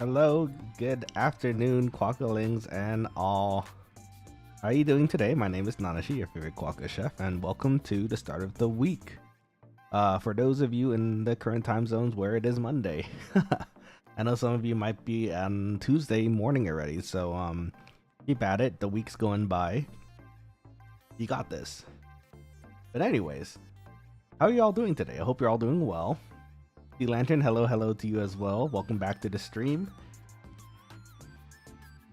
Hello, good afternoon, Quokkalings and all. How are you doing today? My name is Nanashi, your favorite Quokka-chef, and welcome to the start of the week. For those of you in the current time zones where it is Monday, I know some of you might be on Tuesday morning already, so keep at it. The week's going by. You got this. But anyways, how are you all doing today? I hope you're all doing well. The Lantern, hello to you as well. Welcome back to the stream.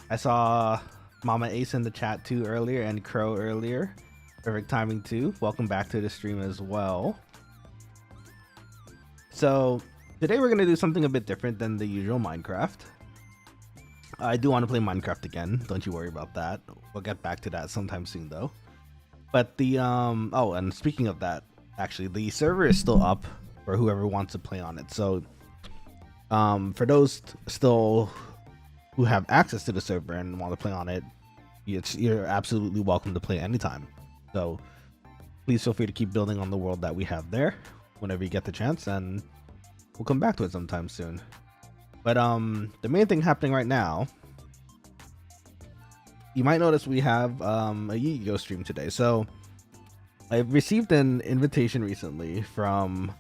I saw Mama Ace in the chat too earlier and Crow earlier. Perfect timing too. Welcome back to the stream as well. So today we're gonna do something a bit different than the usual Minecraft. I do want to play Minecraft again. Don't you worry about that. We'll get back to that sometime soon though. But the oh, and speaking of that, actually the server is still up for whoever wants to play on it. So for those still who have access to the server and want to play on it, you're absolutely welcome to play anytime. So please feel free to keep building on the world that we have there whenever you get the chance, and we'll come back to it sometime soon. But the main thing happening right now, you might notice we have a Yugioh stream today. So I received an invitation recently from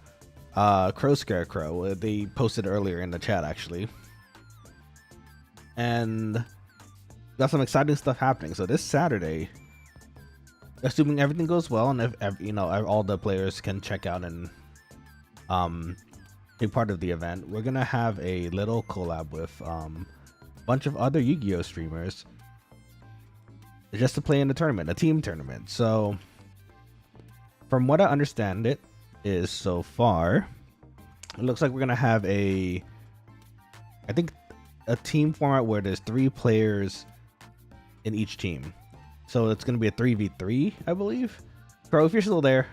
Crow Scarecrow. They posted earlier in the chat actually, and got some exciting stuff happening. So this Saturday, assuming everything goes well and if you know all the players can check out and be part of the event, we're gonna have a little collab with a bunch of other Yu-Gi-Oh streamers just to play in the tournament, a team tournament. So from what I understand it is so far, it looks like we're gonna have I think a team format where there's 3 players in each team. So it's gonna be a 3v3, I believe. Bro, if you're still there,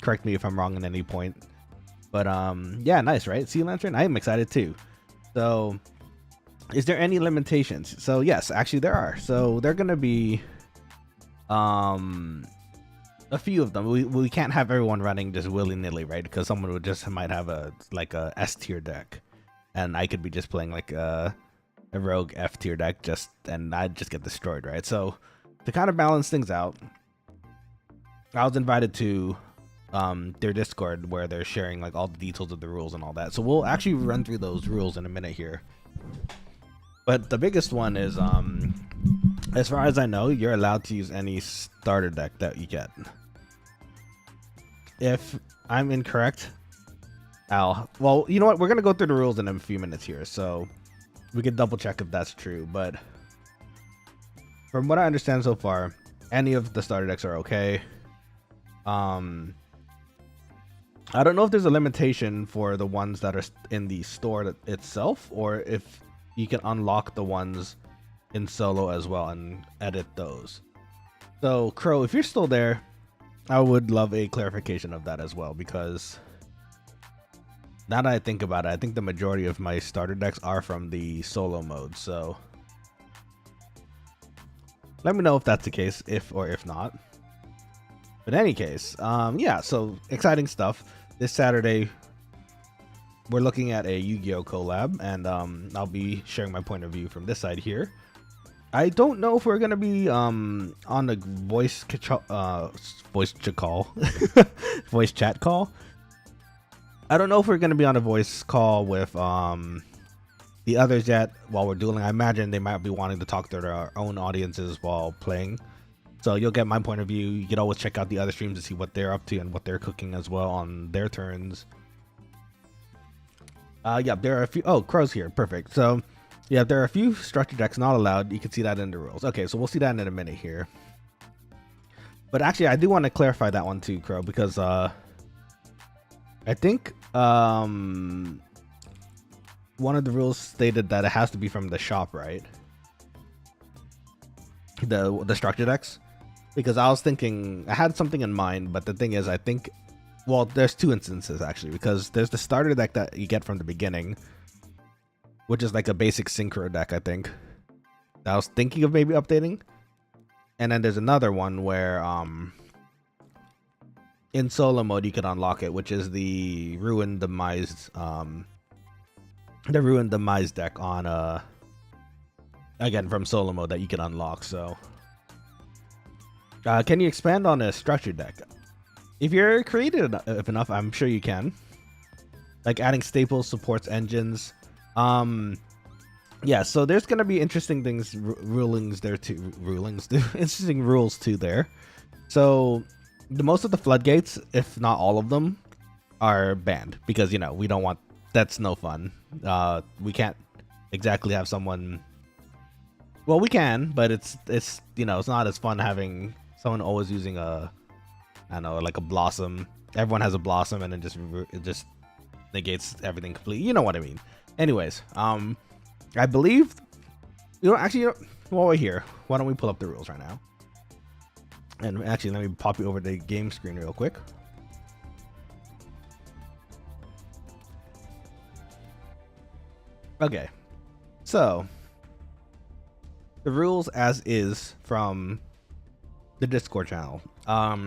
correct me if I'm wrong at any point. But yeah, nice, right? Sea Lantern, I am excited too. So is there any limitations? So yes, actually there are. So they're gonna be a few of them. We can't have everyone running just willy-nilly, right? Because someone would just might have a S tier deck, and I could be just playing like a rogue F tier deck, and I'd just get destroyed, right? So to kind of balance things out, I was invited to their Discord where they're sharing like all the details of the rules and all that. So we'll actually run through those rules in a minute here. But the biggest one is as far as I know, you're allowed to use any starter deck that you get. If I'm incorrect, well, you know what? We're gonna go through the rules in a few minutes here, so we can double check if that's true. But from what I understand so far, any of the starter decks are okay. I don't know if there's a limitation for the ones that are in the store itself, or if you can unlock the ones in solo as well and edit those. So Crow, if you're still there, I would love a clarification of that as well, because now that I think about it, I think the majority of my starter decks are from the solo mode. So let me know if that's the case, if not. But in any case, yeah, so exciting stuff. This Saturday, we're looking at a Yu-Gi-Oh collab, and I'll be sharing my point of view from this side here. I don't know if we're gonna be on the voice chat call. I don't know if we're gonna be on a voice call with the others yet while we're dueling. I imagine they might be wanting to talk to their own audiences while playing. So you'll get my point of view. You can always check out the other streams to see what they're up to and what they're cooking as well on their turns. Yeah, there are a few. Oh, Crow's here. Perfect. So yeah, there are a few structure decks not allowed. You can see that in the rules. Okay, so we'll see that in a minute here. But actually, I do want to clarify that one too, Crow, because I think one of the rules stated that it has to be from the shop, right? The structure decks. Because I was thinking, I had something in mind, but the thing is, I think, well, there's 2 instances actually, because there's the starter deck that you get from the beginning, which is like a basic synchro deck, I think, that I was thinking of maybe updating. And then there's another one where in solo mode you can unlock it, which is the Ruin Demise the Ruin Demise deck on again from solo mode that you can unlock. So can you expand on a structured deck? If you're creative enough, I'm sure you can. Like adding staples, supports, engines. Yeah, so there's gonna be interesting things, rulings there too. Interesting rules too there. So most of the floodgates, if not all of them, are banned because we don't want. That's no fun. We can't exactly have someone. Well, we can, but it's it's not as fun having someone always using I don't know, like a blossom. Everyone has a blossom, and then it just negates everything completely. You know what I mean? Anyways, I believe actually, while we're here, why don't we pull up the rules right now? And actually, let me pop you over the game screen real quick. Okay, so the rules as is from the Discord channel. Let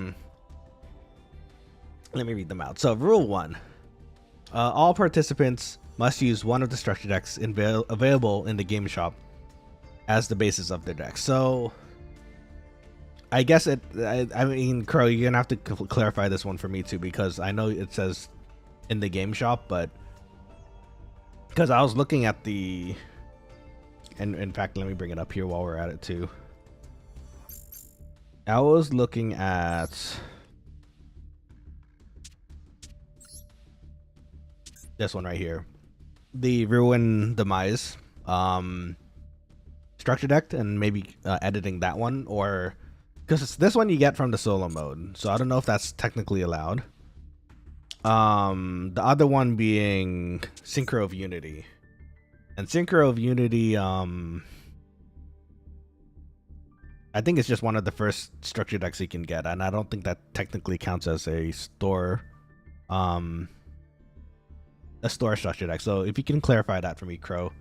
me read them out. So rule 1, all participants must use one of the structure decks available in the game shop as the basis of their deck. So I guess I mean, Crow, you're gonna have to clarify this one for me too, because I know it says in the game shop, but because I was looking at the, and in fact, let me bring it up here while we're at it too. I was looking at this one right here, the Ruin Demise structure deck, and maybe editing that one, or because this one you get from the solo mode, so I don't know if that's technically allowed. The other one being Synchro of Unity, and Synchro of Unity, I think it's just one of the first structure decks you can get, and I don't think that technically counts as a store structure deck. So if you can clarify that for me, Crow,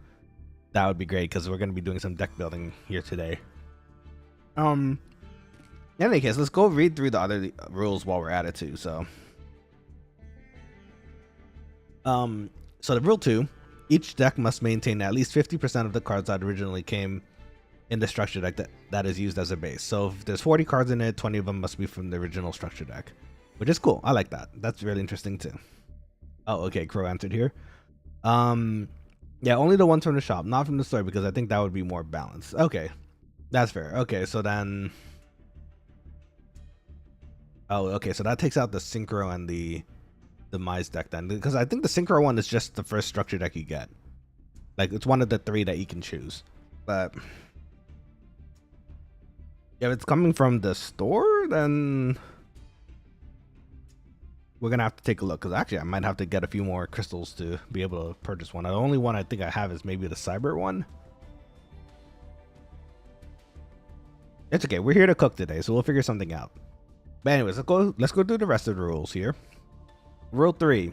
that would be great, because we're going to be doing some deck building here today. In any case, let's go read through the other rules while we're at it too. So the rule 2, each deck must maintain at least 50% of the cards that originally came in the structure deck that is used as a base. So if there's 40 cards in it, 20 of them must be from the original structure deck, which is cool. I like that. That's really interesting too. Oh, okay, Crow answered here. Yeah, only the ones from the shop, not from the store, because I think that would be more balanced. Okay, that's fair. Okay, so then, oh, okay, so that takes out the Synchro and the Demise deck then, because I think the Synchro one is just the first structure deck you get. Like, it's one of the 3 that you can choose. But if it's coming from the store, then we're gonna have to take a look, because actually I might have to get a few more crystals to be able to purchase one. The only one I think I have is maybe the Cyber one. It's okay, we're here to cook today, so we'll figure something out. But anyways, let's go through the rest of the rules here. Rule 3,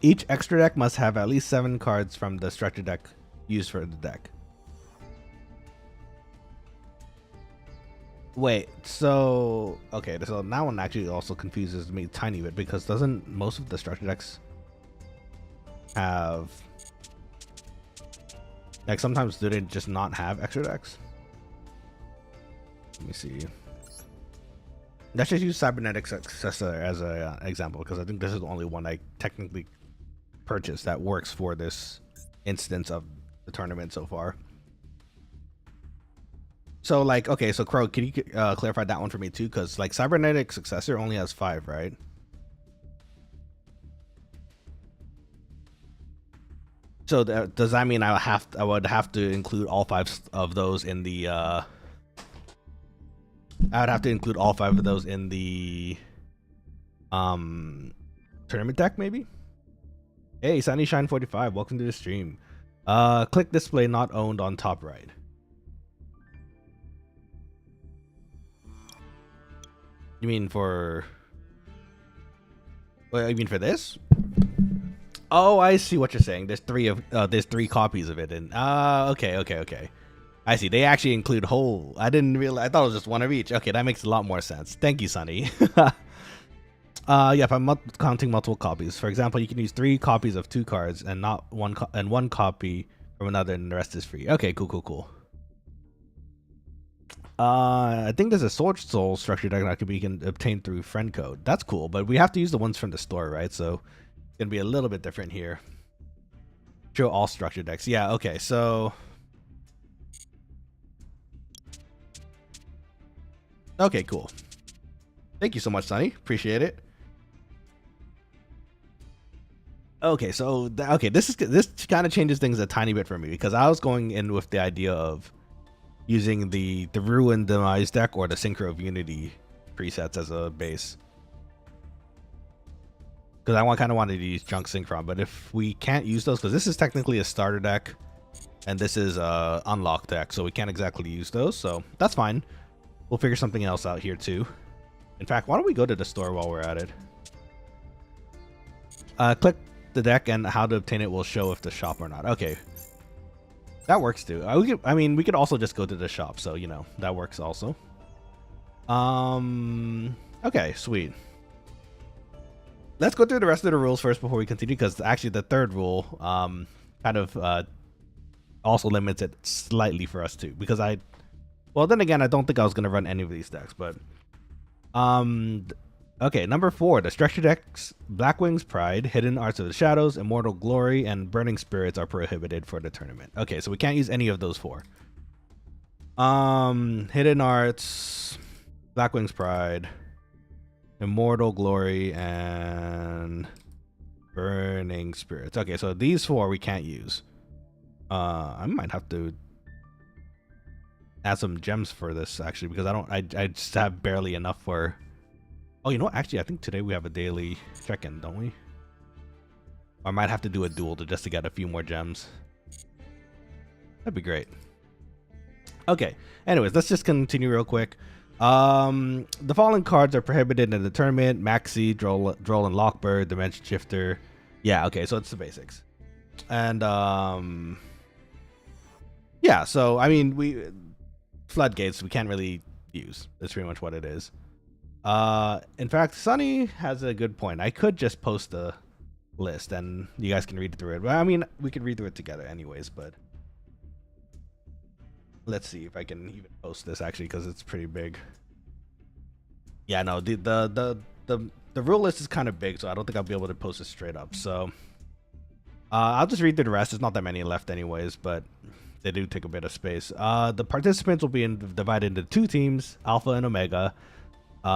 each extra deck must have at least 7 cards from the structure deck used for the deck. Wait, so okay, so that one actually also confuses me a tiny bit, because doesn't most of the structure decks have, like, sometimes do they just not have extra decks? Let me see. Let's just use Cybernetic Successor as an example, because I think this is the only one I technically purchased that works for this instance of the tournament so far. So, like, okay, so Crow, can you clarify that one for me too? Because, like, Cybernetic Successor only has 5, right? So does that mean I would have to include all 5 of those in the I would have to include all 5 of those in the tournament deck, maybe? Hey, Sunnyshine45, welcome to the stream. Click display not owned on top right. You mean for, well, you mean for this? Oh, I see what you're saying. There's 3 copies of it, and okay. I see. They actually include whole. I didn't realize. I thought it was just one of each. Okay, that makes a lot more sense. Thank you, Sunny. Yeah, if I'm counting multiple copies. For example, you can use 3 copies of 2 cards and not one copy from another, and the rest is free. Okay, cool. I think there's a Sword Soul structure deck that can be obtained through friend code. That's cool, but we have to use the ones from the store, right? So it's gonna be a little bit different here. Show all structure decks. Yeah, okay, so okay, cool. Thank you so much, Sunny. Appreciate it. Okay, so this kind of changes things a tiny bit for me, because I was going in with the idea of using the Ruin Demise deck or the Synchro of Unity presets as a base, because I kind of wanted to use Junk Synchron. But if we can't use those, because this is technically a starter deck and this is a unlock deck, so we can't exactly use those, so that's fine. We'll figure something else out here too. In fact, why don't we go to the store while we're at it? Click the deck and how to obtain it will show if the shop or not. Okay, that works too. We could also just go to the shop, so you know that works also. Okay, sweet. Let's go through the rest of the rules first before we continue, because actually the third rule kind of also limits it slightly for us too, because well, then again, I don't think I was going to run any of these decks, but okay, number 4, the structure decks Blackwing's Pride, Hidden Arts of the Shadows, Immortal Glory, and Burning Spirits are prohibited for the tournament. Okay, so we can't use any of those 4. Hidden Arts, Blackwing's Pride, Immortal Glory, and Burning Spirits. Okay, so these 4 we can't use. I might have to add some gems for this actually, because I just have barely enough for. Oh, you know what? Actually, I think today we have a daily check-in, don't we? Or I might have to do a duel just to get a few more gems. That'd be great. Okay. Anyways, let's just continue real quick. The following cards are prohibited in the tournament: Maxi, Droll and Lockbird, Dimension Shifter. Yeah. Okay. So it's the basics. And yeah. So I mean, floodgates we can't really use. That's pretty much what it is. In fact, Sunny has a good point. I could just post a list and you guys can read through it. Well, I mean, we could read through it together anyways, but let's see if I can even post this actually, because it's pretty big. Yeah, no, the rule list is kind of big, so I don't think I'll be able to post it straight up. So I'll just read through the rest. There's not that many left anyways, but they do take a bit of space. The participants will be divided into 2 teams, Alpha and Omega.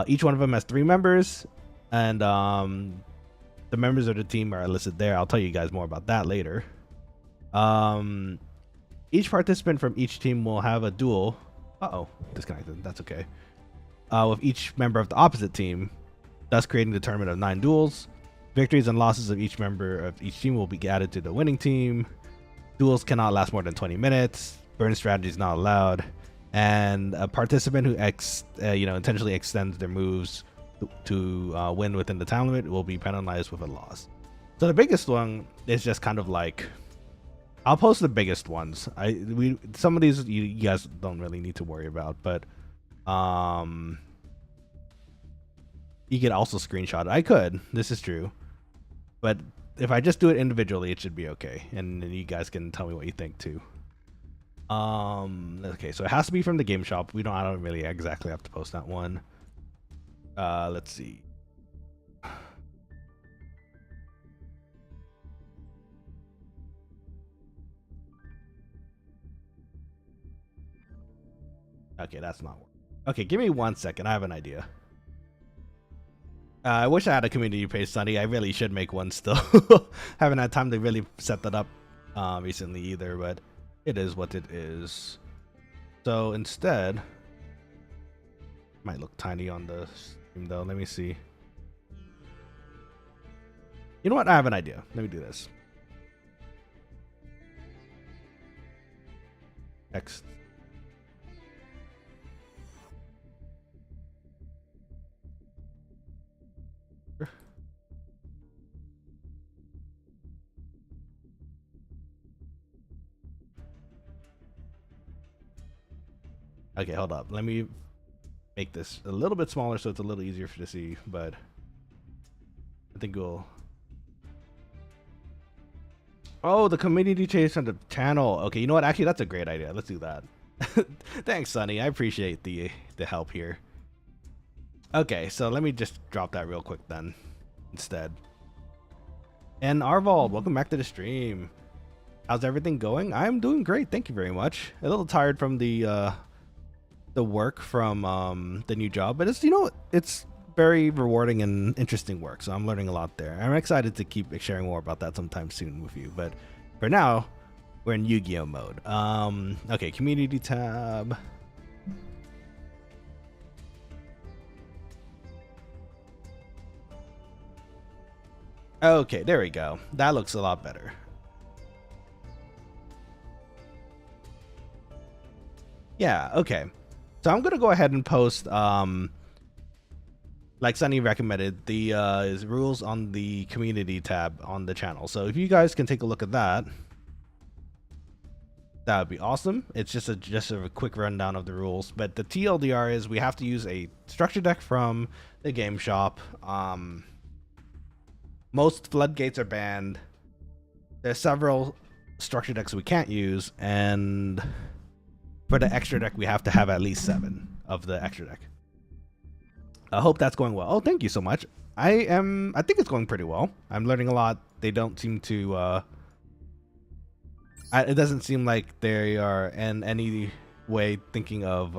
Each one of them has 3 members, and the members of the team are listed there. I'll tell you guys more about that later. Each participant from each team will have a duel. Disconnected. That's okay. With each member of the opposite team, thus creating the tournament of 9 duels. Victories and losses of each member of each team will be added to the winning team. Duels cannot last more than 20 minutes. Burn strategy is not allowed. And a participant who intentionally extends their moves to win within the time limit will be penalized with a loss. So the biggest one is just kind of like, I'll post the biggest ones. Some of these you guys don't really need to worry about, but you could also screenshot it. I could. This is true, but if I just do it individually, it should be okay, and then you guys can tell me what you think too. Okay, so it has to be from the game shop. I don't really exactly have to post that one. Let's see. Okay, that's not working. Okay, give me 1 second. I have an idea. I wish I had a community page, Sunny. I really should make one still. Haven't had time to really set that up recently either, but it is what it is. So instead, might look tiny on the stream though. Let me see. You know what? I have an idea. Let me do this. Text. Okay, hold up. Let me make this a little bit smaller so it's a little easier to see, but I think we'll. Oh, the community change on the channel. Okay, you know what? Actually, that's a great idea. Let's do that. Thanks, Sonny. I appreciate the help here. Okay, so let me just drop that real quick then, instead. And Arvold, welcome back to the stream. How's everything going? I'm doing great. Thank you very much. A little tired from the work from the new job, but it's, you know, it's very rewarding and interesting work, so I'm learning a lot there. I'm excited to keep sharing more about that sometime soon with you, but for now we're in Yu-Gi-Oh mode. Okay, community tab. Okay, there we go. That looks a lot better. Yeah, okay, so I'm gonna go ahead and post like Sunny recommended, the rules on the community tab on the channel. So if you guys can take a look at that, that would be awesome. It's just a quick rundown of the rules. But the TLDR is we have to use a structure deck from the game shop. Most floodgates are banned. There's several structure decks we can't use, and for the extra deck we have to have at least 7 of the extra deck. I hope that's going well. Oh, thank you so much. I think it's going pretty well. I'm learning a lot. They don't seem to it doesn't seem like they are in any way thinking of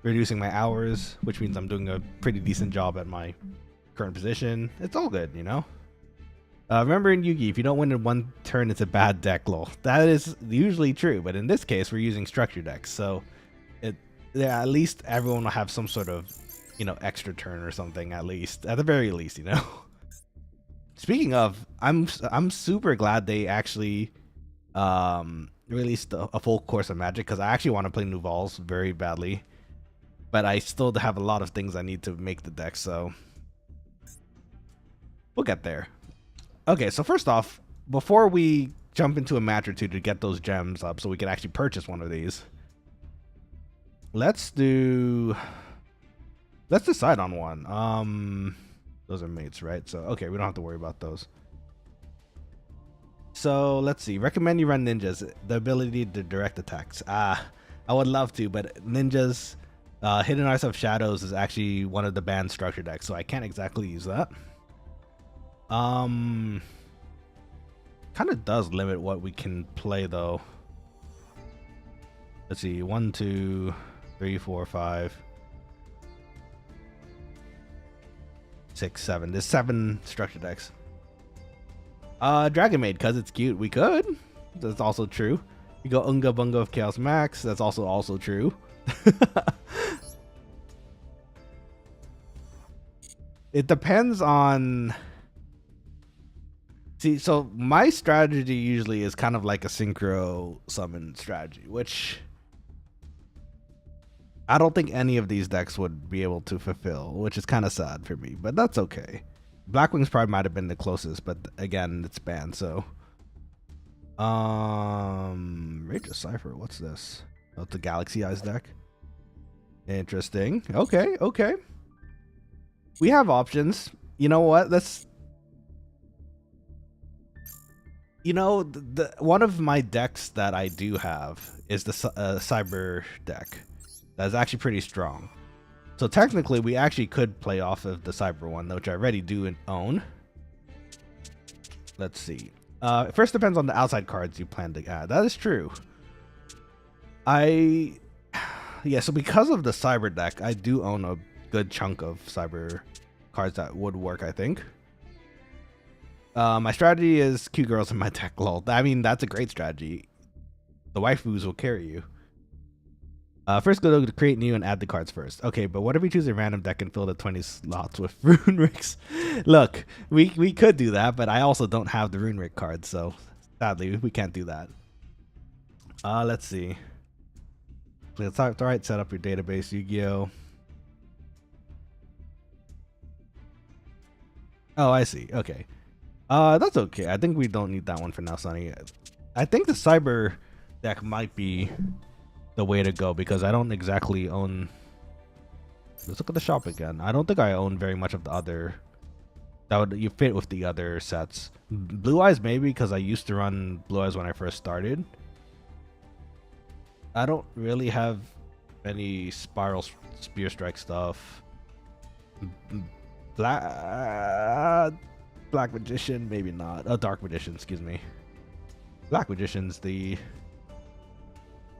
reducing my hours, which means I'm doing a pretty decent job at my current position. It's all good, you know. Remember in Yu-Gi, if you don't win in one turn, it's a bad deck. Lol. That is usually true, but in this case, we're using structure decks, so yeah, at least everyone will have some sort of, you know, extra turn or something, at the very least, you know. Speaking of, I'm super glad they actually released a full course of Magic, because I actually want to play New Balls very badly, but I still have a lot of things I need to make the deck, so we'll get there. Okay, so first off, before we jump into a match or two to get those gems up so we can actually purchase one of these, let's decide on one. Those are mates, right? So okay, we don't have to worry about those. So let's see. Recommend you run ninjas. The ability to direct attacks. I would love to, but ninjas, Hidden Arts of Shadows is actually one of the banned structure decks, so I can't exactly use that. Kind of does limit what we can play though. Let's see. 1, 2, 3, 4, 5, 6, 7. There's 7 structure decks. Dragon Maid, cause it's cute. We could. That's also true. You go Unga Bunga of Chaos Max. That's also true. It depends on. See, so my strategy usually is kind of like a synchro summon strategy, which I don't think any of these decks would be able to fulfill, which is kind of sad for me, but that's okay. Blackwing's Pride might have been the closest, but again, it's banned, so. Rage of Cypher, what's this? Oh, it's a Galaxy Eyes deck. Interesting. Okay, okay. We have options. You know what? Let's. You know, one of my decks that I do have is the Cyber deck. That's actually pretty strong. So technically, we actually could play off of the Cyber one, which I already do own. Let's see. It first depends on the outside cards you plan to add. That is true. Yeah, so because of the Cyber deck, I do own a good chunk of Cyber cards that would work, I think. My strategy is cute girls in my deck, lol. I mean, that's a great strategy. The waifus will carry you. First go to create new and add the cards first. Okay, but what if we choose a random deck and fill the 20 slots with Rune Ricks? Look, we could do that, but I also don't have the Rune Rick cards, so sadly we can't do that. Let's see. It's all right. Set up your database, Yu-Gi-Oh. Oh, I see. Okay. That's okay. I think we don't need that one for now, Sonny. I think the Cyber deck might be the way to go because I don't exactly own. Let's look at the shop again. I don't think I own very much of the other that would you fit with the other sets. Blue Eyes maybe because I used to run Blue Eyes when I first started. I don't really have any Spiral Spear Strike stuff. Black Magician, maybe not. Oh, Dark Magician, excuse me. Black Magician's the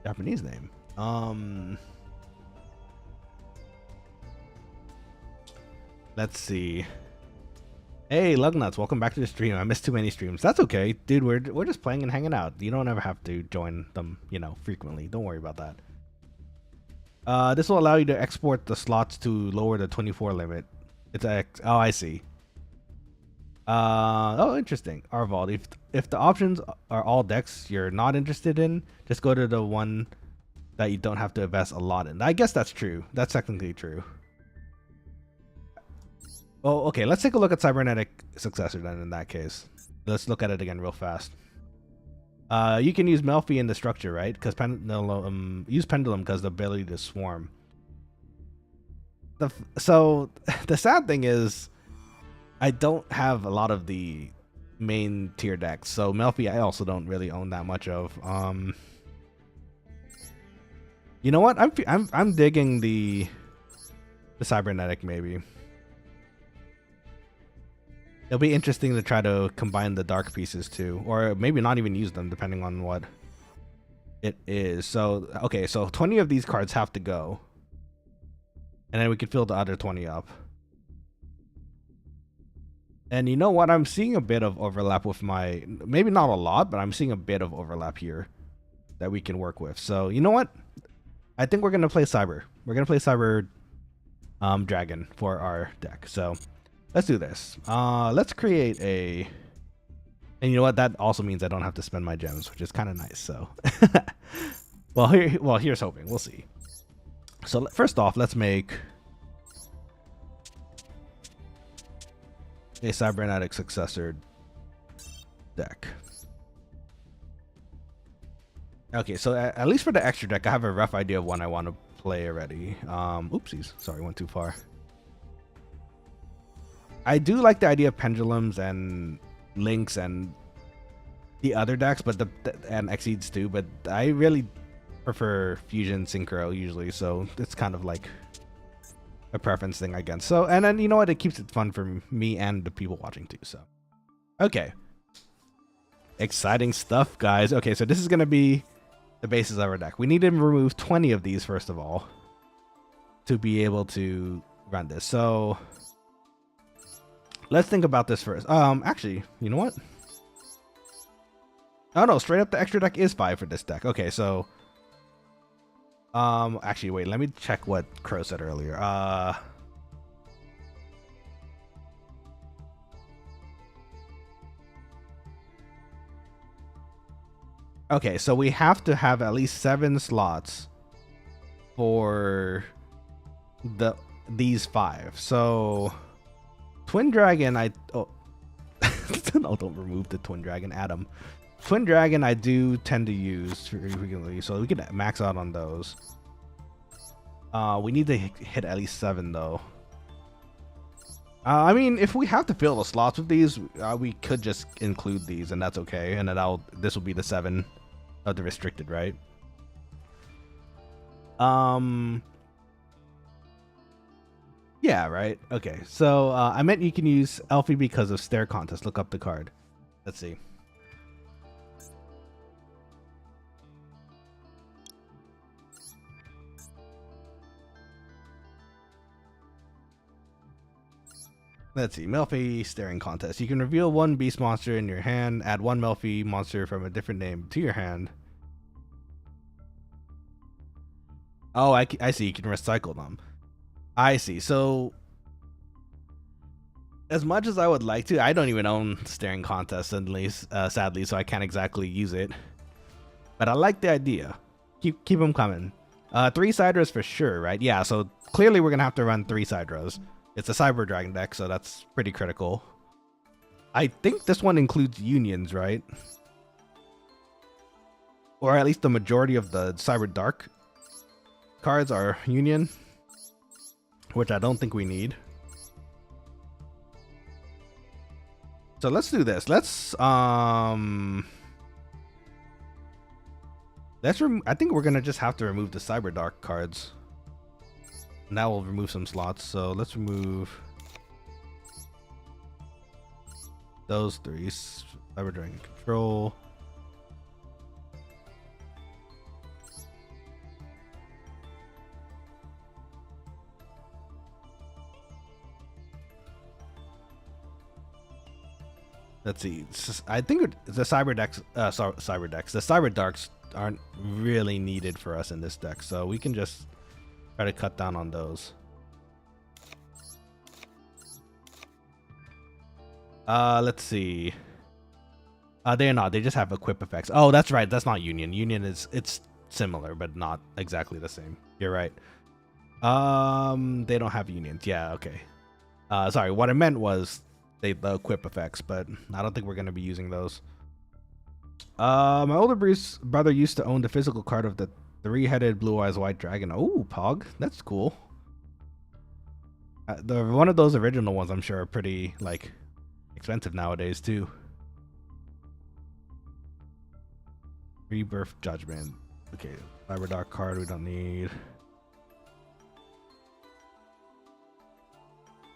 Japanese name. Let's see. Hey, Lugnuts, welcome back to the stream. I missed too many streams. That's okay, dude. We're just playing and hanging out. You don't ever have to join them, you know, frequently. Don't worry about that. This will allow you to export the slots to lower the 24 limit. It's oh, I see. Oh, interesting. Arvald, if the options are all decks you're not interested in, just go to the one that you don't have to invest a lot in. I guess that's true. That's technically true. Oh, okay. Let's take a look at Cybernetic Successor then. In that case, let's look at it again real fast. You can use Melfi in the structure, right? Because use Pendulum because the ability to swarm. So the sad thing is, I don't have a lot of the main tier decks. So Melfi, I also don't really own that much of. You know what? I'm digging the Cybernetic maybe. It'll be interesting to try to combine the dark pieces too, or maybe not even use them depending on what it is. So, okay, so 20 of these cards have to go. And then we can fill the other 20 up. And you know what? I'm seeing a bit of overlap with my, maybe not a lot, but I'm seeing a bit of overlap here that we can work with. So, you know what? I think we're going to play Cyber. We're going to play Cyber Dragon for our deck. So, let's do this. Let's create a... And you know what? That also means I don't have to spend my gems, which is kind of nice. So, well, here's hoping. We'll see. So first off, let's make a Cybernetic Successor deck. Okay, so at least for the extra deck, I have a rough idea of one I want to play already. Oopsies, sorry, went too far. I do like the idea of pendulums and links and the other decks, but and Exceeds too. But I really prefer Fusion Synchro usually, so it's kind of like a preference thing again. So, and then you know what? It keeps it fun for me and the people watching too. So, okay, exciting stuff, guys. Okay, so this is gonna be the basis of our deck. We need to remove 20 of these first of all to be able to run this. So. Let's think about this first. Actually, you know what? Oh no, straight up the extra deck is 5 for this deck. Okay, so actually wait, let me check what Crow said earlier. Okay, so we have to have at least 7 slots for these 5. So Twin Dragon, no, don't remove the Twin Dragon, Adam. Twin Dragon, I do tend to use frequently, so we can max out on those. We need to hit at least 7 though. I mean, if we have to fill the slots with these, we could just include these, and that's okay. And then this will be the 7 of the restricted, right? Yeah, right. Okay, so I meant you can use Elfie because of Stare Contest. Look up the card. Let's see. Let's see. Melfi Staring Contest. You can reveal 1 beast monster in your hand. Add 1 Melfi monster from a different name to your hand. Oh, I see. You can recycle them. I see. So, as much as I would like to, I don't even own Staring Contest, sadly, so I can't exactly use it. But I like the idea. Keep them coming. 3 side rows for sure, right? Yeah, so clearly we're going to have to run 3 side rows. It's a Cyber Dragon deck, so that's pretty critical. I think this one includes unions, right? Or at least the majority of the Cyber Dark cards are union, which I don't think we need. So let's do this. I think we're gonna just have to remove the Cyber Dark cards. And that will remove some slots. So let's remove those three. Cyber Dragon Control. Let's see. I think the Cyber decks, the Cyber Darks aren't really needed for us in this deck, so we can just try to cut down on those. Let's see. They're not. They just have equip effects. Oh, that's right. That's not Union. Union it's similar, but not exactly the same. You're right. They don't have unions. Yeah. Okay. Sorry. What I meant was the equip effects, but I don't think we're going to be using those. My older brother used to own the physical card of the 3-headed blue eyes white dragon. Oh, Pog, that's cool. One of those original ones, I'm sure, are pretty like expensive nowadays too. Rebirth Judgment. Okay, Cyber Dark card we don't need.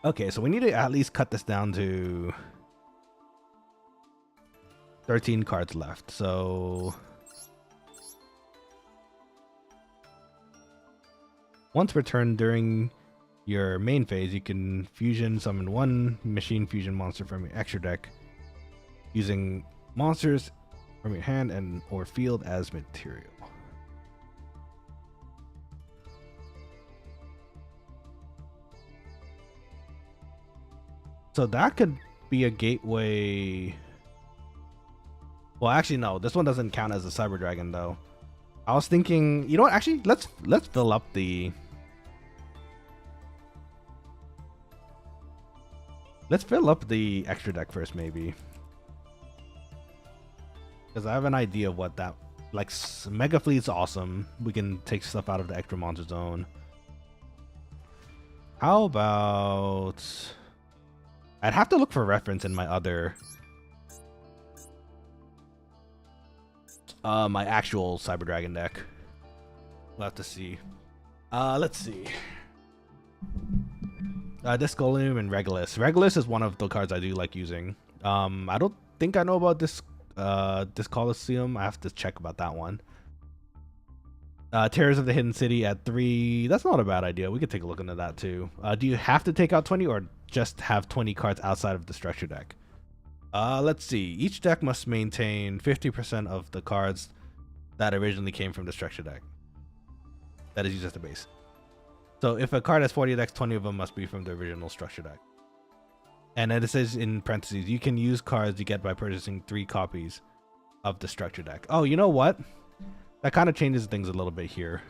Okay, so we need to at least cut this down to 13 cards left. So once returned during your main phase, you can fusion summon one machine fusion monster from your extra deck using monsters from your hand and or field as material. So that could be a gateway. Well, actually, no. This one doesn't count as a Cyber Dragon, though. I was thinking, you know what? Actually, let's fill up the. Let's fill up the extra deck first, maybe, because I have an idea of what that like. Mega Fleet's awesome. We can take stuff out of the extra monster zone. How about? I'd have to look for reference in my other. My actual Cyber Dragon deck. We'll have to see. Let's see. Discolium and Regulus. Regulus is one of the cards I do like using. I don't think I know about this Coliseum. I have to check about that one. Terrors of the Hidden City at 3. That's not a bad idea. We could take a look into that too. Do you have to take out 20 or just have 20 cards outside of the structure deck? Let's see. Each deck must maintain 50% of the cards that originally came from the structure deck. That is used as the base. So if a card has 40 decks, 20 of them must be from the original structure deck. And then it says in parentheses, you can use cards you get by purchasing 3 copies of the structure deck. Oh, you know what? That kind of changes things a little bit here.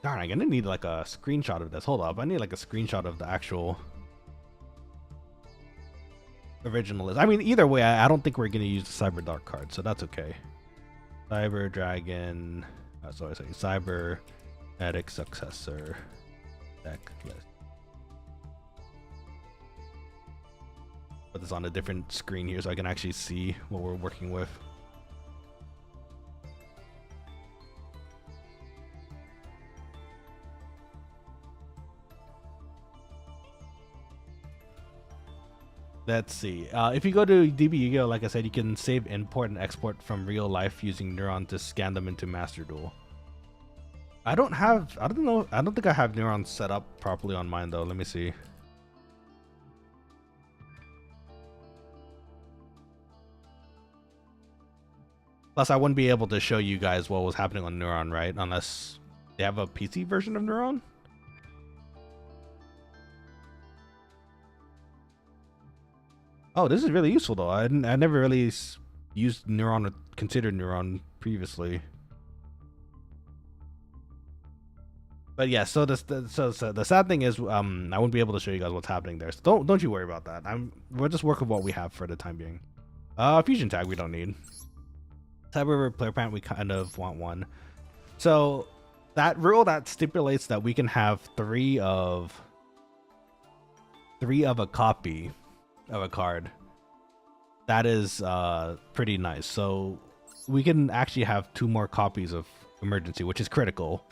Darn, I'm gonna need like a screenshot of this. Hold up, I need like a screenshot of the actual original list. I mean, either way, I don't think we're gonna use the Cyber Dark card, so that's okay. Cyber Dragon, sorry, Cyber Medic Successor deck list. Put this on a different screen here so I can actually see what we're working with. Let's see. If you go to DB Yugioh, like I said, you can save, import, and export from real life using Neuron to scan them into Master Duel. I don't think I have Neuron set up properly on mine though. Let me see. Plus, I wouldn't be able to show you guys what was happening on Neuron, right? Unless they have a PC version of Neuron. Oh, this is really useful though. I never really used Neuron or considered Neuron previously. But yeah, so the sad thing is, I won't be able to show you guys what's happening there. So don't you worry about that. We'll just work with what we have for the time being. Fusion tag we don't need. Cyber player parent we kind of want one. So that rule that stipulates that we can have 3 of 3 of a copy of a card. That is pretty nice. So we can actually have 2 more copies of emergency, which is critical.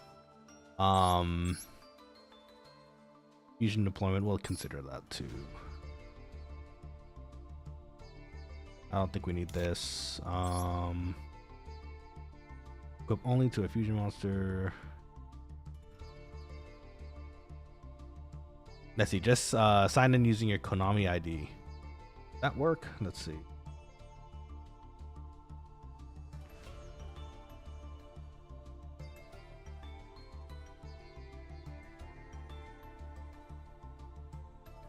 Fusion deployment, we'll consider that too. I don't think we need this. Equip only to a fusion monster. Let's see, just sign in using your Konami ID. Does that work? Let's see.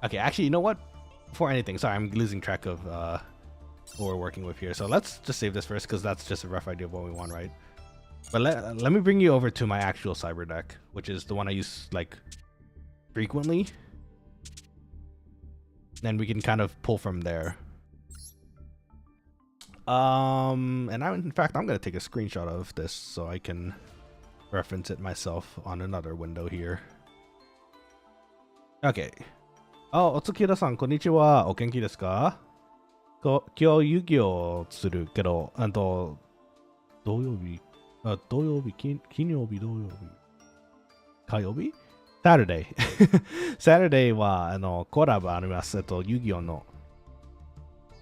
Okay, actually, you know what? Before anything, sorry, I'm losing track of what we're working with here. So let's just save this first because that's just a rough idea of what we want, right? But let me bring you over to my actual cyber deck, which is the one I use like frequently. Then we can kind of pull from there. And in fact, I'm gonna take a screenshot of this so I can reference it myself on another window here. Okay. Oh, Otsukira-san, konnichiwa. O genki desu ka? Kyou yugioh tsuru kedo, doyobi, kinyobi, doyobi, kayobi? Saturday. Saturday はコラボあります。遊戯王の。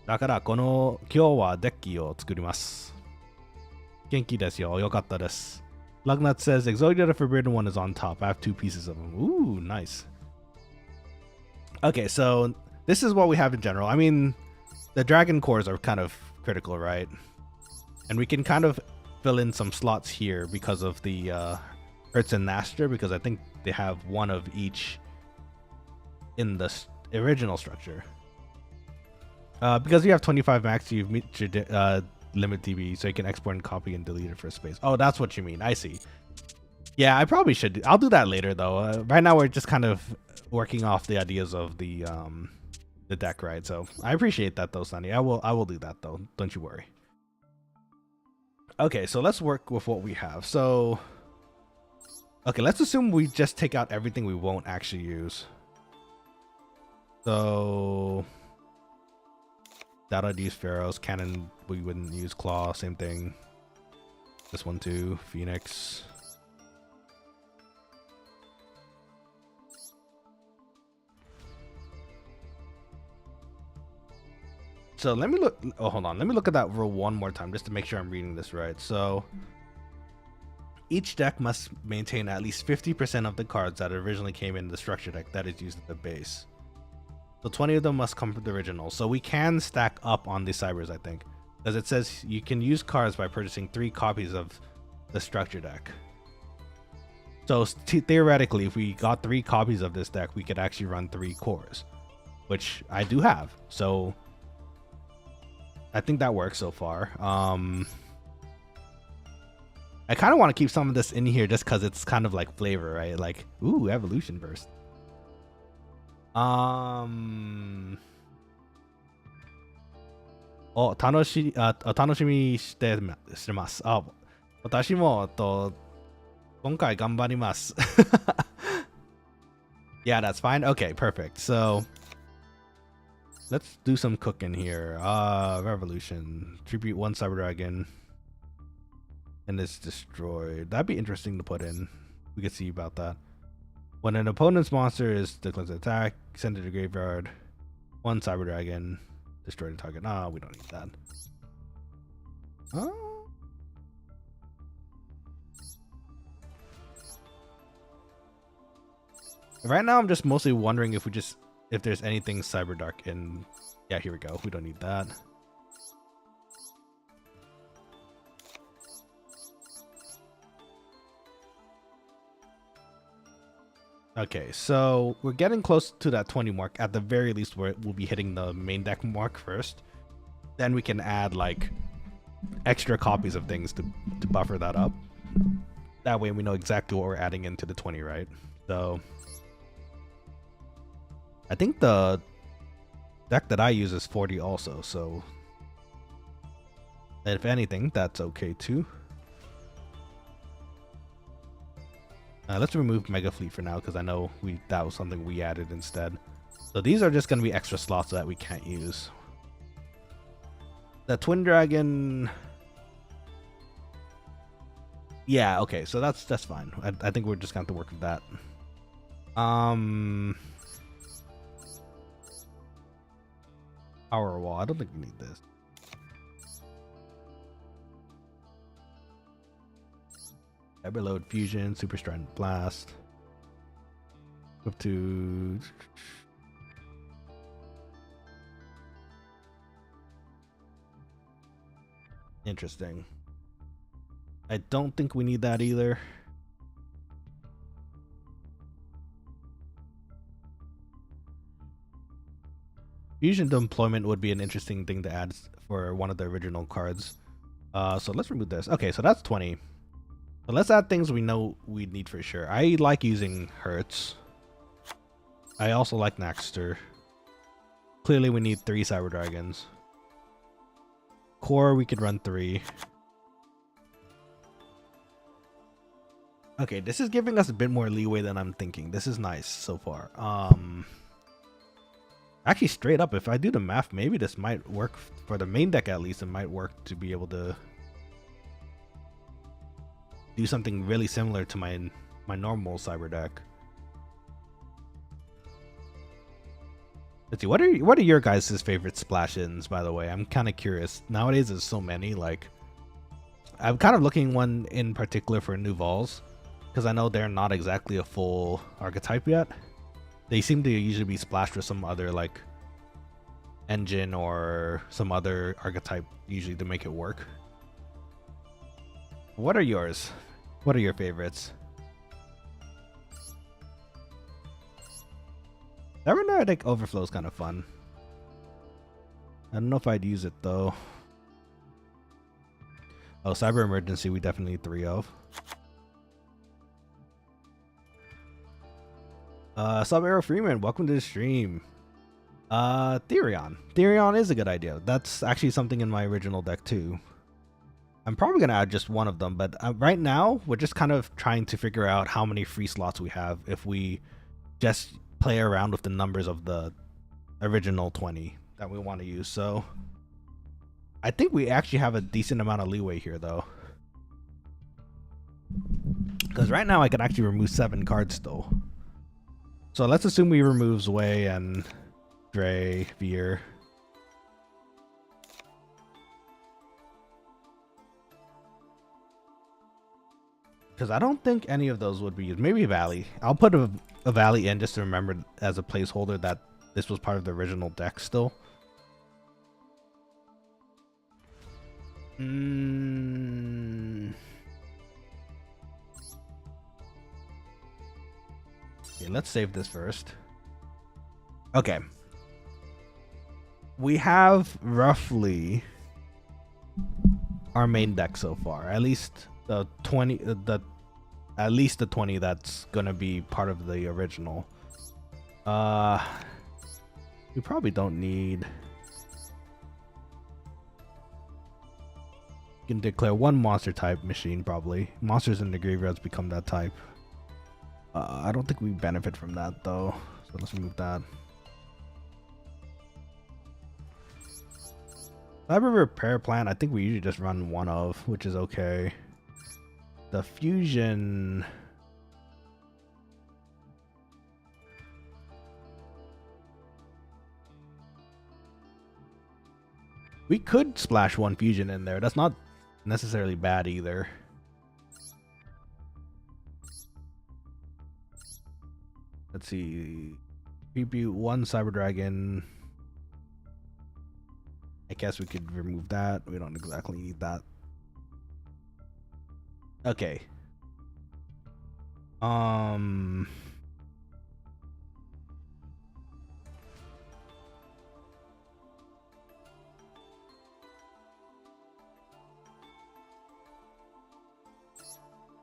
だから今日はデッキを作ります。元気ですよ。よかったです。Lugnut says Exodia the Forbidden One is on top. I have 2 pieces of them. Ooh, nice. Okay, so this is what we have in general. I mean, the dragon cores are kind of critical, right? And we can kind of fill in some slots here because of the Hertz and Naster, because I think they have 1 of each in the original structure. Because you have 25 max, you've met your limit DB, so you can export and copy and delete it for space. Oh, that's what you mean. I see. Yeah, I probably should. I'll do that later, though. Right now, we're just kind of working off the ideas of the deck, right? So I appreciate that, though, Sunny. I will do that, though. Don't you worry. Okay, so let's work with what we have. So, okay, let's assume we just take out everything we won't actually use. So that I'd use Pharaohs. Cannon, we wouldn't use Claw. Same thing. This one too. Phoenix. So let me look. Oh, hold on. Let me look at that rule one more time just to make sure I'm reading this right. So each deck must maintain at least 50% of the cards that originally came in the structure deck that is used at the base. So 20 of them must come from the original. So we can stack up on these cybers, I think, because it says you can use cards by purchasing 3 copies of the structure deck. So theoretically, if we got 3 copies of this deck, we could actually run 3 cores, which I do have. So I think that works so far. I kind of want to keep some of this in here just because it's kind of like flavor, right? Like, ooh, evolution burst. Oh, 楽しみにしてます。あ、私も今回頑張ります。Yeah, that's fine. Okay, perfect. So let's do some cooking here. Revolution. Tribute 1 Cyber Dragon. And it's destroyed. That'd be interesting to put in. We could see about that. When an opponent's monster is declared to attack, send it to the graveyard. 1 Cyber Dragon. Destroy the target. Ah, we don't need that. Oh. Right now, I'm just mostly wondering if there's anything Cyber Dark in. Yeah, here we go. We don't need that. Okay, so we're getting close to that 20 mark. At the very least, we'll be hitting the main deck mark first. Then we can add like extra copies of things to buffer that up. That way we know exactly what we're adding into the 20, right? So I think the deck that I use is 40 also, so if anything, that's okay too. Let's remove Mega Fleet for now because I know that was something we added instead. So these are just going to be extra slots that we can't use. The Twin Dragon... Yeah, okay, so that's fine. I think we're just going to have to work with that. Power wall. I don't think we need this. Cyberload Fusion, Super Strand Blast. Up to... Interesting. I don't think we need that either. Fusion deployment would be an interesting thing to add for one of the original cards. So let's remove this. Okay, so that's 20. So let's add things we know we need for sure. I like using Hertz. I also like Naxter. Clearly we need 3 Cyber Dragons. Core, we could run 3. Okay, this is giving us a bit more leeway than I'm thinking. This is nice so far. Actually, straight up, if I do the math, maybe this might work for the main deck at least. It might work to be able to do something really similar to my normal Cyber deck. Let's see, what are your guys' favorite splash-ins, by the way? I'm kind of curious. Nowadays, there's so many. Like, I'm kind of looking one in particular for New Vols, because I know they're not exactly a full archetype yet. They seem to usually be splashed with some other like engine or some other archetype usually to make it work. What are yours? What are your favorites? Cybernetic Overflow is kind of fun. I don't know if I'd use it though. Oh, Cyber Emergency we definitely need 3 of. Sub-Arrow Freeman, welcome to the stream. Therion. Therion is a good idea. That's actually something in my original deck too. I'm probably going to add just one of them, but right now we're just kind of trying to figure out how many free slots we have if we just play around with the numbers of the original 20 that we want to use. So I think we actually have a decent amount of leeway here though. Because right now I can actually remove 7 cards still. So let's assume we remove Zwei and Dre, Veer. Because I don't think any of those would be used. Maybe Valley. I'll put a Valley in just to remember as a placeholder that this was part of the original deck still. Okay, let's save this first. Okay. We have roughly our main deck so far. At least the 20 at least the 20 that's gonna be part of the original. We probably don't need. You can declare 1 monster type machine probably. Monsters in the graveyards become that type. I don't think we benefit from that though, so let's remove that. Cyber Repair Plan, I think we usually just run 1 of, which is okay. The Fusion... We could splash 1 Fusion in there, that's not necessarily bad either. Let's see. Tribute 1 Cyber Dragon. I guess we could remove that. We don't exactly need that. Okay. I'm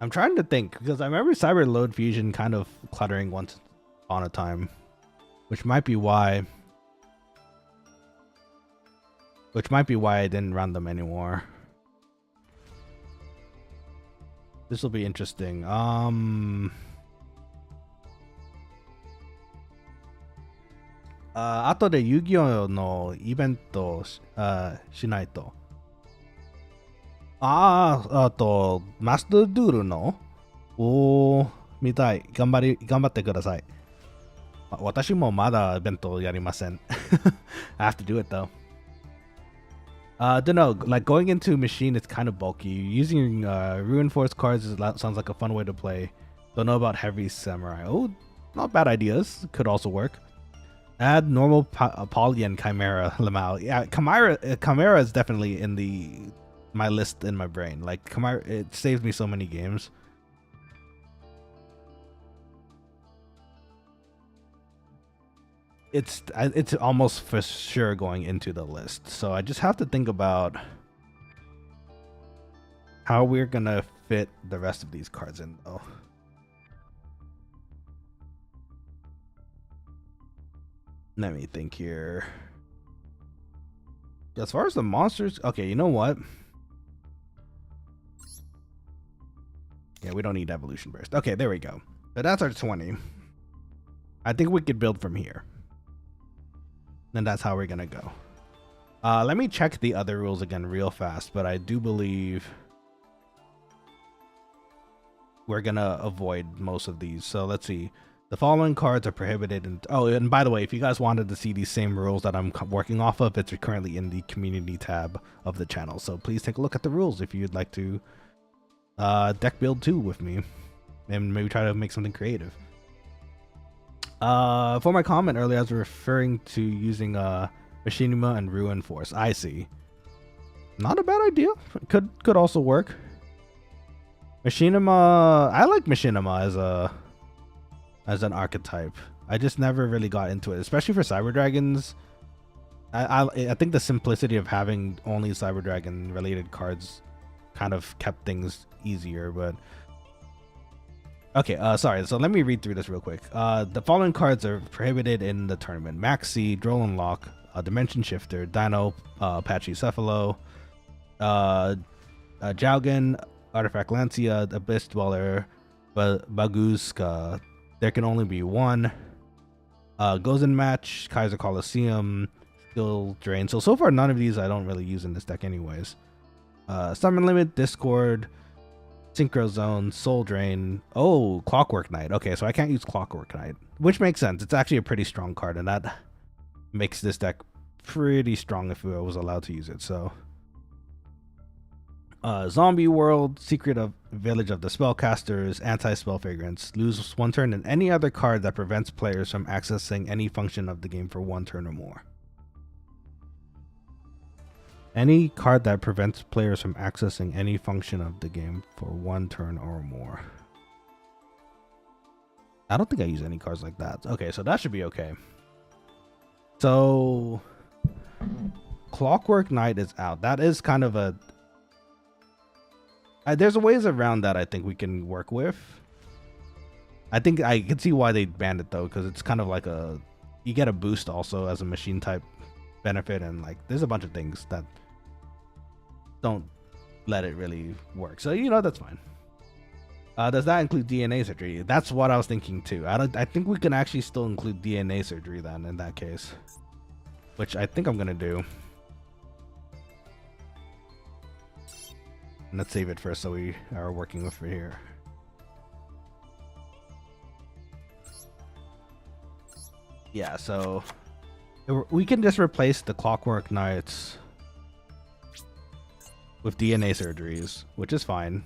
trying to think because I remember Cyber Load Fusion kind of cluttering once upon a time, which might be why I didn't run them anymore. This will be interesting. 後で遊戯王のイベントをしないと。マスタードゥールのおー、見たい。頑張ってください。私もまだイベントやりません。I have to do it though. Don't know. Like going into machine, it's kind of bulky. Using Ruin Force cards sounds like a fun way to play. Don't know about heavy samurai. Oh, not bad ideas. Could also work. Add normal poly and chimera lamau. Yeah, chimera is definitely in my list in my brain. Like chimera, it saves me so many games. It's almost for sure going into the list. So I just have to think about how we're gonna fit the rest of these cards in though. Let me think here. As far as the monsters, okay, you know what? Yeah, we don't need evolution burst. Okay, there we go. So that's our 20. I think we could build from here. And that's how we're gonna go. Let me check the other rules again real fast, but I do believe we're gonna avoid most of these. So let's see. The following cards are prohibited. And by the way, if you guys wanted to see these same rules that I'm working off of, it's currently in the community tab of the channel. So please take a look at the rules if you'd like to deck build too with me and maybe try to make something creative. For my comment earlier, I was referring to using Machinima and Ruin Force. I see. Not a bad idea. Could also work. Machinima, I like Machinima as an archetype. I just never really got into it, especially for Cyber Dragons. I think the simplicity of having only Cyber Dragon related cards kind of kept things easier, but okay, sorry. So let me read through this real quick. The following cards are prohibited in the tournament: Maxi, Droll Lock, Dimension Shifter, Dino, Pachycephalo, Jaugen, Artifact Lancia, Abyss Dweller, Baguzka. There can only be one. Gozen Match, Kaiser Coliseum, Skill Drain. So far, none of these I don't really use in this deck anyways. Summon Limit, Discord, Synchro Zone, Soul Drain. Oh, Clockwork Knight. Okay, so I can't use Clockwork Knight, which makes sense. It's actually a pretty strong card, and that makes this deck pretty strong if I was allowed to use it. So, Zombie World, Secret of Village of the Spellcasters, Anti-Spell Fragrance. Lose one turn, and any other card that prevents players from accessing any function of the game for one turn or more. Any card that prevents players from accessing any function of the game for one turn or more. I don't think I use any cards like that. Okay, so that should be okay. So, Clockwork Knight is out. That is kind of a... there's ways around that I think we can work with. I think I can see why they banned it though, because it's kind of like a... You get a boost also as a machine type benefit, and like there's a bunch of things that don't let it really work. So, you know, that's fine. Does that include DNA surgery? That's what I was thinking too. I think we can actually still include DNA surgery then in that case, which I think I'm gonna do. And let's save it first so we are working with it here. Yeah, so we can just replace the Clockwork Knights with DNA surgeries, which is fine.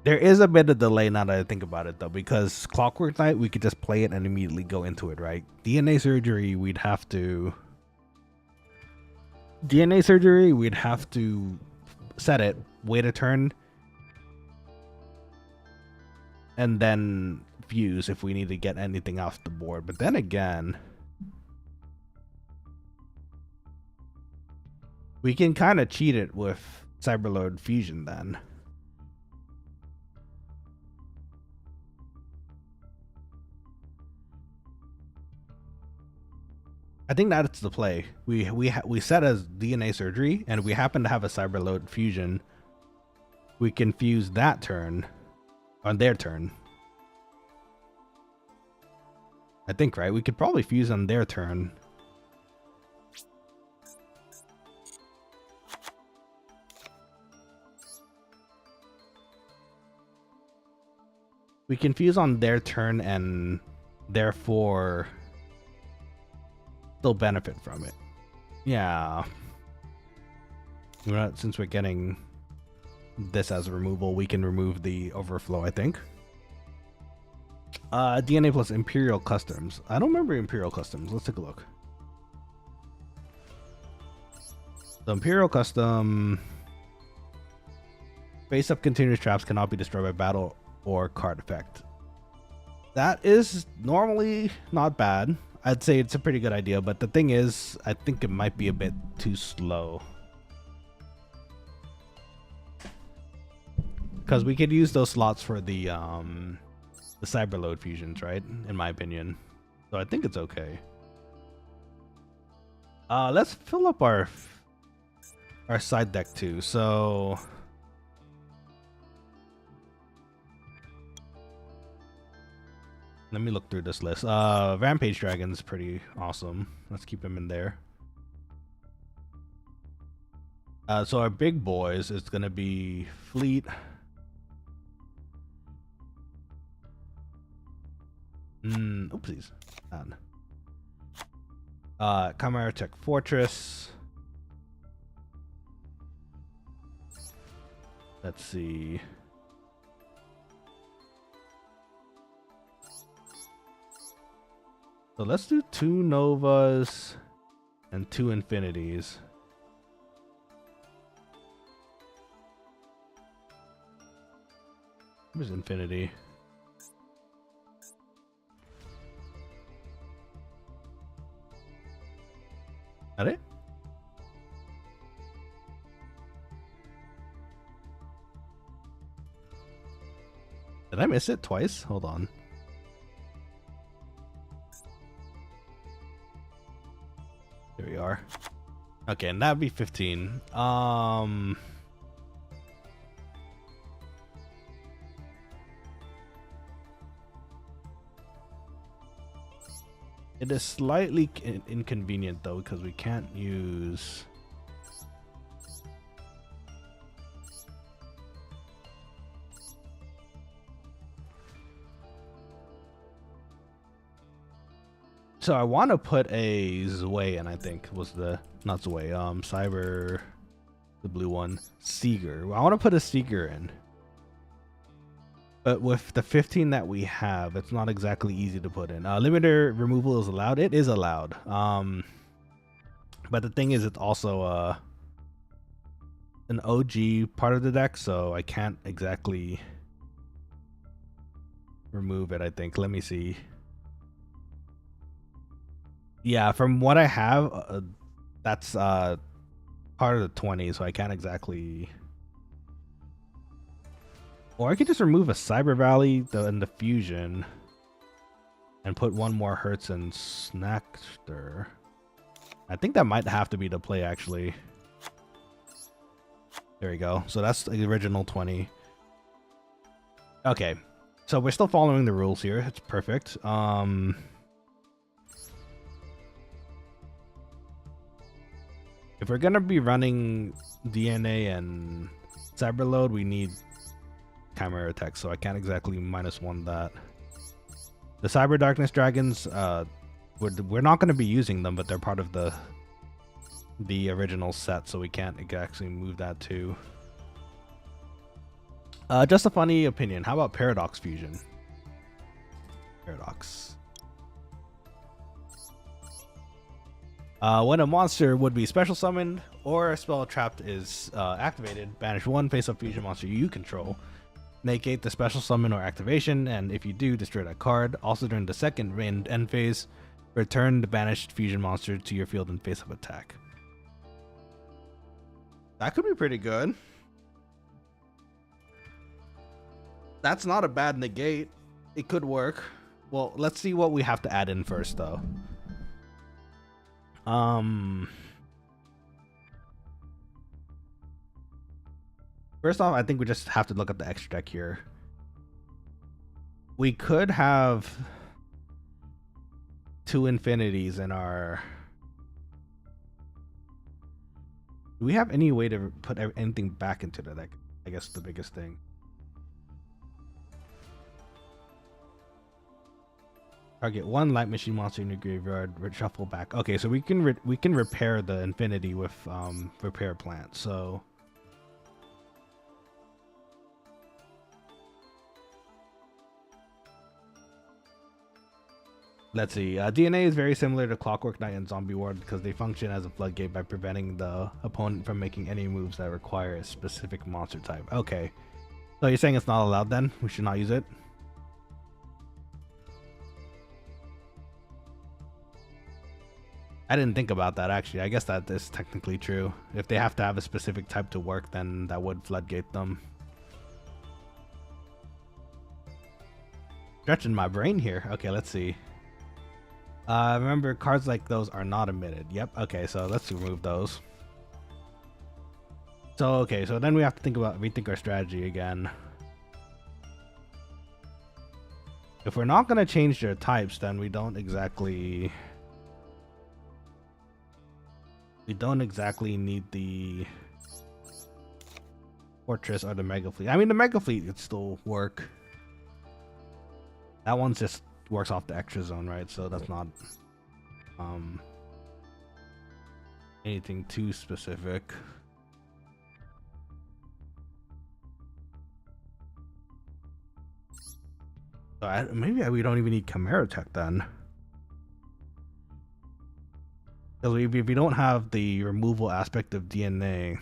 There is a bit of delay now that I think about it though, because Clockwork Knight, we could just play it and immediately go into it, right? DNA surgery, we'd have to set it, wait a turn, and then fuse if we need to get anything off the board. But then again, we can kind of cheat it with Cyberlord Fusion then. I think that's the play. We set as DNA surgery, and we happen to have a Cyberlord Fusion. We can fuse that turn on their turn. I think, right? We could probably fuse on their turn. We can fuse on their turn and therefore still benefit from it. Yeah. Since we're getting this as a removal, we can remove the overflow, I think. DNA plus Imperial Customs. I don't remember Imperial Customs. Let's take a look. The Imperial Custom. Face up continuous traps cannot be destroyed by battle or card effect. That is normally not bad. I'd say it's a pretty good idea, but the thing is, I think it might be a bit too slow. Because we could use those slots for the cyberload fusions, right? In my opinion. So I think it's okay. Let's fill up our side deck too. So let me look through this list. Rampage Dragon's pretty awesome. Let's keep him in there. So our big boys is gonna be Fleet. Oopsies. Chimera Tech Fortress. Let's see. So let's do 2 Novas and 2 Infinities. Where's Infinity? Got it? Did I miss it twice? Hold on. There we are. Okay, and that'd be 15. It is slightly inconvenient though, because we can't use... So I want to put a Zwei in, I think was the, not Zwei, Cyber, the blue one, Seeger. I want to put a Seeger in. But with the 15 that we have, it's not exactly easy to put in. Limiter removal is allowed. It is allowed. But the thing is, it's also an OG part of the deck, so I can't exactly remove it, I think. Let me see. Yeah, from what I have, that's part of the 20, so I can't exactly... Or I could just remove a Cyber Valley and the Fusion and put 1 more Hertz and Snackster. I think that might have to be the play, actually. There we go. So that's the original 20. Okay. So we're still following the rules here. It's perfect. If we're gonna be running DNA and Cyberload, we need Chimera Tech, so I can't exactly -1 that. The Cyber Darkness Dragons, we're not going to be using them, but they're part of the original set, so we can't actually move that too. Just a funny opinion. How about Paradox Fusion? Paradox. When a monster would be special summoned or a spell trapped is activated, banish 1 face-up fusion monster you control. Negate the special summon or activation, and if you do, destroy that card. Also, during the second end phase, return the banished fusion monster to your field and face-up attack. That could be pretty good. That's not a bad negate. It could work. Well, let's see what we have to add in first, though. First off, I think we just have to look at the extra deck here. We could have... 2 infinities in our... Do we have any way to put anything back into the deck? I guess the biggest thing. Target 1 light machine monster in your graveyard. Reshuffle back. Okay, so we can repair the infinity with repair plant. So let's see. DNA is very similar to Clockwork Knight and Zombie Ward because they function as a floodgate by preventing the opponent from making any moves that require a specific monster type. Okay, so you're saying it's not allowed then? We should not use it? I didn't think about that actually. I guess that is technically true. If they have to have a specific type to work, then that would floodgate them. Stretching my brain here. Okay, let's see. Remember, cards like those are not emitted. Yep. Okay, so let's remove those. So okay, so then we have to rethink our strategy again. If we're not gonna change their types, then we don't exactly need the fortress or the mega fleet. I mean, the mega fleet could still work. That one's just works off the extra zone, right? So that's not anything too specific. So maybe we don't even need Chimera Tech then. Because if we don't have the removal aspect of DNA,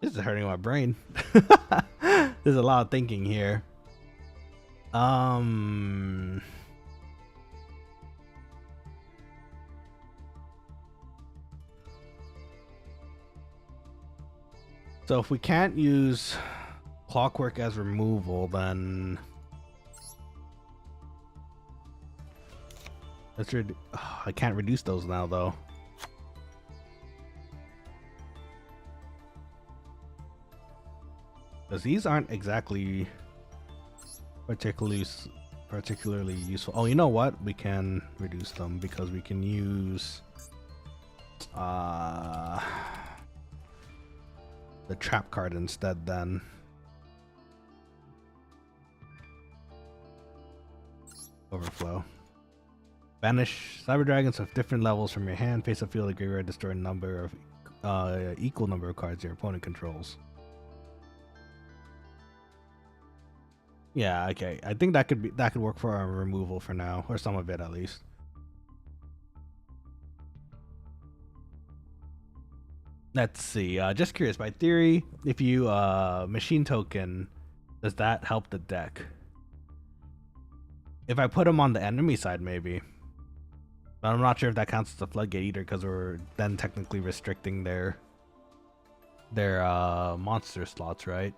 this is hurting my brain. There's a lot of thinking here. So if we can't use Clockwork as removal, then let's I can't reduce those now though. Because these aren't exactly particularly useful. Oh, you know what? We can reduce them because we can use the trap card instead then. Overflow. Banish cyber dragons of different levels from your hand. Face a field of graveyard. Destroy a number of equal number of cards your opponent controls. Yeah, okay. I think that could work for our removal for now, or some of it at least. Let's see. Just curious. By theory, if you machine token, does that help the deck? If I put them on the enemy side, maybe. But I'm not sure if that counts as a floodgate either, because we're then technically restricting their monster slots, right?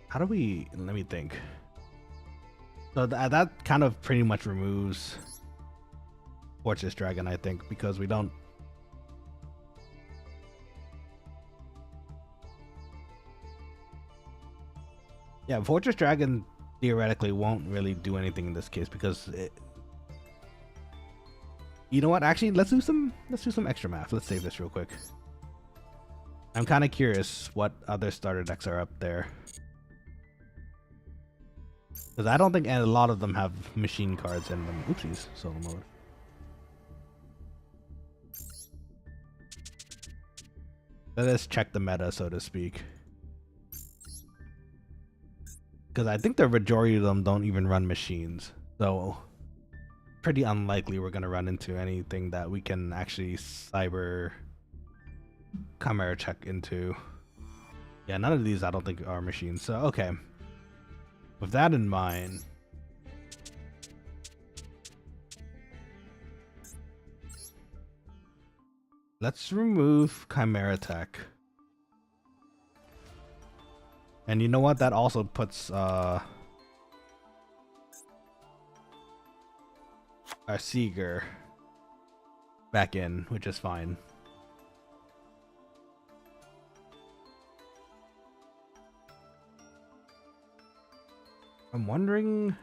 How do we... Let me think. So that kind of pretty much removes Fortress Dragon, I think, because we don't... Yeah, Fortress Dragon theoretically won't really do anything in this case because it... You know what? Actually, let's do some extra math. Let's save this real quick. I'm kind of curious what other starter decks are up there. Because I don't think a lot of them have machine cards in them. Oopsies, solo mode. Let us check the meta, so to speak. Because I think the majority of them don't even run machines. So pretty unlikely we're gonna run into anything that we can actually cyber chimera check into. Yeah, none of these I don't think are machines. So okay, with that in mind, let's remove chimera tech. And you know what? That also puts our Seeger back in, which is fine. I'm wondering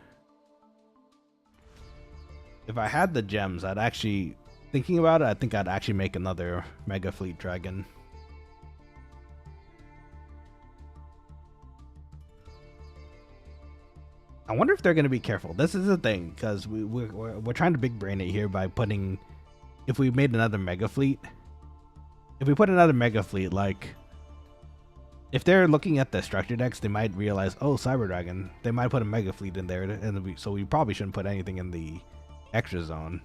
if I had the gems, I'd actually, thinking about it, I think I'd actually make another Mega Fleet Dragon. I wonder if they're going to be careful. This is the thing, because we're trying to big brain it here by putting, if we made another Mega Fleet, if we put another Mega Fleet, like, if they're looking at the structure decks, they might realize, oh, Cyber Dragon, they might put a Mega Fleet in there, and so we probably shouldn't put anything in the extra zone.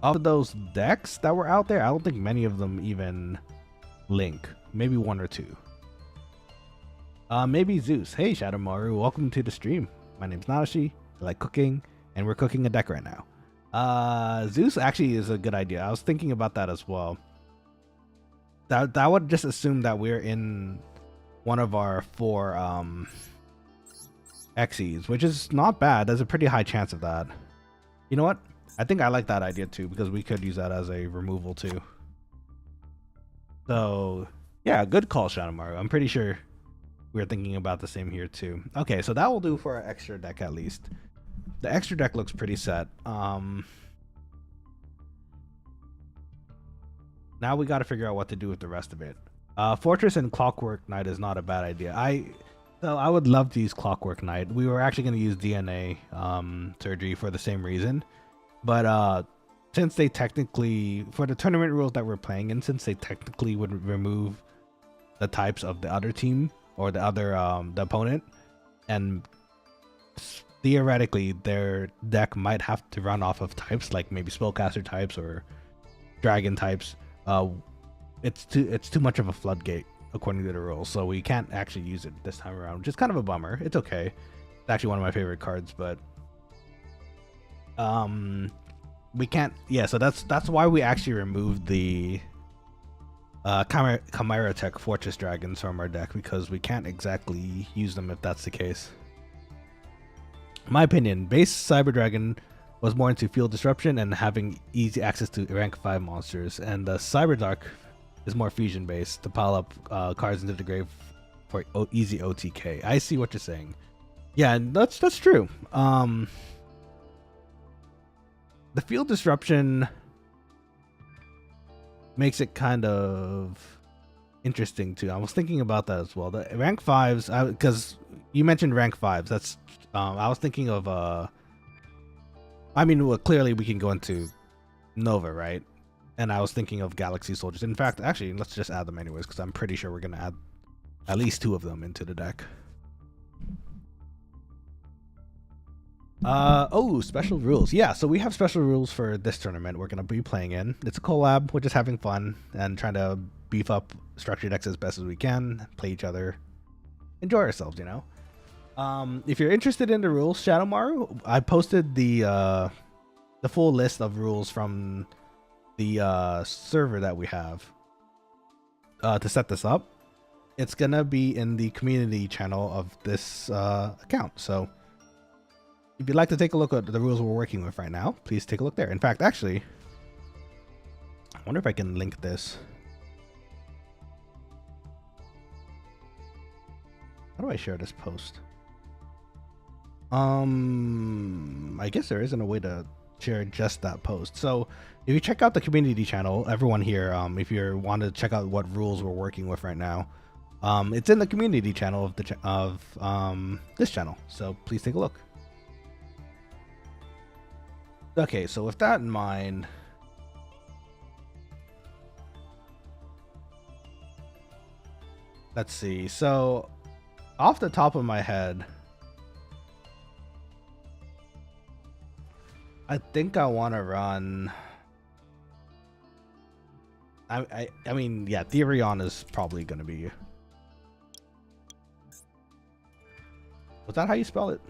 Of those decks that were out there, I don't think many of them even link. Maybe one or two. Maybe Zeus. Hey, Shadow Maru, welcome to the stream. My name's Nanashi. I like cooking, and we're cooking a deck right now. Zeus actually is a good idea. I was thinking about that as well. That would just assume that we're in one of our 4 Xyz, which is not bad. There's a pretty high chance of that. You know what? I think I like that idea too, because we could use that as a removal too. So yeah, good call, Shadowmaru. I'm pretty sure we're thinking about the same here too. Okay, so that will do for our extra deck at least. The extra deck looks pretty set. Now we got to figure out what to do with the rest of it. Fortress and Clockwork Knight is not a bad idea. I would love to use Clockwork Knight. We were actually going to use DNA surgery for the same reason, but since they technically, for the tournament rules that we're playing in, since they technically would remove the types of the other team or the other the opponent, and theoretically their deck might have to run off of types like maybe spellcaster types or dragon types. It's too much of a floodgate according to the rules, so we can't actually use it this time around, which is kind of a bummer. It's okay. It's actually one of my favorite cards, but we can't. Yeah, so that's why we actually removed the Chimera Tech Fortress Dragons from our deck, because we can't exactly use them if that's the case. In my opinion, base Cyber Dragon was more into field disruption and having easy access to rank 5 monsters, and the Cyberdark is more fusion based to pile up cards into the grave for easy OTK. I see what you're saying. Yeah, that's true. The field disruption makes it kind of interesting too. I was thinking about that as well. The rank 5s, because you mentioned rank 5s. That's I was thinking of I mean, well, clearly we can go into Nova, right? And I was thinking of Galaxy Soldiers. In fact, actually, let's just add them anyways, because I'm pretty sure we're going to add at least 2 of them into the deck. Oh, special rules. Yeah, so we have special rules for this tournament we're going to be playing in. It's a collab. We're just having fun and trying to beef up structured decks as best as we can, play each other, enjoy ourselves, you know? If you're interested in the rules, Shadowmaru, I posted the full list of rules from the server that we have to set this up. It's gonna be in the community channel of this account. So if you'd like to take a look at the rules we're working with right now, please take a look there. In fact, actually, I wonder if I can link this. How do I share this post? I guess there isn't a way to share just that post. So if you check out the community channel, everyone here, if you want to check out what rules we're working with right now, it's in the community channel of this channel. So please take a look. Okay, so with that in mind, let's see. So off the top of my head, I think I want to run. I mean, yeah, Therion is probably gonna be. Was that how you spell it?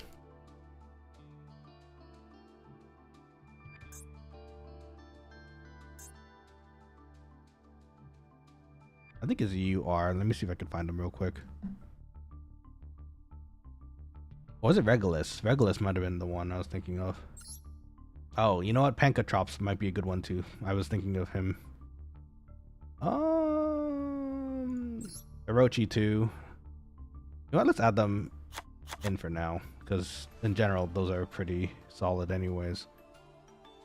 I think it's UR. Let me see if I can find them real quick. Or was it Regulus? Regulus might have been the one I was thinking of. Oh, you know what? Pankatrops might be a good one too. I was thinking of him. Orochi too. You know what? Let's add them in for now, because in general those are pretty solid anyways.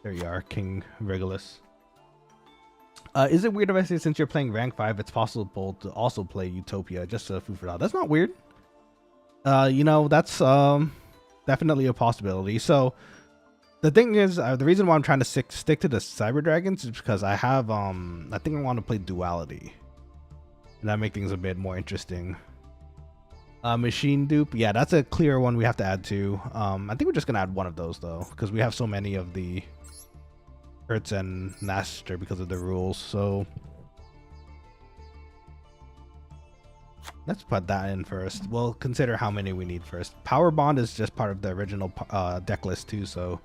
There you are, King Regulus. Is it weird if I say since you're playing rank 5 it's possible to also play Utopia? Just a food for thought. That's not weird. You know, that's definitely a possibility. So the thing is, the reason why I'm trying to stick to the Cyber Dragons is because I have I think I want to play Duality, and that make things a bit more interesting. Machine dupe, yeah, that's a clear one we have to add to. I think we're just gonna add one of those though, because we have so many of the Hertz and Naster because of the rules. So let's put that in first. We'll consider how many we need first. Power Bond is just part of the original deck list too, so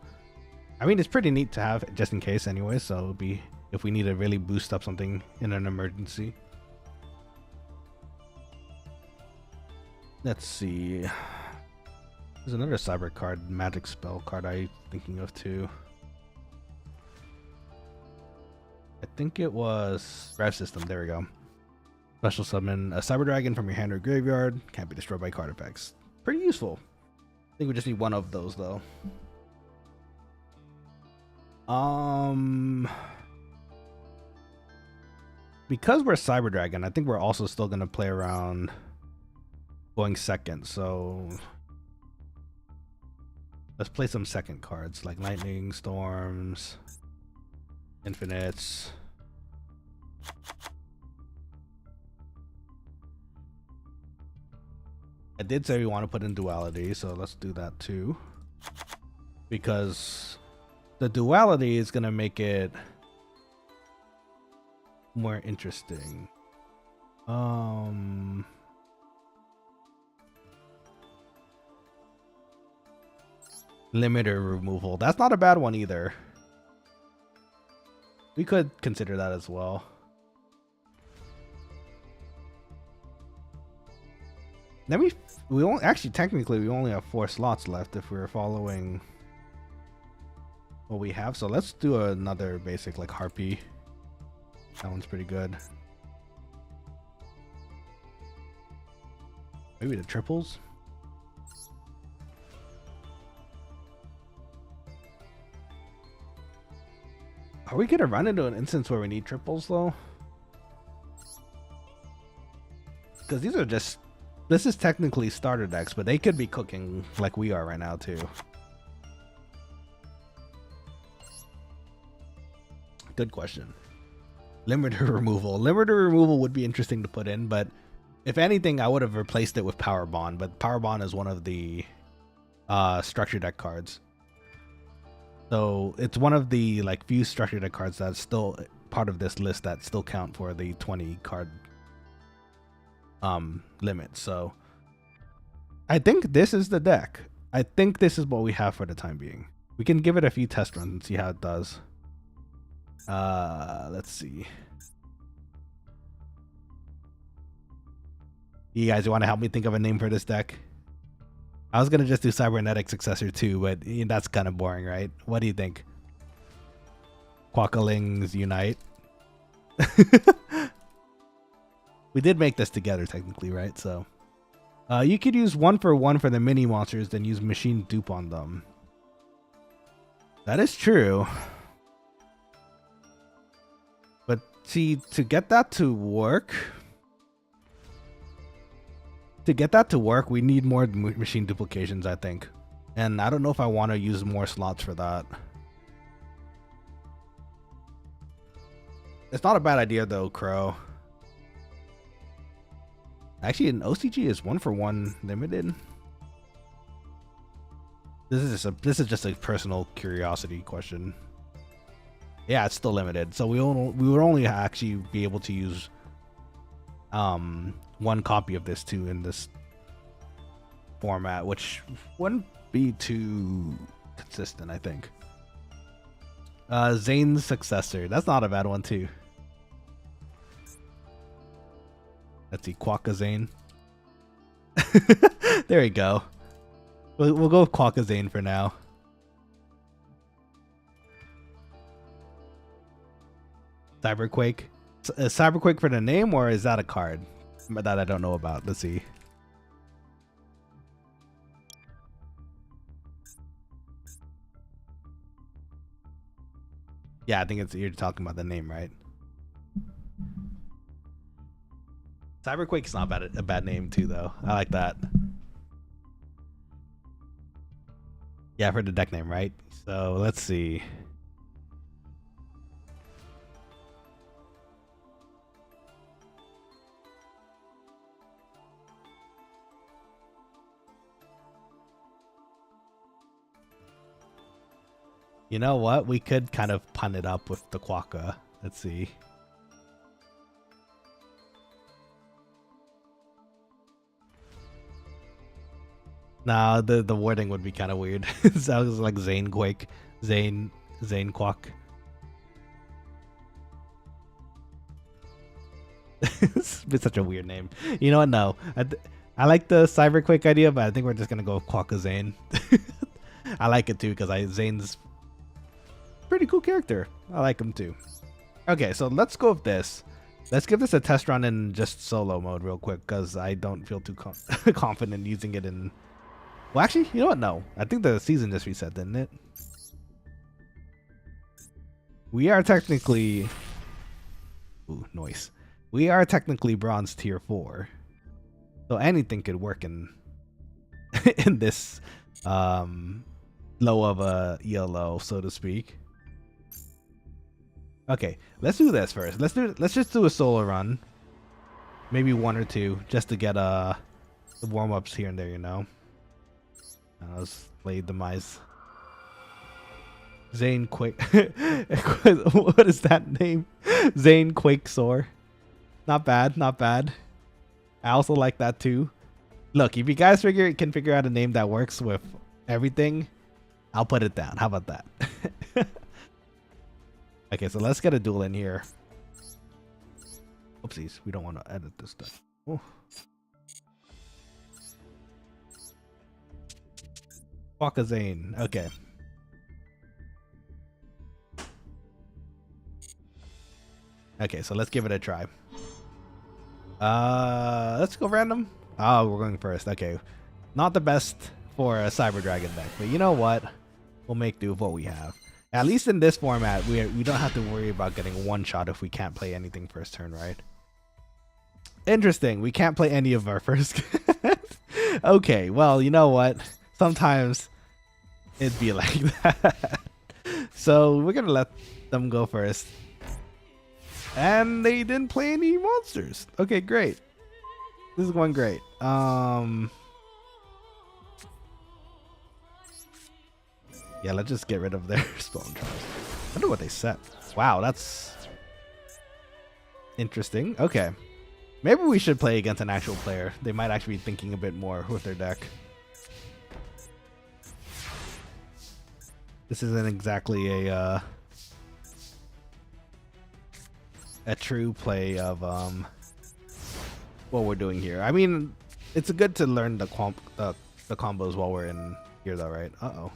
I mean it's pretty neat to have just in case anyway. So it'll be if we need to really boost up something in an emergency. Let's see. There's another cyber card, magic spell card I'm thinking of too. I think it was Rev System. There we go. Special summon a Cyber Dragon from your hand or graveyard. Can't be destroyed by card effects. Pretty useful. I think we just need one of those though. Because we're Cyber Dragon, I think we're also still gonna play around going second. So let's play some second cards like Lightning Storms, Infinites. I did say we want to put in Duality, so let's do that too, because the Duality is gonna make it more interesting. Limiter removal, that's not a bad one either. We could consider that as well. Then we won't actually, technically we only have 4 slots left if we're following what we have. So let's do another basic like Harpy. That one's pretty good. Maybe the triples. Are we gonna run into an instance where we need triples though? Because these are just, this is technically starter decks, but they could be cooking like we are right now too. Good question. Limiter removal. Limiter removal would be interesting to put in, but if anything, I would have replaced it with Power Bond. But Power Bond is one of the structure deck cards. So it's one of the like few structure deck cards that's still part of this list that still count for the 20 card limit. So I think this is the deck. I think this is what we have for the time being. We can give it a few test runs and see how it does. Let's see. You guys want to help me think of a name for this deck? I was gonna just do Cybernetic Successor too, but that's kind of boring, right? What do you think? Quokkalings Unite. We did make this together technically, right? So you could use 1 for the mini monsters, then use machine dupe on them. That is true. But see, to get that to work, we need more machine duplications, I think. And I don't know if I want to use more slots for that. It's not a bad idea though, Crow. Actually, an OCG is 1 for 1 limited. This is just a personal curiosity question. Yeah, it's still limited, so we would only actually be able to use one copy of this too in this format, which wouldn't be too consistent, I think. Zane's successor. That's not a bad one too. Let's see, Quokka-Zane. There we go. We'll go with Quokka-Zane for now. Cyberquake. Is Cyberquake for the name, or is that a card that I don't know about? Let's see. Yeah, I think you're talking about the name, right? Cyberquake's not a bad name too, though. I like that. Yeah, for the deck name, right? So let's see. You know what? We could kind of pun it up with the Quokka. Let's see. Nah, the wording would be kind of weird. Sounds like Zane Quake, Zane Quack. It's such a weird name. You know what? No, I like the Cyberquake idea, but I think we're just gonna go with Quokka-Zane. I like it too because Zane's pretty cool character. I like him too. Okay, so let's go with this. Let's give this a test run in just solo mode real quick because I don't feel too confident using it in. Well, actually, you know what? No, I think the season just reset, didn't it? We are technically. Ooh, noise. We are technically bronze tier 4, so anything could work in in this low of a ELO, so to speak. Okay, let's do this first. Let's just do a solo run, maybe 1 or 2, just to get the warm ups here and there, you know. Let's play demise. Zane Quake. What is that name? Zane Quakesore. Not bad, not bad. I also like that too. Look, if you guys can figure out a name that works with everything, I'll put it down. How about that? Okay, so let's get a duel in here. Oopsies, we don't want to edit this stuff. Oh. Quokka-Zane. Okay. Okay, so let's give it a try. Let's go random. Oh, we're going first. Okay. Not the best for a Cyber Dragon deck, but you know what? We'll make do with what we have. At least in this format, we don't have to worry about getting one shot if we can't play anything first turn, right? Interesting. We can't play any of our first. Okay, well, you know what? Sometimes it'd be like that. So we're gonna let them go first. And they didn't play any monsters. Okay, great. This is going great. Yeah, let's just get rid of their spawn trials. I wonder what they set. Wow, that's interesting. Okay. Maybe we should play against an actual player. They might actually be thinking a bit more with their deck. This isn't exactly a true play of what we're doing here. I mean, it's good to learn the combos while we're in here, though, right? Uh-oh.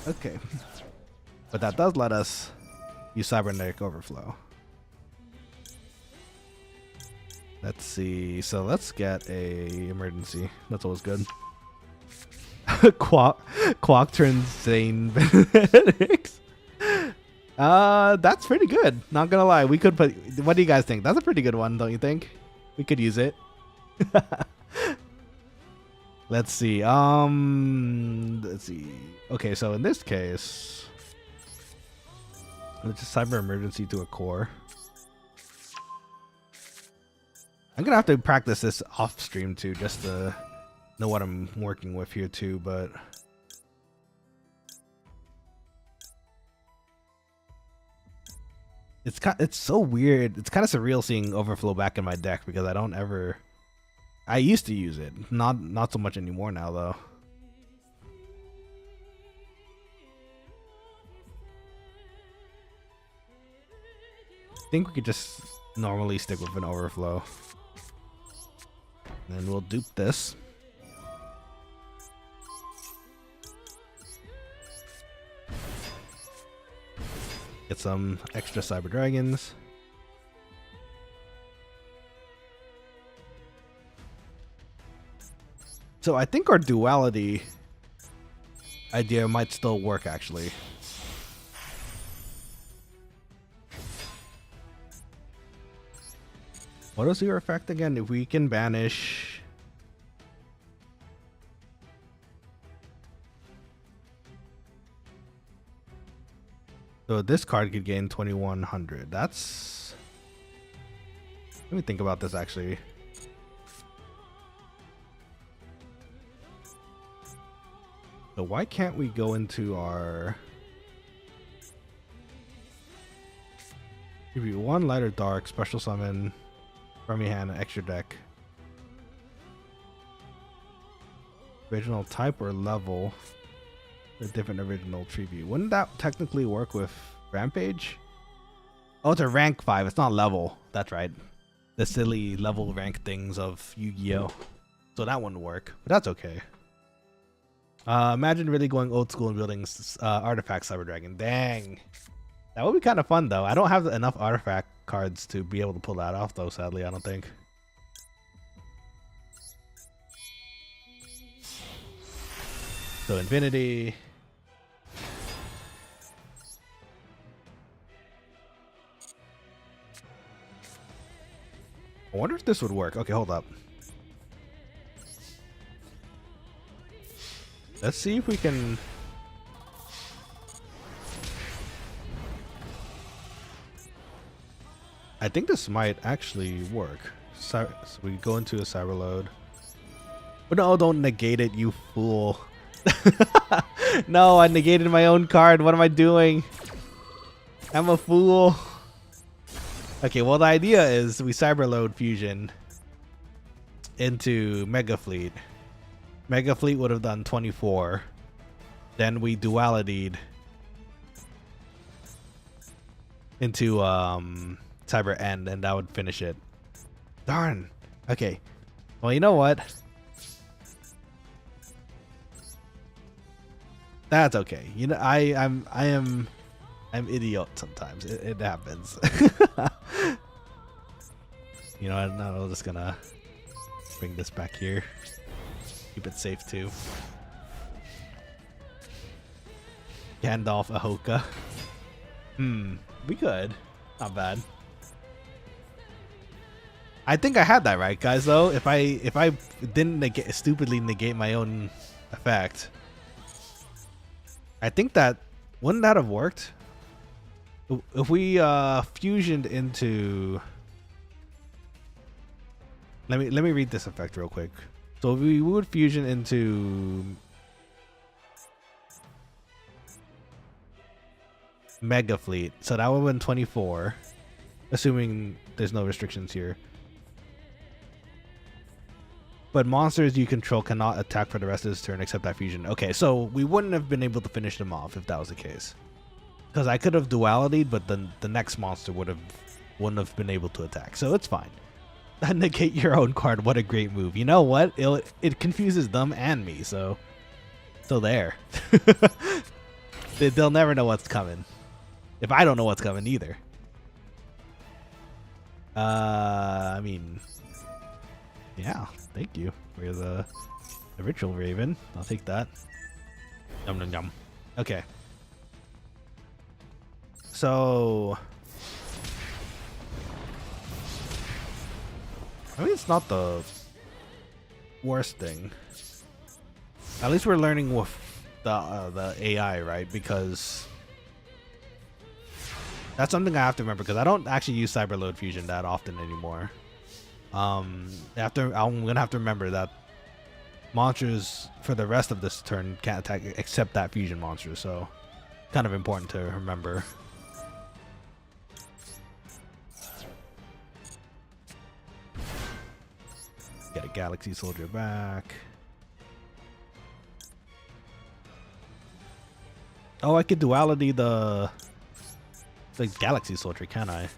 Okay. But that does let us use Cybernetic Overflow. Let's see. So let's get a emergency. That's always good. Quack turns Zane Benedicts. That's pretty good. Not gonna lie. We could put. What do you guys think? That's a pretty good one, don't you think? We could use it. Let's see. Let's see. Okay, so in this case, let's just Cyber Emergency to a core. I'm gonna have to practice this off stream too, just to know what I'm working with here too, but it's so weird. It's kind of surreal seeing overflow back in my deck because I don't ever. I used to use it, not so much anymore now though. I think we could just normally stick with an overflow. And then we'll dupe this. Get some extra cyber dragons. So I think our duality idea might still work actually. What is your effect again? If we can banish. So this card could gain 2100. That's. Let me think about this actually. So why can't we go into our. Give you one light or dark, special summon. From your hand, an extra deck. Original type or level. A different original tree view. Wouldn't that technically work with Rampage? Oh, it's a rank 5. It's not level. That's right. The silly level rank things of Yu-Gi-Oh. So that wouldn't work, but that's okay. Imagine really going old school and building artifact Cyber Dragon. Dang. That would be kind of fun though. I don't have enough artifact cards to be able to pull that off though, sadly, I don't think. So Infinity. I wonder if this would work. Okay, hold up. Let's see if we can. I think this might actually work. So we go into a cyber load. But no, don't negate it, you fool. No, I negated my own card. What am I doing? I'm a fool. Okay, well the idea is we cyber load fusion into Mega Fleet. Mega Fleet would have done 24. Then we duality'd into Cyber End, and that would finish it. Darn. Okay. Well, you know what? That's okay. You know, I'm idiot sometimes. It happens. You know, I'm not just gonna bring this back here. Keep it safe too. Gandalf Ahoka. We could. Not bad. I think I had that right, guys. Though, if I didn't stupidly negate my own effect, I think that wouldn't that have worked? If we fusioned into. Let me read this effect real quick. So we would fusion into Mega Fleet. So that would have been 24, assuming there's no restrictions here. But monsters you control cannot attack for the rest of this turn except that fusion. Okay, so we wouldn't have been able to finish them off if that was the case. Because I could have duality'd, but then the next monster wouldn't have been able to attack. So it's fine. Negate your own card. What a great move. You know what? It confuses them and me. So there. They'll never know what's coming. If I don't know what's coming either. I mean, yeah. Thank you for the ritual raven. I'll take that. Yum yum yum. Okay. So I mean, it's not the worst thing. At least we're learning with the AI, right? Because that's something I have to remember, because I don't actually use Cyberload Fusion that often anymore. I'm gonna have to remember that monsters for the rest of this turn can't attack except that fusion monster, so kind of important to remember. Get a Galaxy Soldier back. Oh, I could duality the Galaxy Soldier, can I?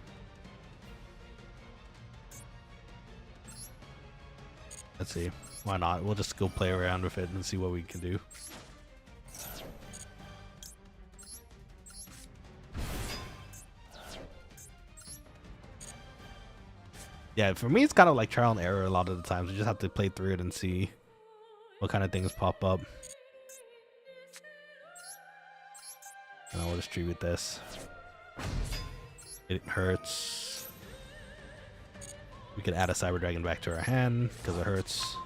Let's see. Why not? We'll just go play around with it and see what we can do. Yeah, for me, it's kind of like trial and error a lot of the times. We just have to play through it and see what kind of things pop up. And I'll distribute this. It hurts. We could add a Cyber Dragon back to our hand because it hurts.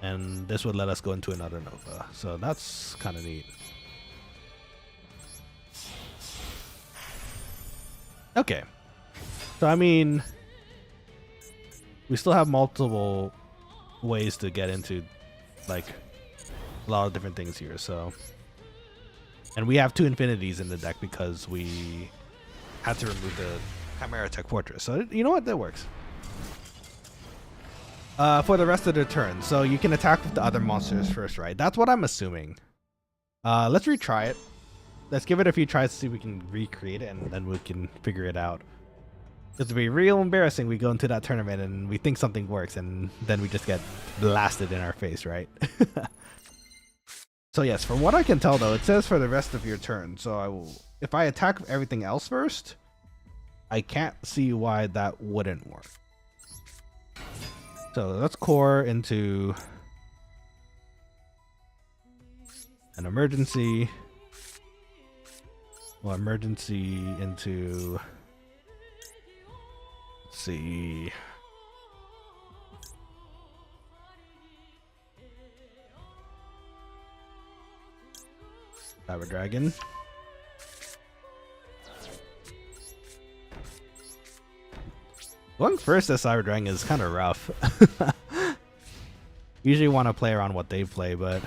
And this would let us go into another Nova. So that's kind of neat. Okay. So, I mean, we still have multiple ways to get into, like, a lot of different things here, so. And we have 2 infinities in the deck because we had to remove the Chimera Tech Fortress. So, you know what? That works. For the rest of the turn. So, you can attack with the other monsters first, right? That's what I'm assuming. Let's retry it. Let's give it a few tries to see if we can recreate it, and then we can figure it out. It's be real embarrassing. We go into that tournament and we think something works, and then we just get blasted in our face, right? So yes, from what I can tell though, it says for the rest of your turn. So I will, if I attack everything else first, I can't see why that wouldn't work. So let's core into an emergency. Well, emergency into, let's see. Cyber Dragon. Going first as Cyber Dragon is kind of rough. Usually want to play around what they play, but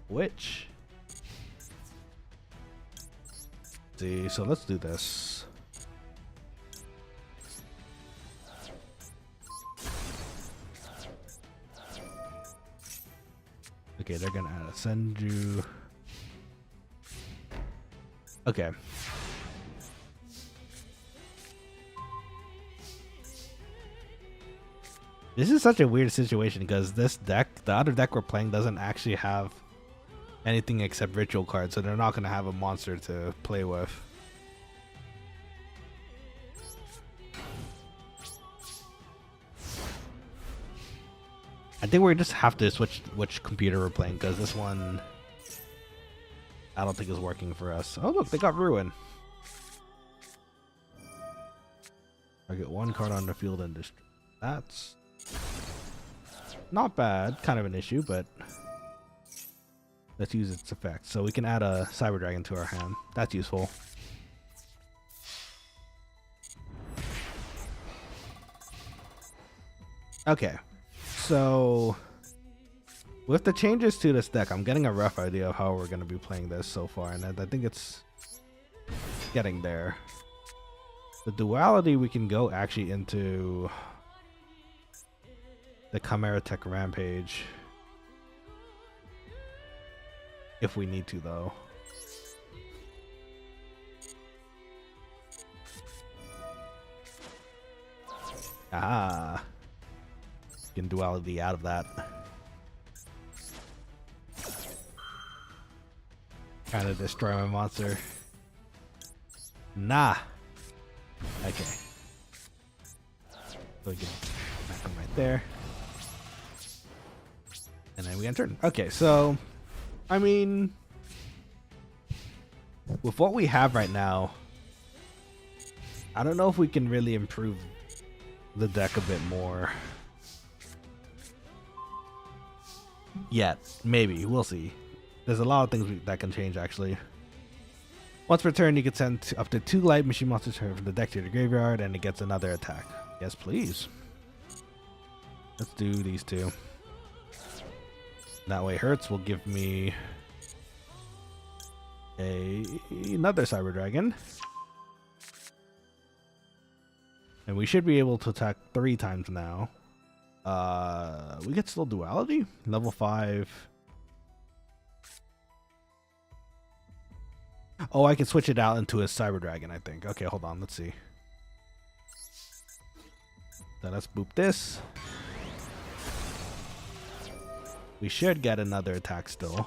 which? Let's see, so let's do this. Okay, they're gonna send you. Okay. This is such a weird situation because this deck, the other deck we're playing, doesn't actually have anything except ritual cards, so they're not gonna have a monster to play with. I think we just have to switch which computer we're playing because this one I don't think is working for us. Oh look, they got Ruin. I get 1 card on the field and just that's not bad. Kind of an issue, but let's use its effect. So we can add a Cyber Dragon to our hand. That's useful. Okay. So, with the changes to this deck, I'm getting a rough idea of how we're going to be playing this so far, and I think it's getting there. The duality, we can go actually into the Chimera Tech Rampage if we need to, though. Ah. Can duality out of that. Trying to destroy my monster. Nah. Okay. So we can back him right there. And then we end turn. Okay, so I mean, with what we have right now, I don't know if we can really improve the deck a bit more. Yet, maybe. We'll see. There's a lot of things that can change, actually. Once per turn, you can send up to 2 light machine monsters from the deck to the graveyard, and it gets another attack. Yes, please. Let's do these two. That way Hertz will give me another Cyber Dragon. And we should be able to attack 3 times now. We get still duality? Level 5. Oh, I can switch it out into a Cyber Dragon, I think. Okay, hold on, let's see. So let's boop this. We should get another attack still.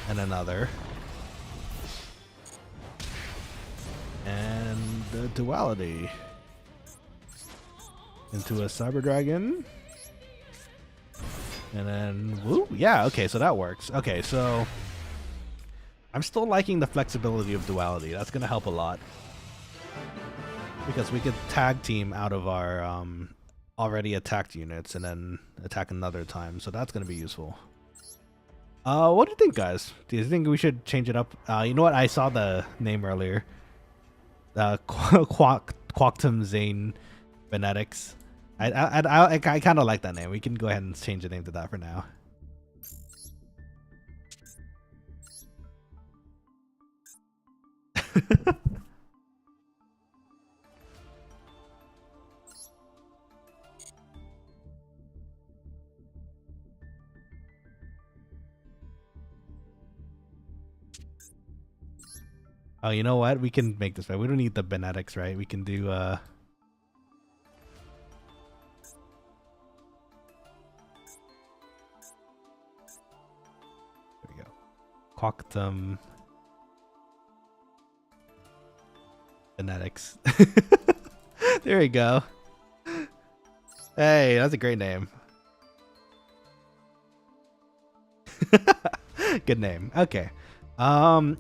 And another. And the duality. Into a Cyber Dragon. And then, woo, yeah, okay, so that works. Okay, so I'm still liking the flexibility of duality. That's going to help a lot. Because we could tag team out of our already attacked units and then attack another time. So that's going to be useful. What do you think, guys? Do you think we should change it up? You know what? I saw the name earlier. Quokka Zane Benetics. I kind of like that name. We can go ahead and change the name to that for now. Oh, you know what? We can make this right. We don't need the Benetics, right? We can do There we go. Quokka Benetics. There we go. Hey, that's a great name. Good name. Okay.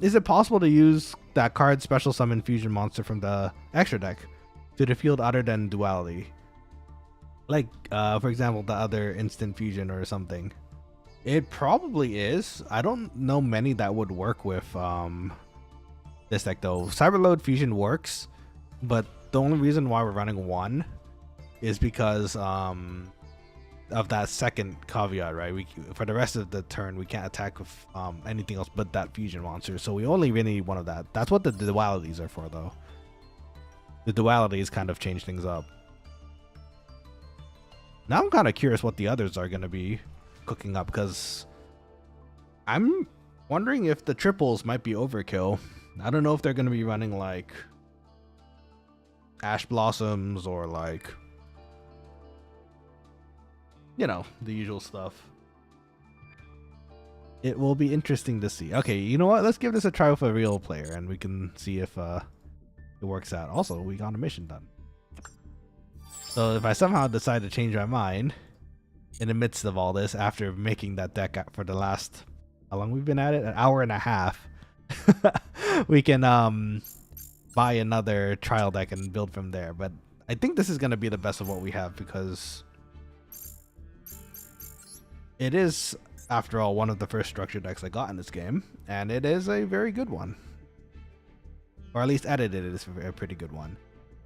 Is it possible to use that card special summon fusion monster from the extra deck to the field other than duality? Like, for example, the other instant fusion or something. It probably is. I don't know many that would work with this deck though. Cyberload fusion works, but the only reason why we're running one is because of that second caveat, right? We, for the rest of the turn, we can't attack with anything else but that fusion monster. So we only really need one of that. That's what the dualities are for, though. The dualities kind of change things up. Now I'm kind of curious what the others are going to be cooking up, because I'm wondering if the triples might be overkill. I don't know if they're going to be running like Ash Blossoms or like, you know, the usual stuff. It will be interesting to see. Okay, you know what? Let's give this a try with a real player and we can see if it works out. Also, we got a mission done. So if I somehow decide to change my mind in the midst of all this after making that deck for the last, how long we've been at it? An hour and a half. We can buy another trial deck and build from there. But I think this is going to be the best of what we have, because it is, after all, one of the first structured decks I got in this game, and it is a very good one. Or at least edited, it is a pretty good one.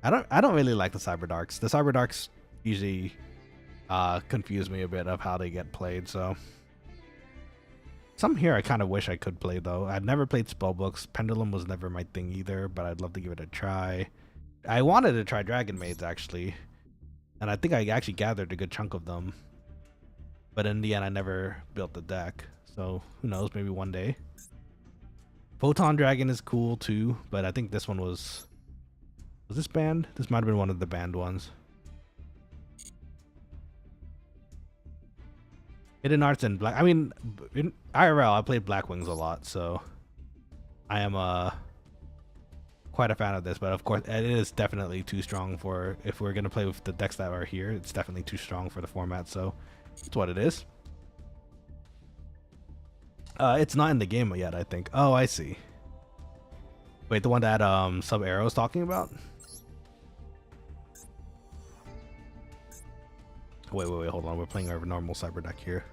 I don't really like the Cyber Darks. The Cyber Darks usually confuse me a bit of how they get played, so some here I kind of wish I could play though. I'd never played Spellbooks. Pendulum was never my thing either, but I'd love to give it a try. I wanted to try Dragon Maids actually, and I think I actually gathered a good chunk of them. But in the end, I never built the deck. So who knows, maybe one day. Photon Dragon is cool too, but I think this one was this banned? This might have been one of the banned ones. Hidden Arts and Black. I mean, in IRL, I played Black Wings a lot, so I am quite a fan of this. But of course, it is definitely too strong for, if we're gonna play with the decks that are here, it's definitely too strong for the format. So that's what it is. It's not in the game yet, I think. Oh, I see. Wait, the one that Sub Arrow is talking about? Wait, hold on. We're playing our normal Cyber deck here.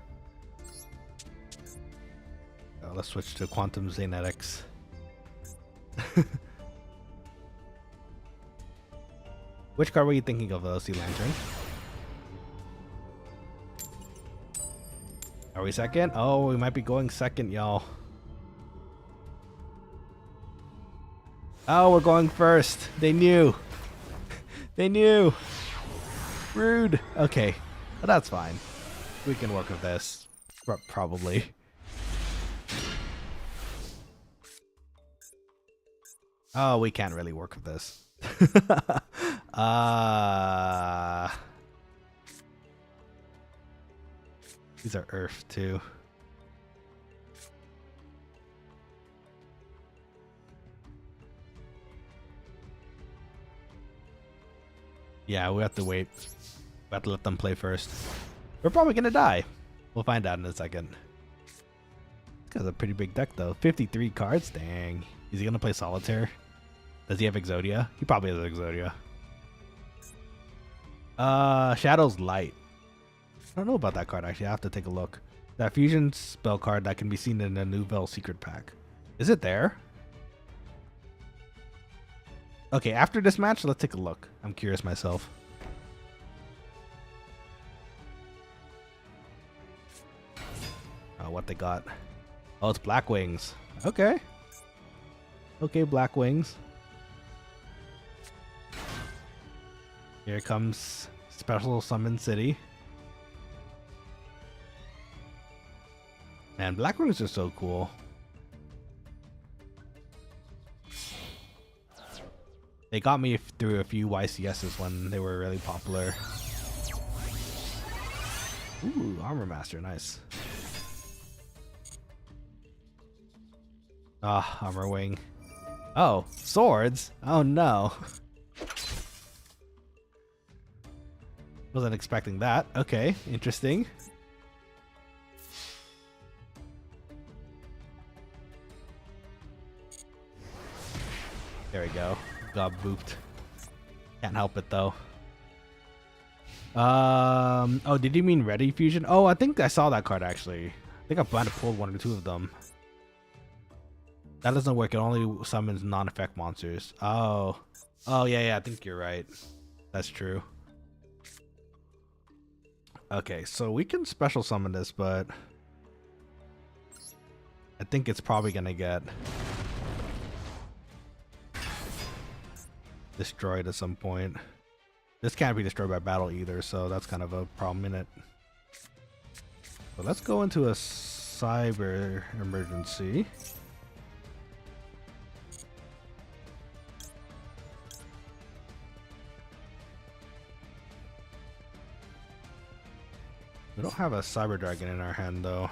Let's switch to Quantum Zanetics. Which card were you thinking of, Sea Lantern? Are we second? Oh, we might be going second, y'all. Oh, we're going first. They knew. They knew. Rude. Okay. But that's fine. We can work with this. Probably. Oh, we can't really work with this. These are Earth too. Yeah, we have to wait. We have to let them play first. We're probably gonna die. We'll find out in a second. This guy's a pretty big deck though. 53 cards? Dang. Is he gonna play Solitaire? Does he have Exodia? He probably has Exodia. Shadow's Light. I don't know about that card actually. I have to take a look. That fusion spell card that can be seen in the Nouvelle secret pack. Is it there? Okay, after this match, let's take a look. I'm curious myself. What they got. Oh, it's Black Wings. Okay. Okay, Black Wings. Here comes Special Summon City. Man, Black Wings are so cool. They got me through a few YCSs when they were really popular. Ooh, Armor Master, nice. Ah, Armor Wing. Oh, swords? Oh no. Wasn't expecting that. Okay, interesting. There we go. Got booped. Can't help it though. Oh, did you mean Ready Fusion? Oh, I think I saw that card actually. I think I might have pulled one or two of them. That doesn't work. It only summons non-effect monsters. Oh. Oh, yeah, I think you're right. That's true. Okay, so we can special summon this, but I think it's probably gonna get destroyed at some point. This can't be destroyed by battle either, so that's kind of a problem in it. But let's go into a cyber emergency. We don't have a cyber dragon in our hand though.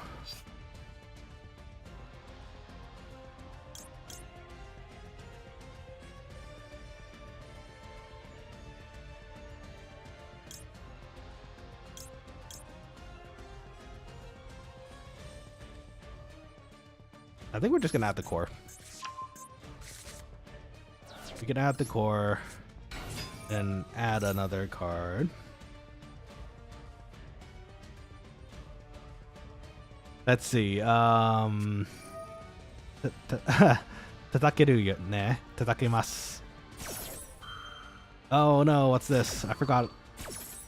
I think we're just gonna add the core. We can add the core and add another card. Let's see. Tatakeru ne. Tatakimasu. Oh no, what's this? I forgot.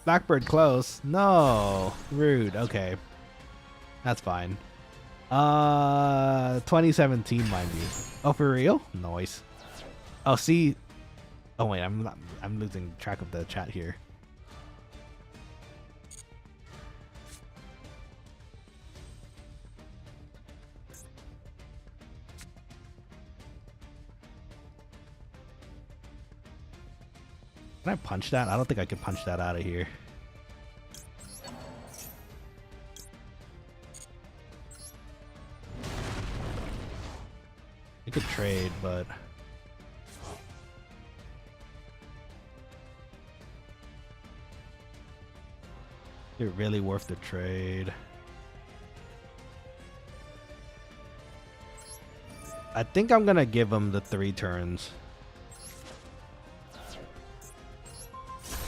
Blackbird close. No. Rude. Okay. That's fine. 2017, mind you. Oh, for real? Nice. Oh, see. Oh wait, I'm losing track of the chat here. Can I punch that? I don't think I can punch that out of here. I could trade, but is it really worth the trade? I think I'm gonna give him the 3 turns.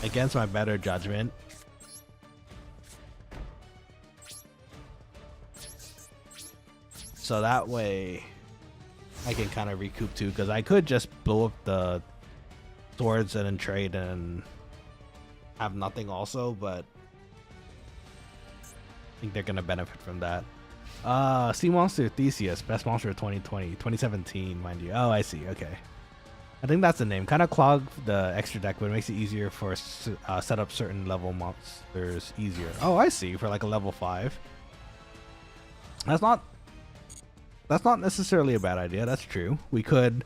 Against my better judgment. So that way I can kind of recoup too, because I could just blow up the swords and then trade and have nothing also, but I think they're gonna benefit from that. Sea Monster Theseus, best monster of 2020, 2017, mind you. Oh, I see. Okay. I think that's the name. Kind of clog the extra deck, but it makes it easier for set up certain level monsters easier. Oh, I see. For like a level 5. That's not necessarily a bad idea. That's true. We could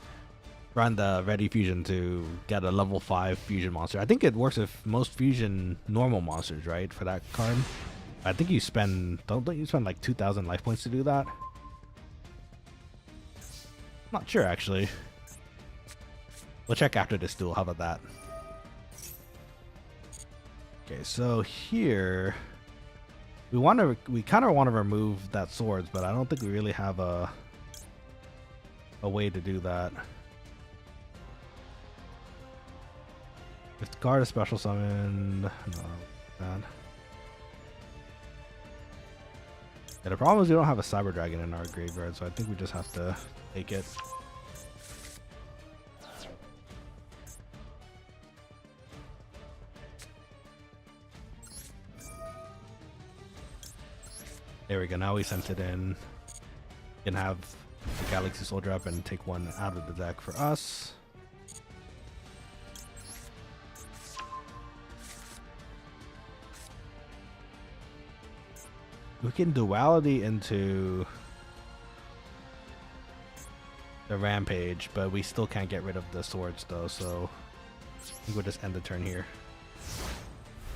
run the Ready Fusion to get a level 5 fusion monster. I think it works with most fusion normal monsters, right? For that card. I think you spend don't you spend like 2,000 life points to do that? Not sure actually. We'll check after this duel. How about that? Okay, so here we kind of want to remove that swords, but I don't think we really have a way to do that. If the card is special summoned, no, bad. Yeah, the problem is we don't have a Cyber Dragon in our graveyard, so I think we just have to take it. There we go. Now we sent it in. We can have the Galaxy Soldier up and take one out of the deck for us. We can duality into the Rampage, but we still can't get rid of the swords though, so I think we'll just end the turn here.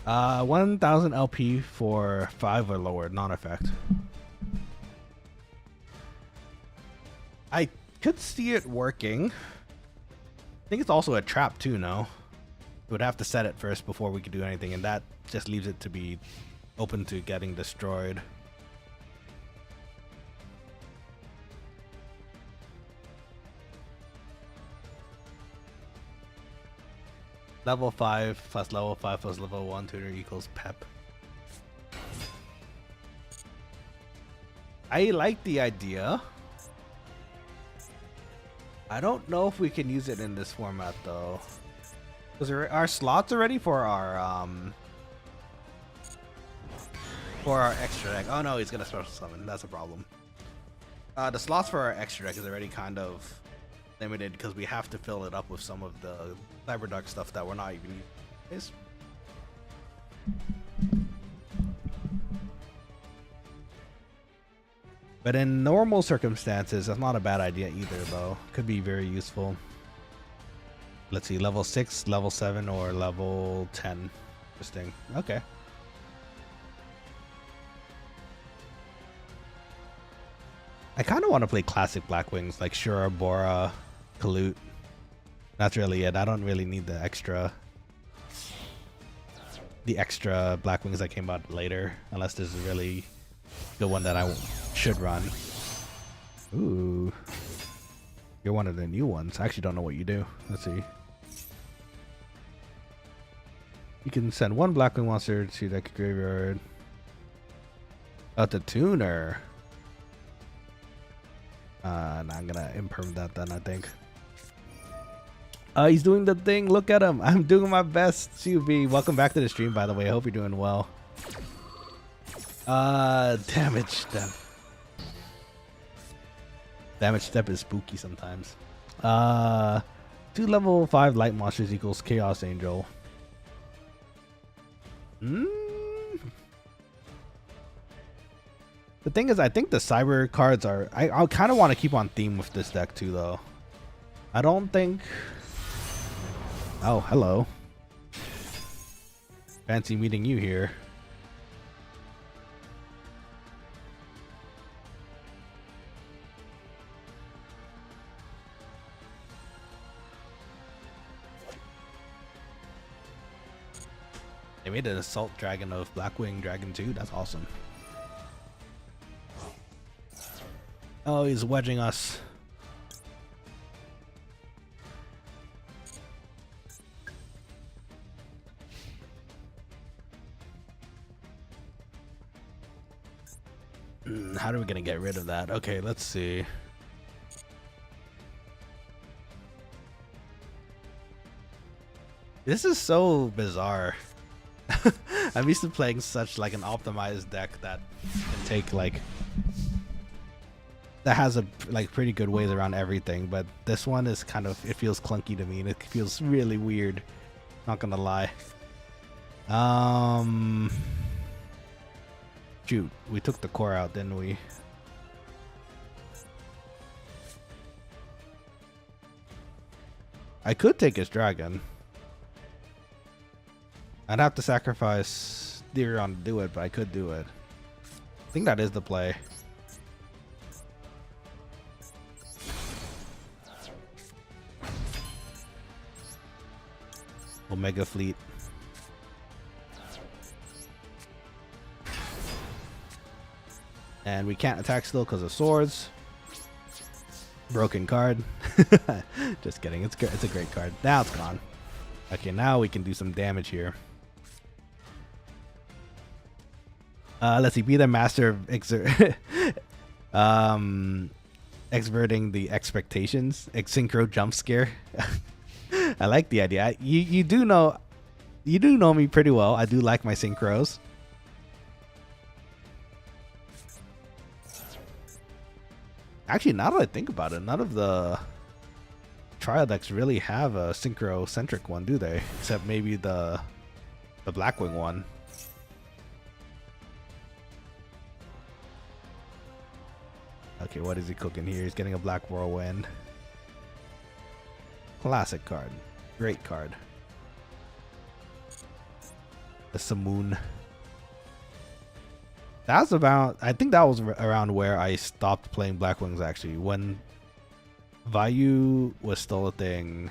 1000 LP for 5 or lower, non-effect. I could see it working. I think it's also a trap too, no? We would have to set it first before we could do anything, and that just leaves it to be open to getting destroyed. Level 5 plus level 5 plus level 1 tutor equals pep. I like the idea. I don't know if we can use it in this format though. Because our slots are ready for our extra deck. Oh no, he's gonna special summon. That's a problem. The slots for our extra deck is already kind of limited because we have to fill it up with some of the Cyberduck stuff that we're not even using. But in normal circumstances, that's not a bad idea either, though. Could be very useful. Let's see, level 6, level 7, or level 10. Interesting. Okay. I kind of want to play classic Blackwings like Shura, Bora, Kalut. That's really it. I don't really need the extra Blackwings that came out later, unless there's a really good one that I should run. Ooh, you're one of the new ones. I actually don't know what you do. Let's see. You can send one Blackwing monster to the graveyard. Oh, the tuner. Nah, I'm gonna imperm that then, I think. He's doing the thing. Look at him. I'm doing my best. CUB, welcome back to the stream, by the way. I hope you're doing well. Damage step. Damage step is spooky sometimes. 2 level 5 light monsters equals Chaos Angel. The thing is, I think the cyber cards are... I kind of want to keep on theme with this deck too, though. I don't think... Oh, hello. Fancy meeting you here. They made an Assault Dragon of Blackwing Dragon 2. That's awesome. Oh, he's wedging us. How are we gonna get rid of that? Okay, let's see. This is so bizarre. I'm used to playing such like an optimized deck that can take like that has a like pretty good ways around everything, but this one is kind of, it feels clunky to me and it feels really weird, not gonna lie. Shoot, we took the core out, didn't we? I could take his dragon. I'd have to sacrifice Theron to do it, but I could do it. I think that is the play. Omega Fleet. And we can't attack still because of swords. Broken card. Just kidding. It's a great card. Now it's gone. Okay, now we can do some damage here. Let's see. Be the master of exverting the expectations. Synchro jump scare. I like the idea. You do know me pretty well. I do like my synchros. Actually, now that I think about it, none of the trial decks really have a synchro-centric one, do they? Except maybe the Blackwing one. Okay, what is he cooking here? He's getting a Black Whirlwind. Classic card. Great card. The Samoon. That's about, I think that was around where I stopped playing Blackwings actually. When Vayu was still a thing.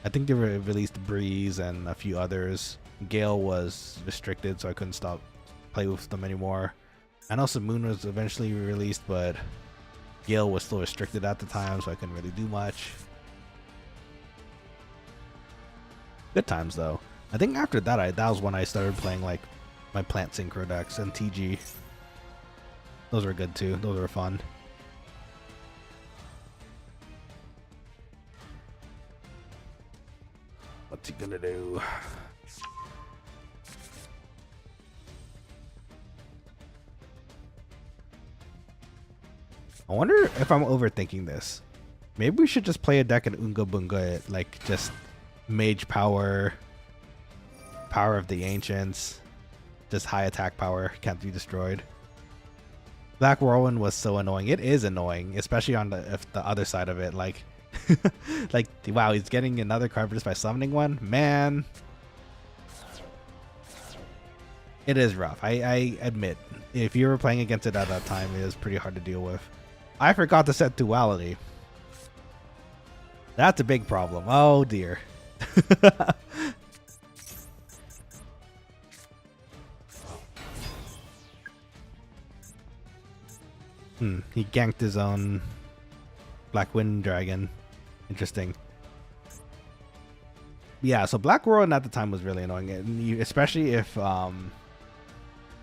I think they released Breeze and a few others. Gale was restricted, so I couldn't play with them anymore. I know Samoon was eventually released, but Gale was still restricted at the time, so I couldn't really do much. Good times though. I think after that, that was when I started playing like my plant synchro decks and TG. Those were good too. Those were fun. What's he gonna do? I wonder if I'm overthinking this. Maybe we should just play a deck in Unga Bunga, like just mage power, power of the ancients, just high attack power, can't be destroyed. Black Whirlwind was so annoying. It is annoying, especially on the other side of it. Like, like wow, he's getting another card just by summoning one. Man, it is rough. I admit, if you were playing against it at that time, it was pretty hard to deal with. I forgot to set duality. That's a big problem. Oh dear. He ganked his own Black Wind Dragon. Interesting. Yeah, so Black Whirlwind at the time was really annoying, and especially if you're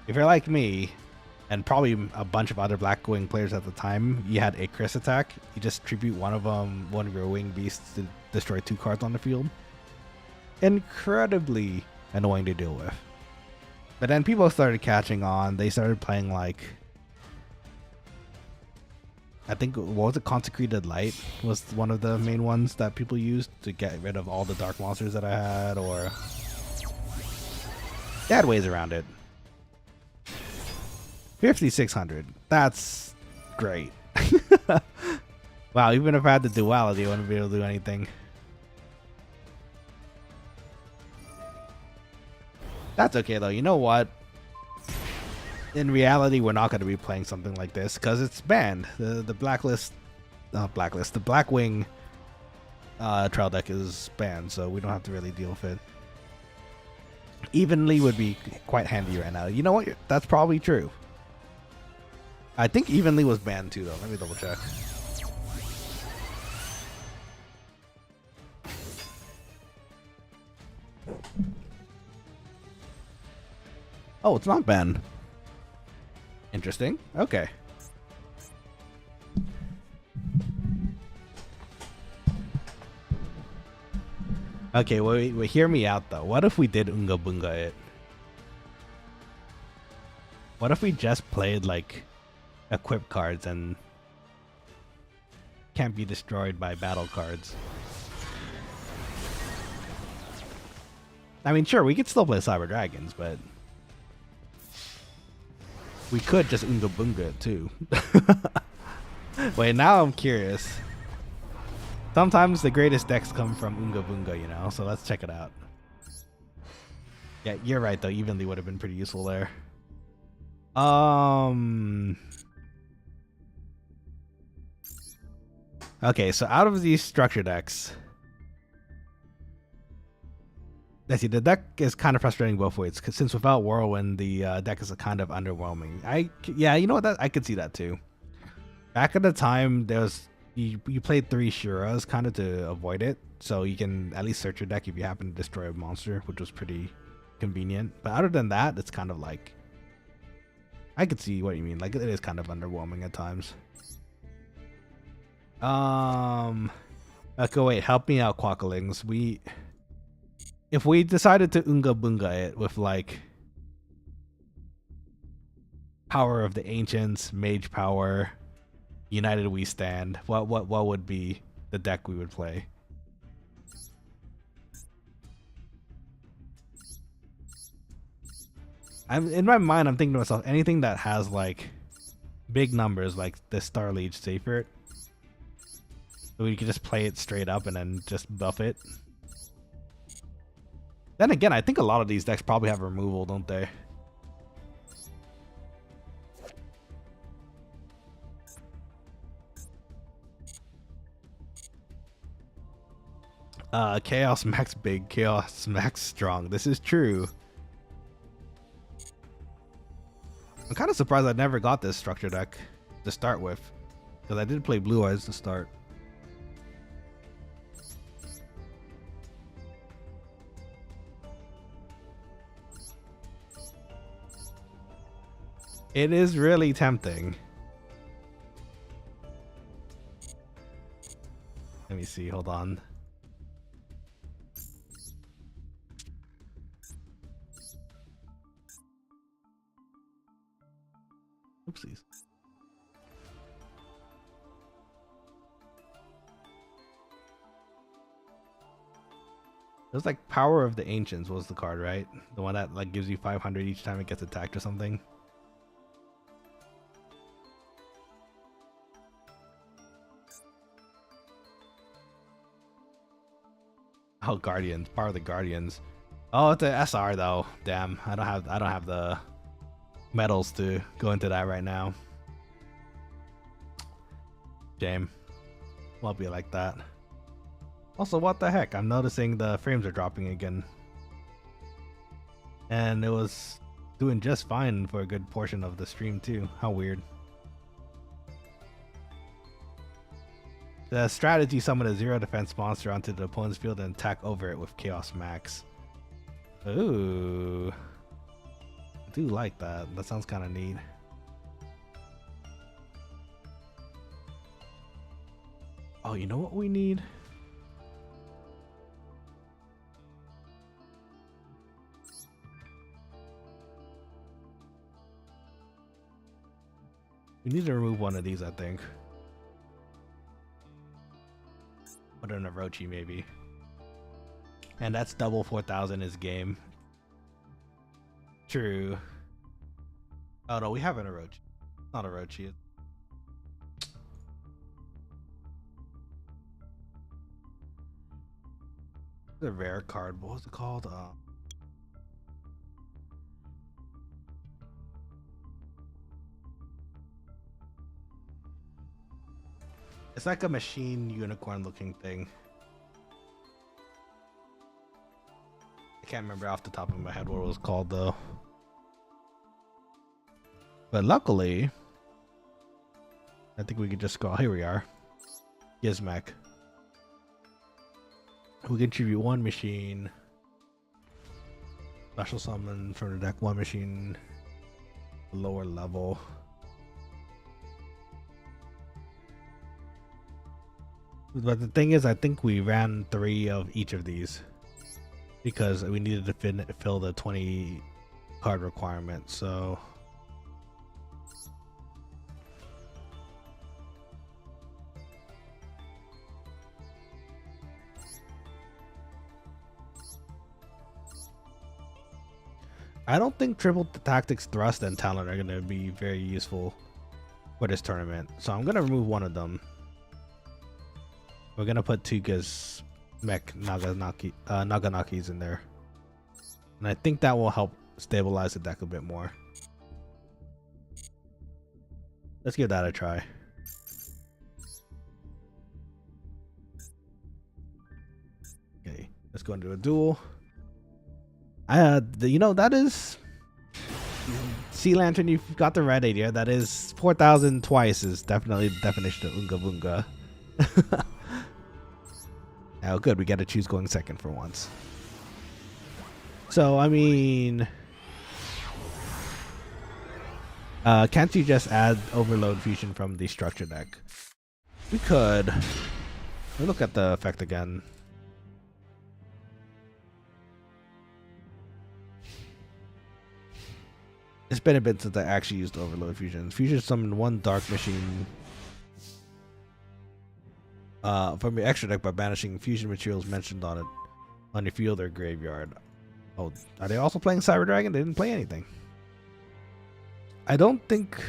like me, and probably a bunch of other Blackwing players at the time, you had a Chris attack. You just tribute one of your winged beasts to destroy 2 cards on the field. Incredibly annoying to deal with. But then people started catching on. They started playing like, I think, what was it? Consecrated Light was one of the main ones that people used to get rid of all the dark monsters that I had, or they had ways around it. 5,600. That's great. Wow, even if I had the duality, I wouldn't be able to do anything. That's okay though. You know what? In reality, we're not going to be playing something like this because it's banned. The the Blackwing trial deck is banned, so we don't have to really deal with it. Evenly would be quite handy right now. You know what? That's probably true. I think Evenly was banned too, though. Let me double check. Oh, it's not banned. Interesting. Okay. Okay, wait, hear me out though. What if we did Unga Bunga it? What if we just played like equip cards and can't be destroyed by battle cards? I mean, sure, we could still play Cyber Dragons, but we could just Unga Bunga it too. Wait, now I'm curious. Sometimes the greatest decks come from Unga Bunga, you know, so let's check it out. Yeah, you're right though, Evenly would have been pretty useful there. Okay, so out of these structure decks, let's see, the deck is kind of frustrating both ways, because since without Whirlwind, the deck is kind of underwhelming. Yeah, you know what, I could see that too. Back at the time, there was you played 3 Shuras kind of to avoid it, so you can at least search your deck if you happen to destroy a monster, which was pretty convenient. But other than that, it's kind of like, I could see what you mean. Like, it is kind of underwhelming at times. Okay, wait, help me out, Quokkalings. If we decided to Unga Bunga it with like Power of the Ancients, Mage Power, United We Stand, what would be the deck we would play? In my mind, I'm thinking to myself, anything that has like big numbers, like the Star Liege Saphir, so we could just play it straight up and then just buff it. Then again, I think a lot of these decks probably have removal, don't they? Chaos Max big, Chaos Max strong. This is true. I'm kind of surprised I never got this structure deck to start with, because I did play Blue Eyes to start. It is really tempting. Let me see, hold on. Oopsies. It was like Power of the Ancients was the card, right? The one that like gives you 500 each time it gets attacked or something. Oh, Guardians, Power of the Guardians. Oh, it's a SR though. Damn, I don't have the medals to go into that right now. Shame. Won't be like that. Also, what the heck? I'm noticing the frames are dropping again. And it was doing just fine for a good portion of the stream too. How weird. The strategy: summon a 0 defense monster onto the opponent's field and attack over it with Chaos Max. Ooh. I do like that. That sounds kind of neat. Oh, you know what we need? We need to remove one of these, I think. Put in a Orochi, maybe. And that's double 4,000 is game. True. Oh no, we have an Orochi. Not Orochi. It's a rare card. What was it called? It's like a machine unicorn looking thing. I can't remember off the top of my head what it was called though. But luckily, I think we could just go. Here we are. Gizmek. We contribute 1 machine. Special summon from the deck 1 machine. Lower level. But the thing is, I think we ran 3 of each of these because we needed to fill the 20 card requirement. So I don't think triple tactics, thrust, and talent are going to be very useful for this tournament. So I'm going to remove one of them. We're going to put Tuga's mech Naganakis in there. And I think that will help stabilize the deck a bit more. Let's give that a try. Okay, let's go into a duel. You know, that is Sea Lantern. You've got the right idea. That is 4,000 twice is definitely the definition of Unga Bunga. Oh, good. We get to choose going second for once. So, I mean, can't you just add Overload Fusion from the structure deck? We could. Let me look at the effect again. It's been a bit since I actually used Overload Fusion. Fusion summoned one Dark Machine from your extra deck by banishing fusion materials mentioned on it on your field or graveyard. Oh, are they also playing Cyber Dragon? They didn't play anything. I don't think.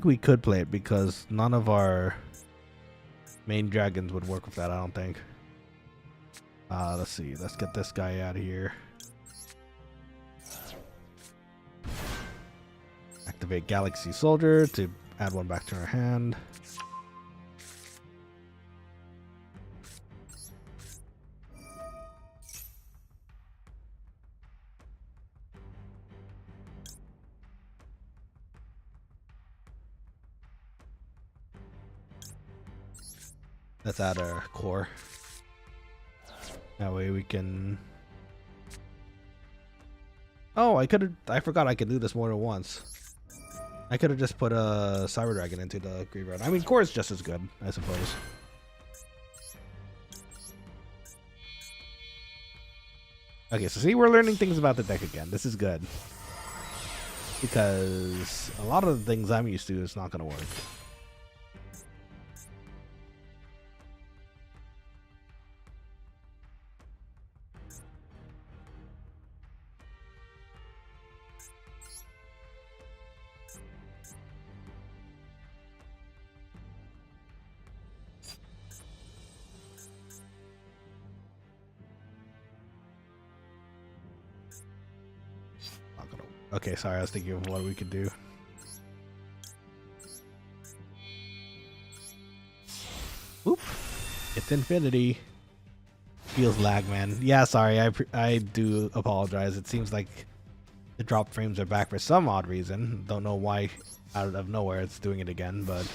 We could play it because none of our main dragons would work with that, I don't think. Let's see. Let's get this guy out of here. Activate Galaxy Soldier to add one back to our hand. Let's add our core. That way we can. Oh, I forgot I could do this more than once. I could have just put a Cyber Dragon into the graveyard. I mean, core is just as good, I suppose. Okay, so see, we're learning things about the deck again. This is good. Because a lot of the things I'm used to is not going to work. Okay, sorry, I was thinking of what we could do. Oop. It's infinity. Feels lag, man. Yeah, sorry, I do apologize. It seems like the drop frames are back for some odd reason. Don't know why out of nowhere it's doing it again, but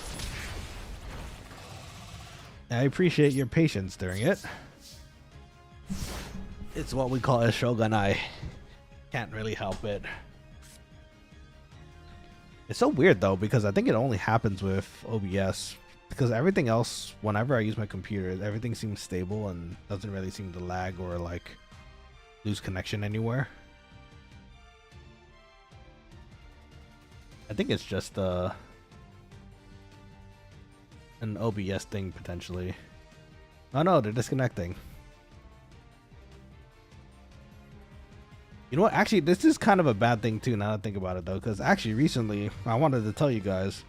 I appreciate your patience during it. It's what we call a Shogun. I can't really help it. It's so weird though, because I think it only happens with OBS, because everything else, whenever I use my computer, everything seems stable and doesn't really seem to lag or like lose connection anywhere. I think it's just an OBS thing potentially. Oh no, they're disconnecting. You know what? Actually, this is kind of a bad thing too. Now that I think about it, though, because actually recently I wanted to tell you guys,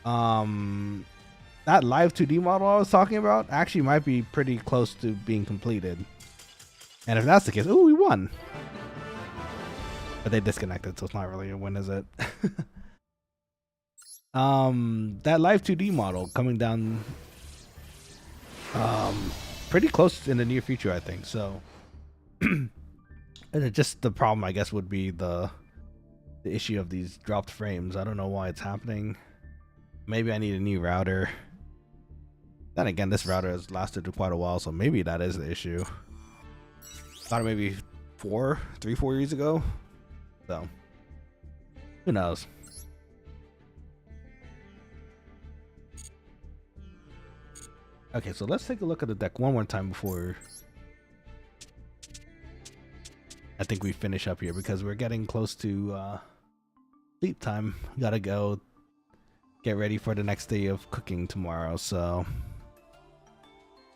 that live 2D model I was talking about actually might be pretty close to being completed. And if that's the case, ooh, we won. But they disconnected, so it's not really a win, is it? That live 2D model coming down, pretty close in the near future, I think. So. And it just the problem, I guess, would be the issue of these dropped frames. I don't know why it's happening. Maybe I need a new router. Then again, this router has lasted quite a while, so maybe that is the issue. Thought it maybe 4 years ago. So who knows? Okay, so let's take a look at the deck one more time before I think we finish up here, because we're getting close to sleep time. Gotta go get ready for the next day of cooking tomorrow. So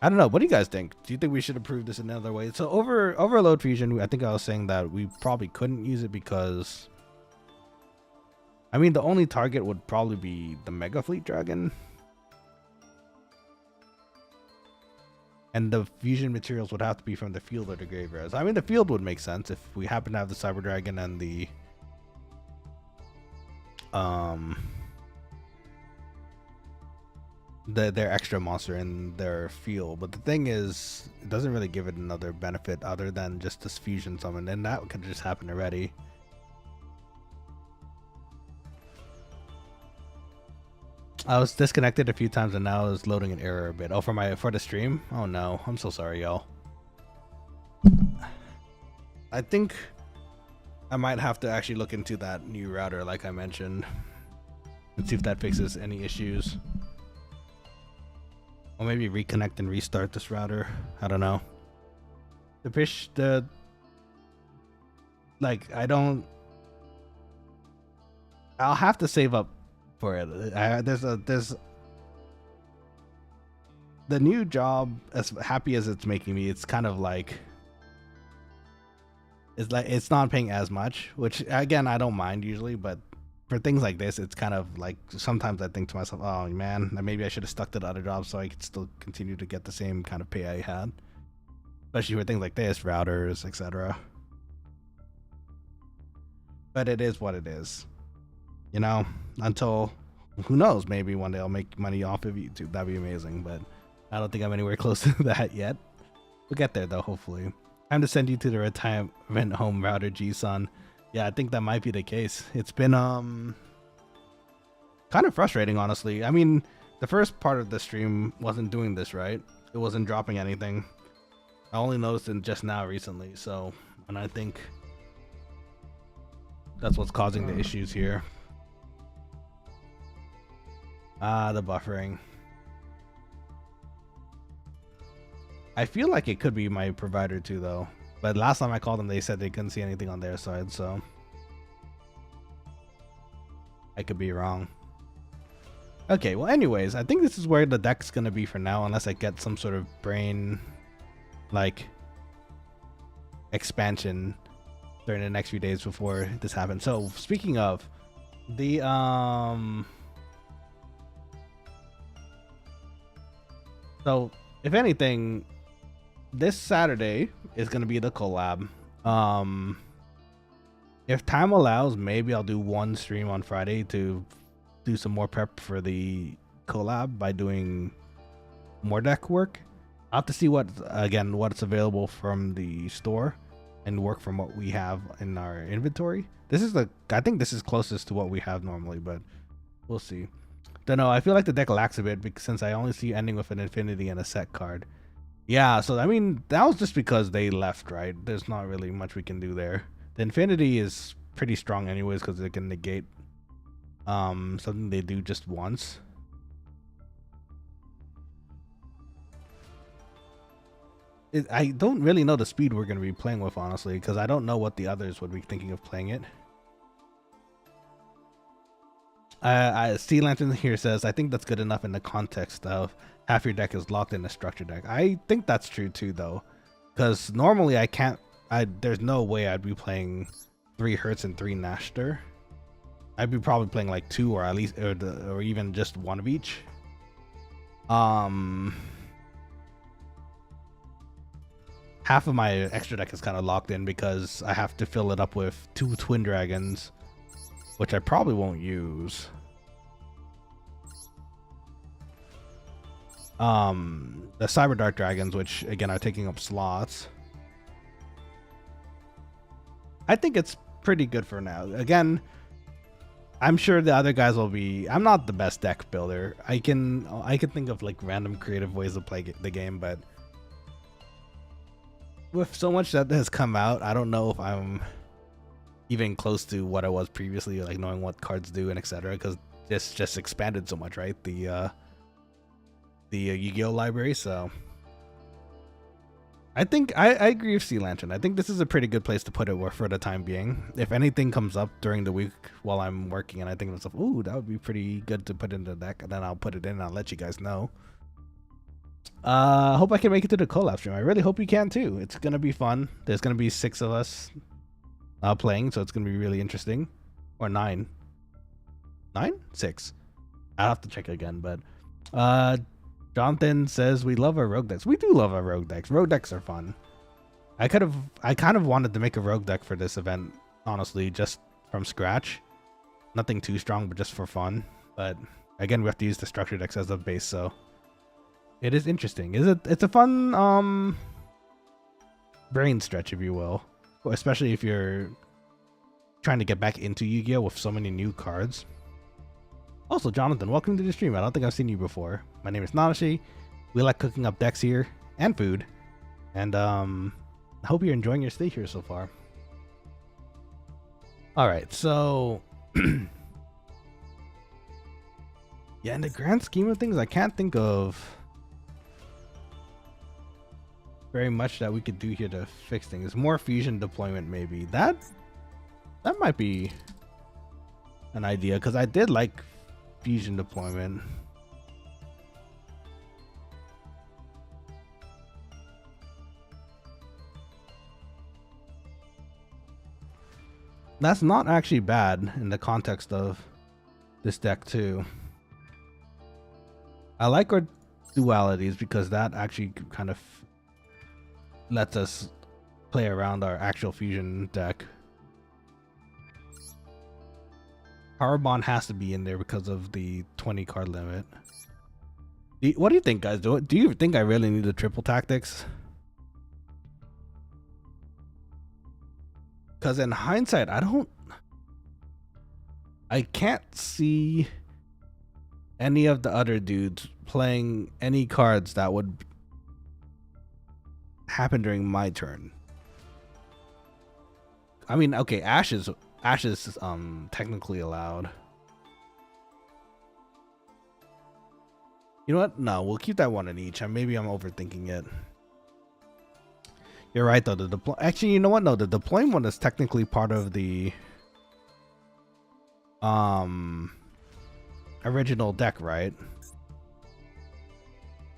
I don't know. What do you guys think? Do you think we should improve this in another way? So overload fusion, I think I was saying that we probably couldn't use it because, I mean, the only target would probably be the Mega Fleet Dragon. And the fusion materials would have to be from the field or the graveyards. I mean, the field would make sense if we happen to have the Cyber Dragon and the their extra monster in their field. But the thing is, it doesn't really give it another benefit other than just this fusion summon, and that could just happen already. I was disconnected a few times and now it's loading an error a bit. Oh, for the stream? Oh no, I'm so sorry, y'all. I think I might have to actually look into that new router like I mentioned and see if that fixes any issues. Or maybe reconnect and restart this router. I don't know. I'll have to save up for it. There's the new job, as happy as it's making me, it's kind of like it's not paying as much, which again I don't mind usually, but for things like this it's kind of like sometimes I think to myself, oh man, maybe I should have stuck to the other jobs so I could still continue to get the same kind of pay I had, especially for things like this, routers, etc. But it is what it is, you know, until who knows, maybe one day I'll make money off of YouTube. That'd be amazing, but I don't think I'm anywhere close to that yet. We'll get there though, hopefully. Time to send you to the retirement home, router G-Son. Yeah, I think that might be the case. It's been kind of frustrating, honestly. I mean, the first part of the stream wasn't doing this right. It wasn't dropping anything. I only noticed it just now recently, so, and I think that's what's causing the issues here. Ah, the buffering. I feel like it could be my provider too, though. But last time I called them, they said they couldn't see anything on their side, so I could be wrong. Okay, well, anyways, I think this is where the deck's gonna be for now, unless I get some sort of brain, like, expansion during the next few days before this happens. So, speaking of, the, so, if anything, this Saturday is going to be the collab. If time allows, maybe I'll do one stream on Friday to do some more prep for the collab by doing more deck work. I'll have to see what's available from the store and work from what we have in our inventory. I think this is closest to what we have normally, but we'll see. Don't know. I feel like the deck lacks a bit since I only see ending with an infinity and a set card. Yeah, so I mean, that was just because they left, right? There's not really much we can do there. The infinity is pretty strong anyways because it can negate something they do just once. I don't really know the speed we're going to be playing with, honestly, because I don't know what the others would be thinking of playing it. Sea Lantern here says, I think that's good enough in the context of half your deck is locked in a structure deck. I think that's true too, though, because normally there's no way I'd be playing 3 Hertz and 3 Nashter. I'd be probably playing like 2 or at least or even just 1 of each. Half of my extra deck is kind of locked in because I have to fill it up with 2 Twin Dragons, which I probably won't use. The Cyber Dark Dragons, which again are taking up slots. I think it's pretty good for now. Again, I'm sure the other guys will be. I'm not the best deck builder. I can think of like random creative ways to play the game, but with so much that has come out, I don't know if I'm even close to what I was previously, like knowing what cards do and etc. Because this just expanded so much, right? The Yu-Gi-Oh library. So I think I agree with Sea Lantern. I think this is a pretty good place to put it for the time being. If anything comes up during the week while I'm working and I think to myself, ooh, that would be pretty good to put in the deck, and then I'll put it in and I'll let you guys know. Hope I can make it to the collab stream. I really hope you can too. It's gonna be fun. There's gonna be 6 of us playing, so it's gonna be really interesting. Or 9. 9? 6. I'll have to check again, but Jonathan says we love our rogue decks. We do love our rogue decks. Rogue decks are fun. I kind of wanted to make a rogue deck for this event, honestly, just from scratch. Nothing too strong, but just for fun. But again, we have to use the structure decks as a base, so it is interesting. It's a fun brain stretch, if you will. Especially if you're trying to get back into Yu-Gi-Oh! With so many new cards. Also, Jonathan, welcome to the stream. I don't think I've seen you before. My name is Nanashi. We like cooking up decks here and food. And I hope you're enjoying your stay here so far. Alright, so yeah, in the grand scheme of things, I can't think of very much that we could do here to fix things. More fusion deployment, maybe. That might be an idea, because I did like fusion deployment. That's not actually bad in the context of this deck too. I like our dualities because that actually kind of lets us play around our actual fusion deck. Power Bond has to be in there because of the 20 card limit. What do you think, guys? Do you think I really need the triple tactics? Because in hindsight, I can't see any of the other dudes playing any cards that would happen during my turn. I mean, okay, Ash is technically allowed. You know what? No, we'll keep that one in each. And maybe I'm overthinking it. You're right though. Actually, you know what? No, the deployment one is technically part of the original deck, right?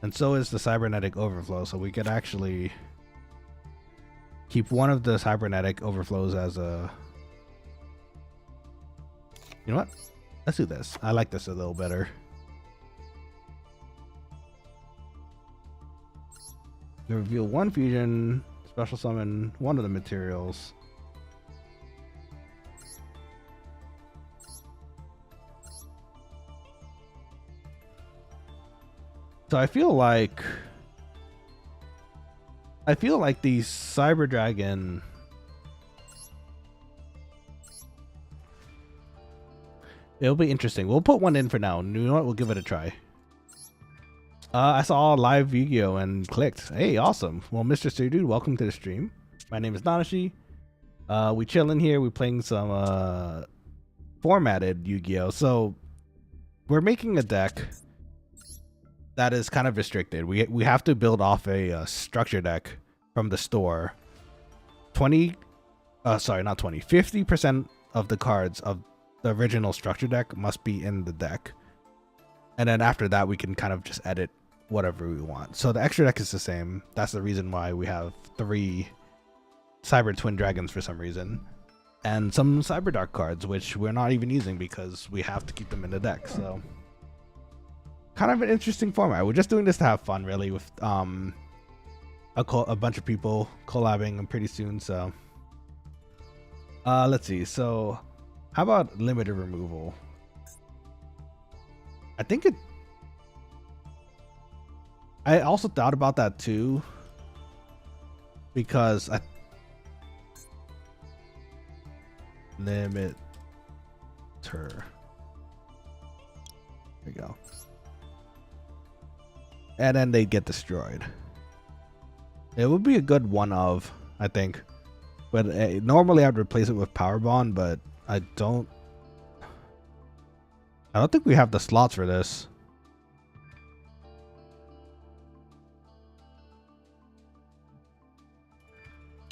And so is the cybernetic overflow, so we could actually keep one of the cybernetic overflows as a... You know what? Let's do this. I like this a little better. We reveal one fusion, special summon one of the materials. So I feel like the Cyber Dragon it'll be interesting. We'll put one in for now. You know what? We'll give it a try. I saw live Yu-Gi-Oh! And clicked. Hey, awesome. Well, Mr. Sir Dude, welcome to the stream. My name is Nanashi. We chilling here. We're playing some formatted Yu-Gi-Oh! So we're making a deck that is kind of restricted. We have to build off a structure deck from the store. 50% of the cards of the original structure deck must be in the deck. And then after that, we can kind of just edit whatever we want. So the extra deck is the same. That's the reason why we have 3 Cyber Twin Dragons for some reason. And some Cyber Dark cards, which we're not even using because we have to keep them in the deck. So kind of an interesting format. We're just doing this to have fun, really, with a bunch of people collabing pretty soon. So let's see. So how about limited removal? I also thought about that too, because limiter. There we go. And then they get destroyed. It would be a good one of, I think. But normally I'd replace it with Power Bond, but I don't think we have the slots for this.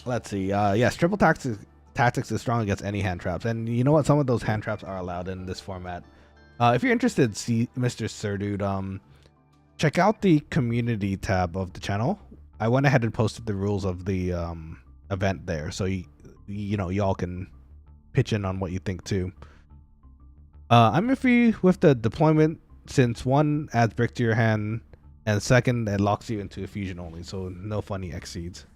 Let's see. Yes, triple tactics is strong against any hand traps. And you know what? Some of those hand traps are allowed in this format. If you're interested, see Mr. Sir Dude, check out the community tab of the channel. I went ahead and posted the rules of the event there, so you know, y'all can pitch in on what you think too. I'm iffy with the deployment since one adds brick to your hand, and second, it locks you into a fusion only, so no funny exceeds.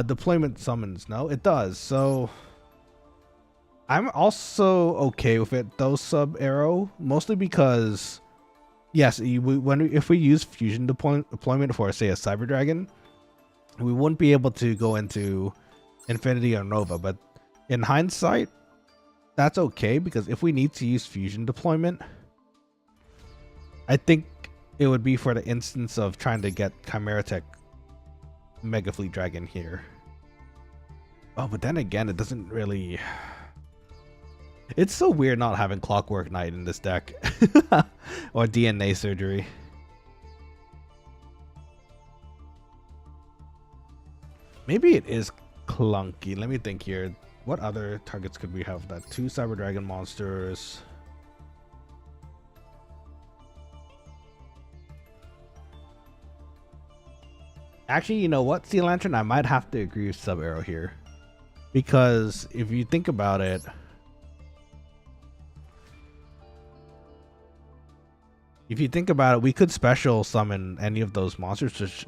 Deployment summons, no, it does. So I'm also okay with it though, sub arrow, mostly because yes, if we use fusion deployment for, say, a cyber dragon, we wouldn't be able to go into infinity or nova, but in hindsight, that's okay, because if we need to use fusion deployment, I think it would be for the instance of trying to get Chimera Tech Mega Fleet Dragon here. Oh, but then again, it doesn't really... It's so weird not having Clockwork Knight in this deck. Or DNA Surgery. Maybe it is clunky. Let me think here. What other targets could we have? That 2 Cyber Dragon monsters. Actually, you know what, Sea Lantern? I might have to agree with Sub Arrow here. Because if you think about it, we could special summon any of those monsters, which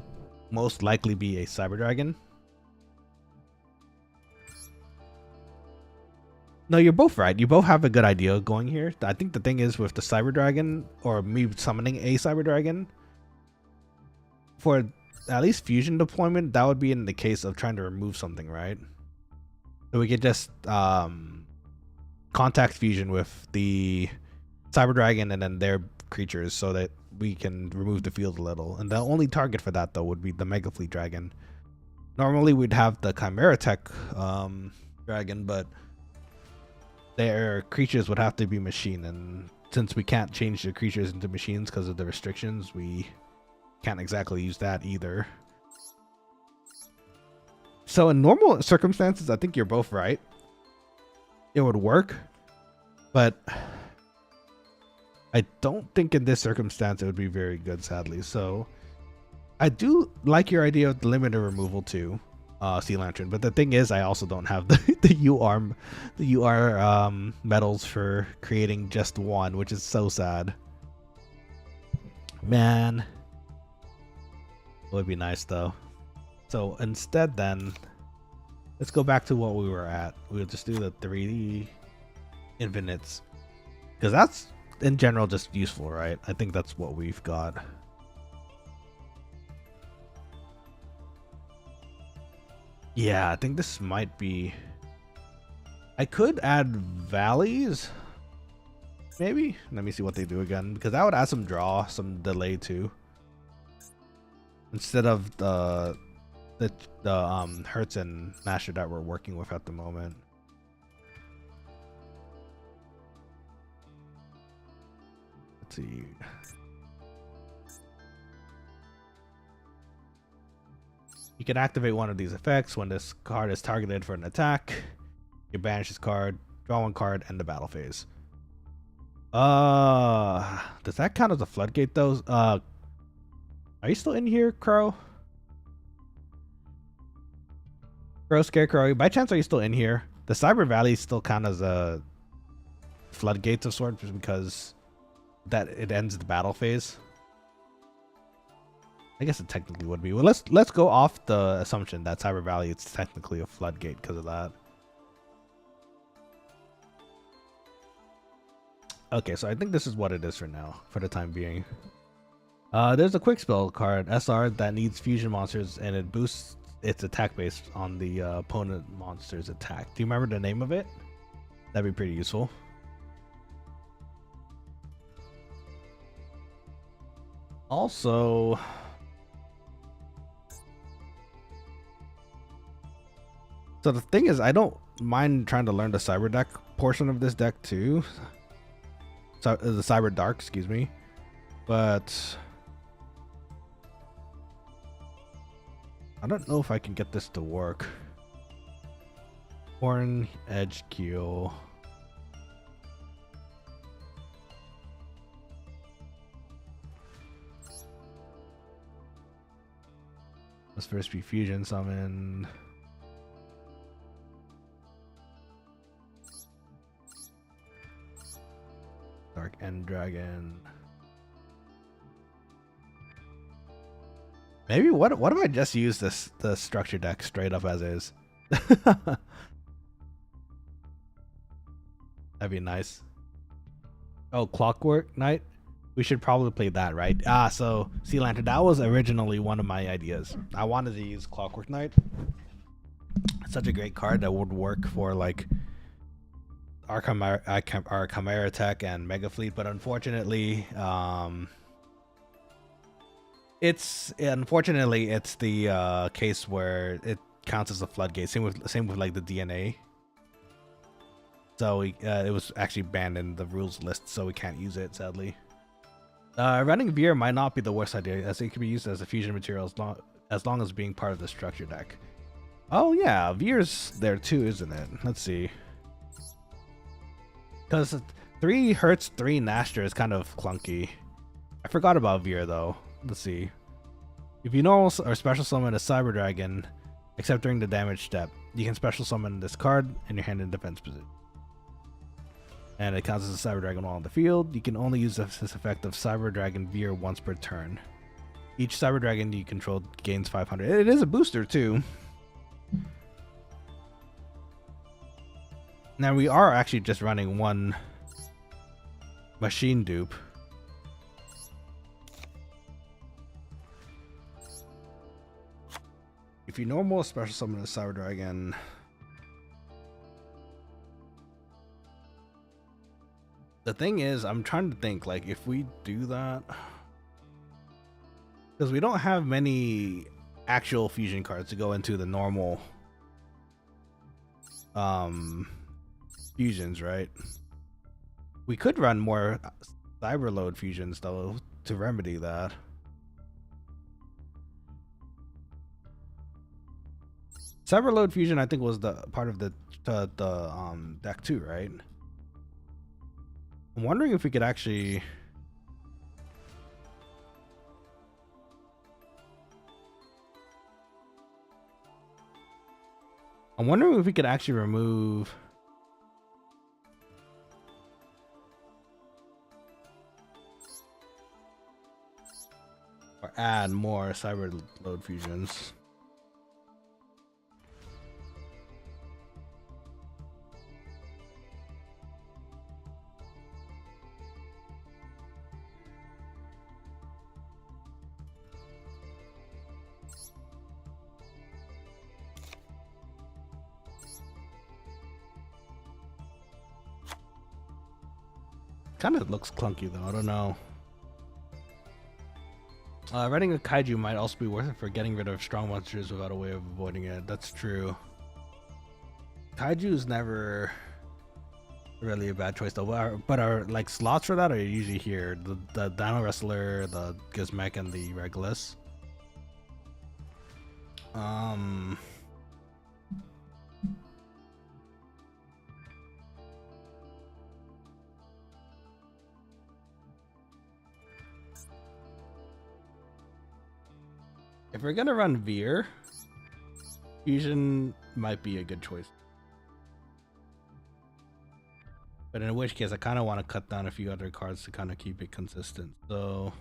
most likely be a Cyber Dragon. No, you're both right. You both have a good idea going here. I think the thing is with the Cyber Dragon, or me summoning a Cyber Dragon, for at least fusion deployment, that would be in the case of trying to remove something, right? So we could just contact fusion with the Cyber Dragon and then their creatures so that we can remove the field a little. And the only target for that, though, would be the Mega Fleet Dragon. Normally, we'd have the Chimera Tech Dragon, but their creatures would have to be machine, and since we can't change the creatures into machines because of the restrictions, we can't exactly use that either. So in normal circumstances, I think you're both right. It would work, but I don't think in this circumstance it would be very good, sadly. So I do like your idea of the limiter removal too, Sea Lantern, but the thing is, I also don't have the UR medals for creating just one, which is so sad. Man, it would be nice though. So instead, then let's go back to what we were at. We'll just do the 3D infinites, because that's in general just useful, right? I think that's what we've got. Yeah, I think this might be... I could add valleys, maybe? Let me see what they do again, because that would add some draw, some delay too. Instead of the Hertz and Masher that we're working with at the moment. Let's see. You can activate one of these effects when this card is targeted for an attack. You banish this card, draw one card, end the battle phase. Does that count as a floodgate though? Are you still in here, Crow? Crow, Scarecrow, by chance are you still in here? The Cyber Valley still count as a floodgates of sorts because that it ends the battle phase. I guess it technically would be. Well, let's go off the assumption that Cyber Valley is technically a floodgate because of that. Okay, so I think this is what it is for now, for the time being. There's a quick spell card, SR, that needs fusion monsters, and it boosts its attack based on the opponent monster's attack. Do you remember the name of it? That'd be pretty useful. Also, so the thing is, I don't mind trying to learn the Cyber deck portion of this deck too. So the Cyber Dark, excuse me, but I don't know if I can get this to work. Horn, Edge, Keel. Let's first be fusion summon. Dark End Dragon. Maybe what if I just use the structure deck straight up as is? That'd be nice. Oh, Clockwork Knight. We should probably play that, right? So Sea Lantern. That was originally one of my ideas. I wanted to use Clockwork Knight. It's such a great card that would work for like our Chimera Tech and Mega Fleet, but unfortunately, it's the case where it counts as a floodgate. Same with like the DNA. So it was actually banned in the rules list, so we can't use it, sadly. Running Veer might not be the worst idea, as it can be used as a fusion material as long as being part of the structure deck. Oh yeah, Veer's there too, isn't it? Let's see. Because 3 hurts 3 Nashter is kind of clunky. I forgot about Veer though. Let's see. If you normal or special summon a Cyber Dragon, except during the damage step, you can special summon this card in your hand in defense position. And it counts as a Cyber Dragon while on the field. You can only use this effect of Cyber Dragon Veer once per turn. Each Cyber Dragon you control gains 500. It is a booster too. Now we are actually just running one machine dupe. If you normal special summon a Cyber Dragon, the thing is, I'm trying to think, like, if we do that, because we don't have many actual fusion cards to go into the normal fusions, right? We could run more Cyberload fusions though to remedy that. Cyberload fusion, I think, was the part of the deck too, right? I'm wondering if we could actually. I'm wondering if we could actually remove. Or add more Cyberload fusions. Kind of looks clunky though, I don't know. Running a kaiju might also be worth it for getting rid of strong monsters without a way of avoiding it. That's true. Kaiju is never really a bad choice though. But our like slots for that are usually here. The Dino Wrestler, the Gizmek, and the Regulus. If we're gonna run Veer, fusion might be a good choice. But in which case, I kind of want to cut down a few other cards to kind of keep it consistent. So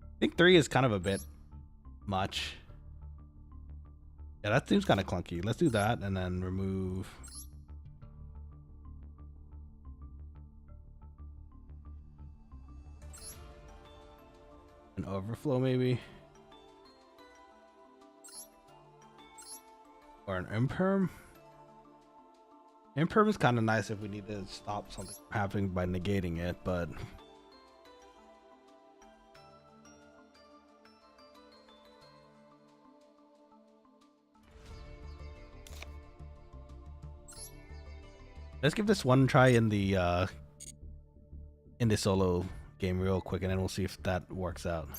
I think 3 is kind of a bit much. Yeah, that seems kind of clunky. Let's do that and then remove. An overflow maybe, or an imperm. Imperm is kind of nice if we need to stop something from happening by negating it, but let's give this one try in the solo game real quick, and then we'll see if that works out.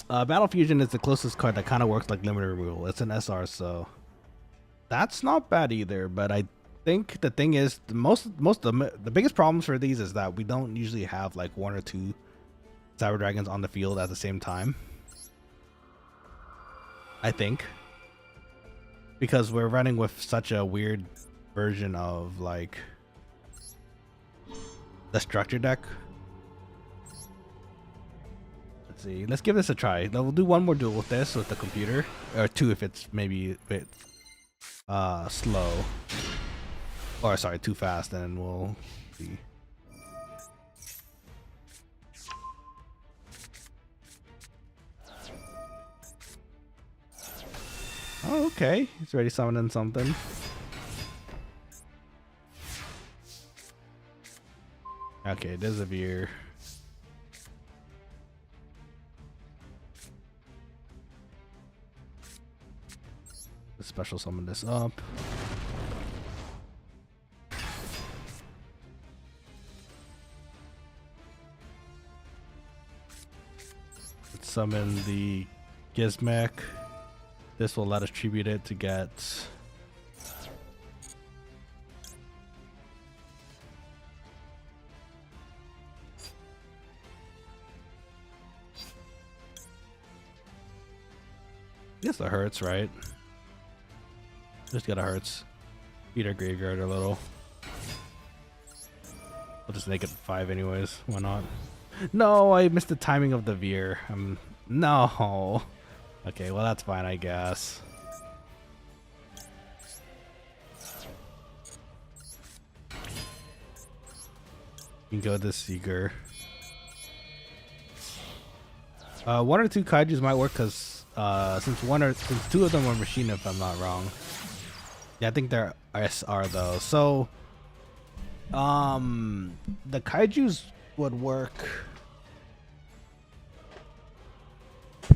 Battle Fusion is the closest card that kind of works like limiter removal. It's an SR, so that's not bad either. But I think the thing is, the biggest problems for these is that we don't usually have like 1 or 2 Cyber Dragons on the field at the same time. I think. Because we're running with such a weird version of like the structure deck. Let's see. Let's give this a try. We'll do one more duel with this with the computer, or two if it's maybe a bit slow, or sorry, too fast. And we'll see. Oh, okay. He's already summoning something. Okay, there's a veer. Let's special summon this up. Let's summon the Gizmek. This will let us tribute it to get guess that hurts, right? Just gotta hurts. Beat our graveyard a little. We'll just make it 5 anyways. Why not? No, I missed the timing of the veer. No. Okay, well that's fine, I guess. You can go this Seeker. 1 or 2 kaijus might work because since 2 of them are machine, if I'm not wrong. Yeah, I think they're SR though. So the kaijus would work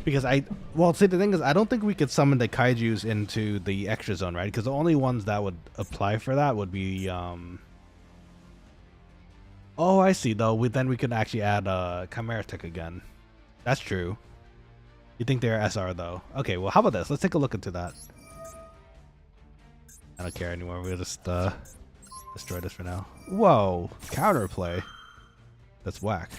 because see, the thing is, I don't think we could summon the kaijus into the extra zone, right? Because the only ones that would apply for that would be oh, I see though. Then we could actually add Chimera Tech again. That's true. You think they're SR though? Okay, well how about this? Let's take a look into that. I don't care anymore. We'll just destroy this for now. Whoa, counterplay. That's whack.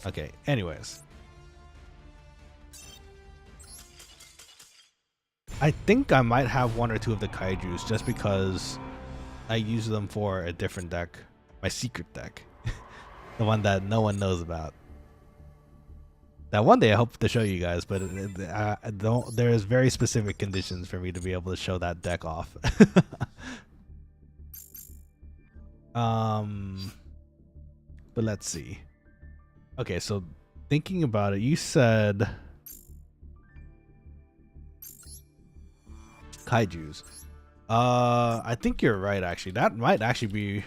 Okay, anyways. I think I might have 1 or 2 of the kaijus just because I use them for a different deck. My secret deck. The one that no one knows about. That one day I hope to show you guys, but there's very specific conditions for me to be able to show that deck off. But let's see. Okay, so thinking about it, you said kaijus. I think you're right actually. That might actually be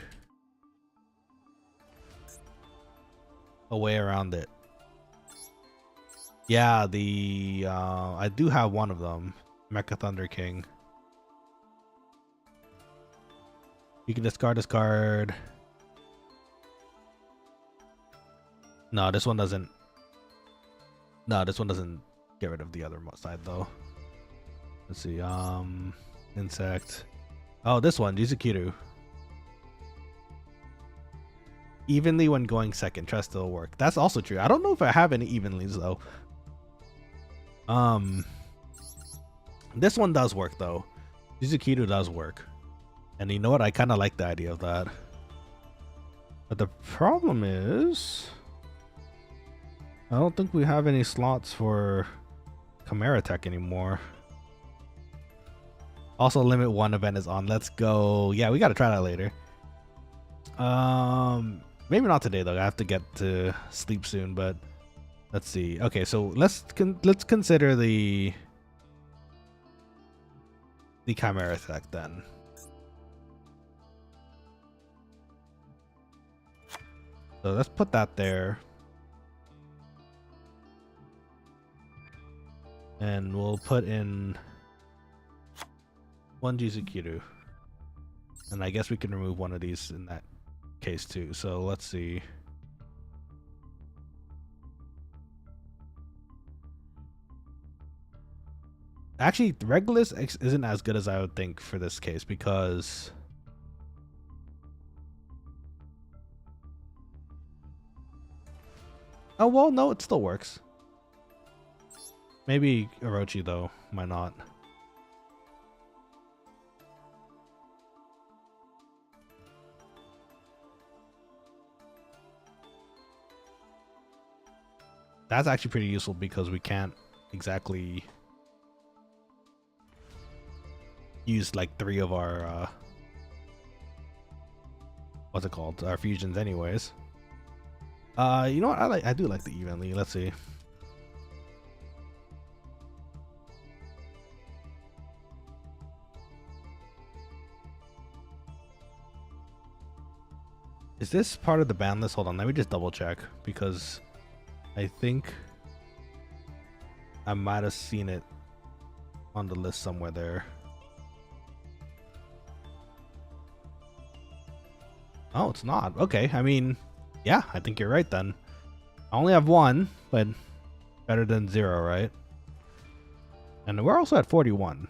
a way around it. Yeah, I do have 1 of them, Mecha Thunder King. You can discard this card. No, this one doesn't. No, this one doesn't get rid of the other side though. Let's see. Insect. Oh, this one, Jizukiru. Evenly when going second, trust it'll work. That's also true. I don't know if I have any evenlies though. This one does work though. Jizukiru does work. And you know what? I kind of like the idea of that. But the problem is, I don't think we have any slots for Chimera Tech anymore. Also, limit 1 event is on. Let's go. Yeah, we got to try that later. Maybe not today though. I have to get to sleep soon, but let's see. Okay, so let's consider the Chimera Tech then. So let's put that there. And we'll put in 1 Jizukiru. And I guess we can remove 1 of these in that case too. So let's see. Actually, Regulus isn't as good as I would think for this case because Oh, well, no, it still works. Maybe Orochi, though. Might not. That's actually pretty useful because we can't exactly use like 3 of our what's it called? Our fusions anyways. You know what? I do like the evenly. Let's see. Is this part of the ban list? Hold on, let me just double check because I think I might have seen it on the list somewhere there. Oh, it's not. Okay, I mean, yeah, I think you're right then. I only have 1, but better than 0, right? And we're also at 41.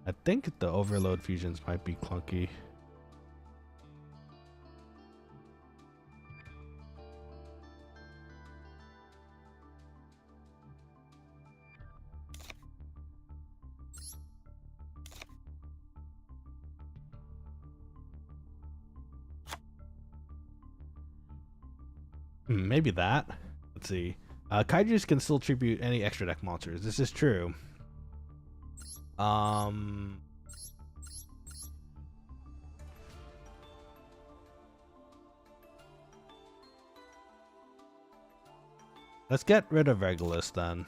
I think the overload fusions might be clunky. Maybe that. Let's see. Kaijus can still tribute any extra deck monsters. This is true. Let's get rid of Regulus then.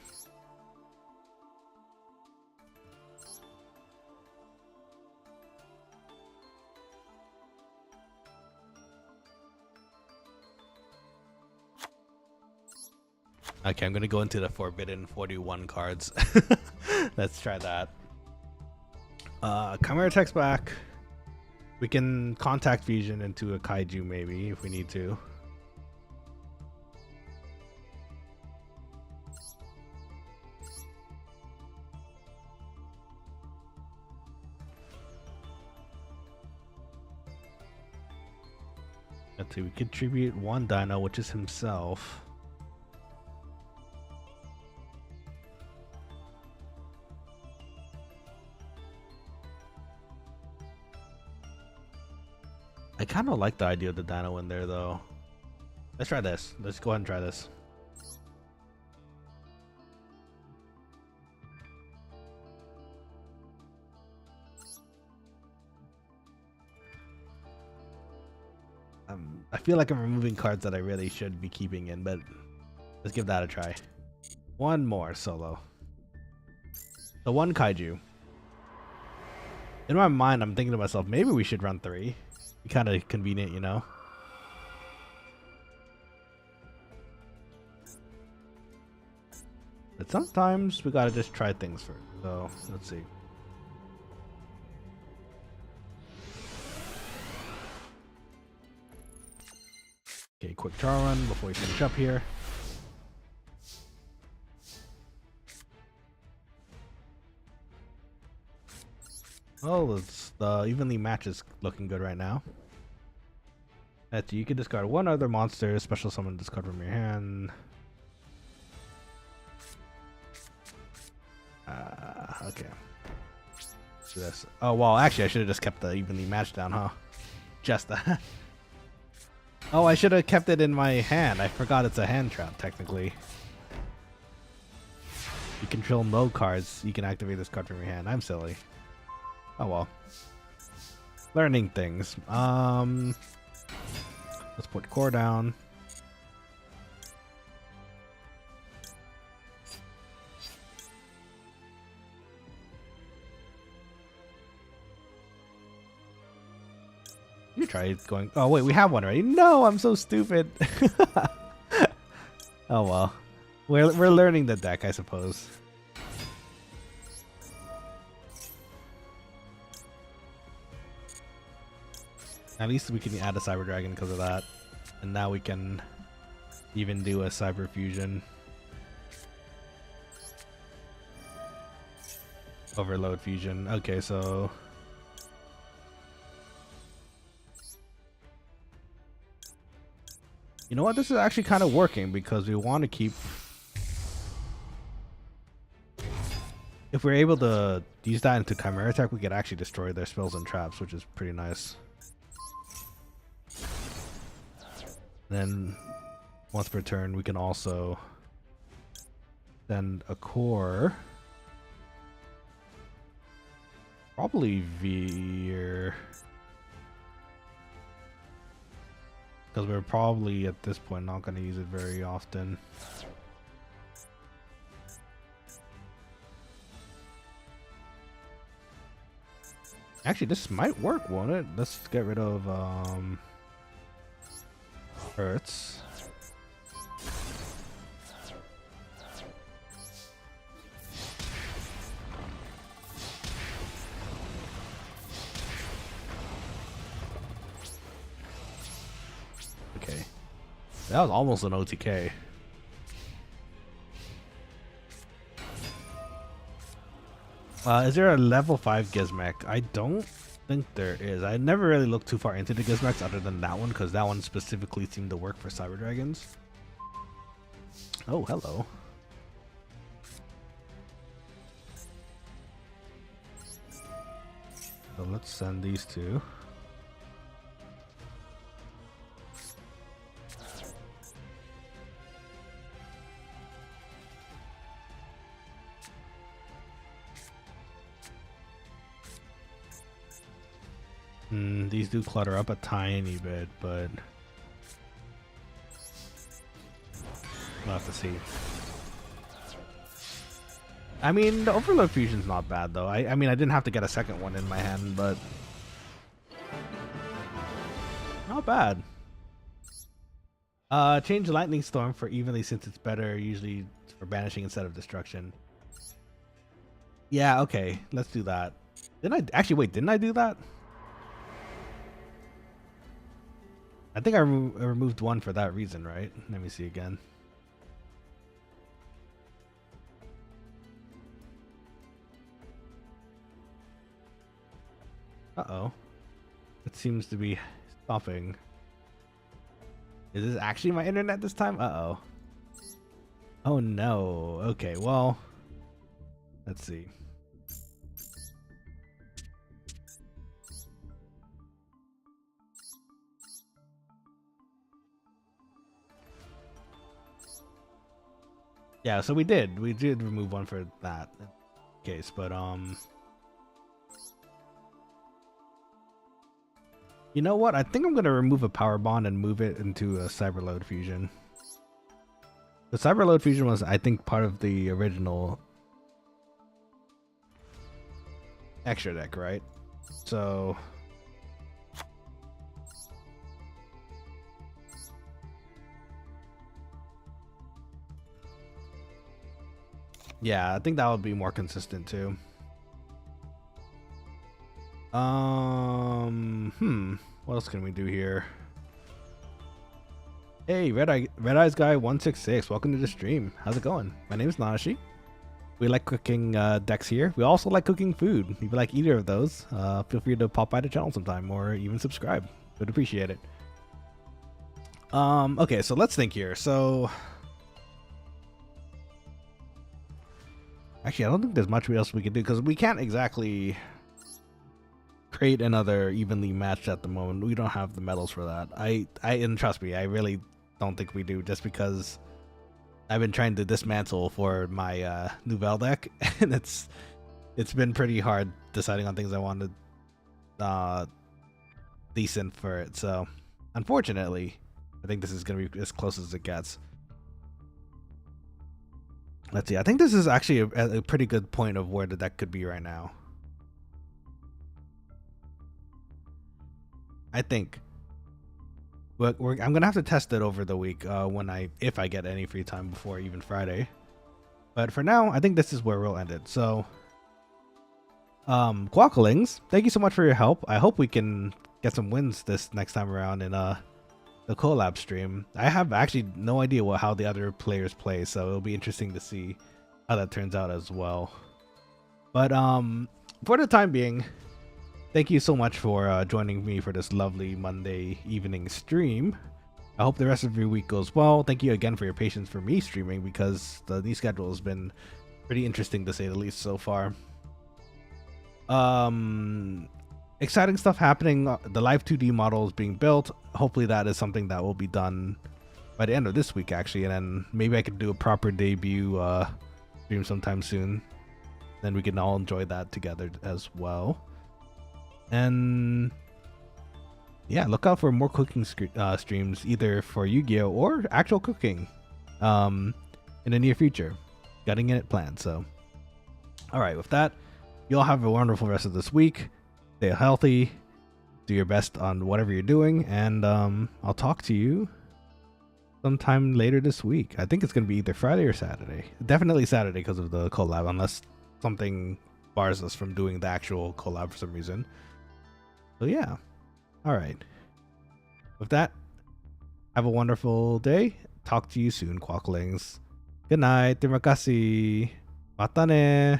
Okay, I'm gonna go into the forbidden 41 cards. Let's try that. Chimera text back. We can contact fusion into a kaiju maybe if we need to. Let's see, we could tribute 1 dino, which is himself. I kind of like the idea of the dino in there though. Let's try this. Let's go ahead and try this. I feel like I'm removing cards that I really should be keeping in, but let's give that a try. 1 more solo. The 1 kaiju. In my mind, I'm thinking to myself, maybe we should run 3. Be kind of convenient, you know? But sometimes we gotta just try things first. So, let's see. Okay, quick char run before we finish up here. Oh, the evenly match is looking good right now. That's you can discard 1 other monster, special summon discard from your hand. Okay. Let's do this. Oh well, actually I should have just kept the evenly match down, huh? Just that. Oh, I should have kept it in my hand. I forgot it's a hand trap technically. You control no cards. You can activate this card from your hand. I'm silly. Oh well. Learning things. Let's put core down. You try going. Oh wait, we have one already. No, I'm so stupid. Oh well. We're learning the deck, I suppose. At least we can add a Cyber Dragon because of that. And now we can even do a Cyber Fusion. Overload Fusion. Okay, so You know what? This is actually kind of working because we want to keep. If we're able to use that into Chimera attack, we could actually destroy their spells and traps, which is pretty nice. Then, once per turn, we can also send a core. Probably Veer. Because we're probably, at this point, not going to use it very often. Actually, this might work, won't it? Let's get rid of Hurts. Okay. That was almost an OTK. Is there a level 5 Gizmek? I don't think there is. I never really looked too far into the Gizmeks other than that one, because that one specifically seemed to work for Cyber Dragons. Oh, hello. So let's send these two. These do clutter up a tiny bit, but we'll have to see. I mean, the Overload Fusion's not bad, though. I mean, I didn't have to get a second one in my hand, but not bad. Change Lightning Storm for evenly since it's better, usually for banishing instead of destruction. Yeah, okay, let's do that. Didn't I actually wait? Didn't I do that? I think I removed one for that reason, right? Let me see again. Uh-oh. It seems to be stopping. Is this actually my internet this time? Uh-oh. Oh no. Okay, well, let's see. Yeah, so we did remove one for that case, but you know what? I think I'm gonna remove a power bond and move it into a Cyberload Fusion. The Cyberload Fusion was, I think, part of the original extra deck, right? So yeah, I think that would be more consistent too. What else can we do here? Hey, Red Eyes Guy 166, welcome to the stream. How's it going? My name is Nanashi. We like cooking decks here. We also like cooking food. If you like either of those, feel free to pop by the channel sometime or even subscribe. Would appreciate it. Okay, so let's think here. So actually, I don't think there's much else we can do because we can't exactly create another evenly matched at the moment. We don't have the medals for that. And trust me, I really don't think we do, just because I've been trying to dismantle for my Nouvelle deck, and it's been pretty hard deciding on things I wanted decent for it. So unfortunately, I think this is gonna be as close as it gets. Let's see. I think this is actually a pretty good point of where the deck could be right now. I think. But I'm gonna have to test it over the week if I get any free time before even Friday. But for now, I think this is where we'll end it. So, Quokkalings, thank you so much for your help. I hope we can get some wins this next time around in the collab stream. I have actually no idea how the other players play, so it'll be interesting to see how that turns out as well. But for the time being, thank you so much for joining me for this lovely Monday evening stream. I hope the rest of your week goes well. Thank you again for your patience for me streaming, because the new schedule has been pretty interesting to say the least so far. Exciting stuff happening. The live 2D model is being built. Hopefully that is something that will be done by the end of this week, actually, and then maybe I could do a proper debut stream sometime soon. Then we can all enjoy that together as well. And yeah, look out for more cooking streams, either for Yu-Gi-Oh or actual cooking in the near future. Getting it planned. So all right, with that, you all have a wonderful rest of this week. Stay healthy, do your best on whatever you're doing, and I'll talk to you sometime later this week. I think it's going to be either Friday or Saturday. Definitely Saturday because of the collab, unless something bars us from doing the actual collab for some reason. So yeah. All right. With that, have a wonderful day. Talk to you soon, Quokkalings. Good night. Terima kasih. Mata ne.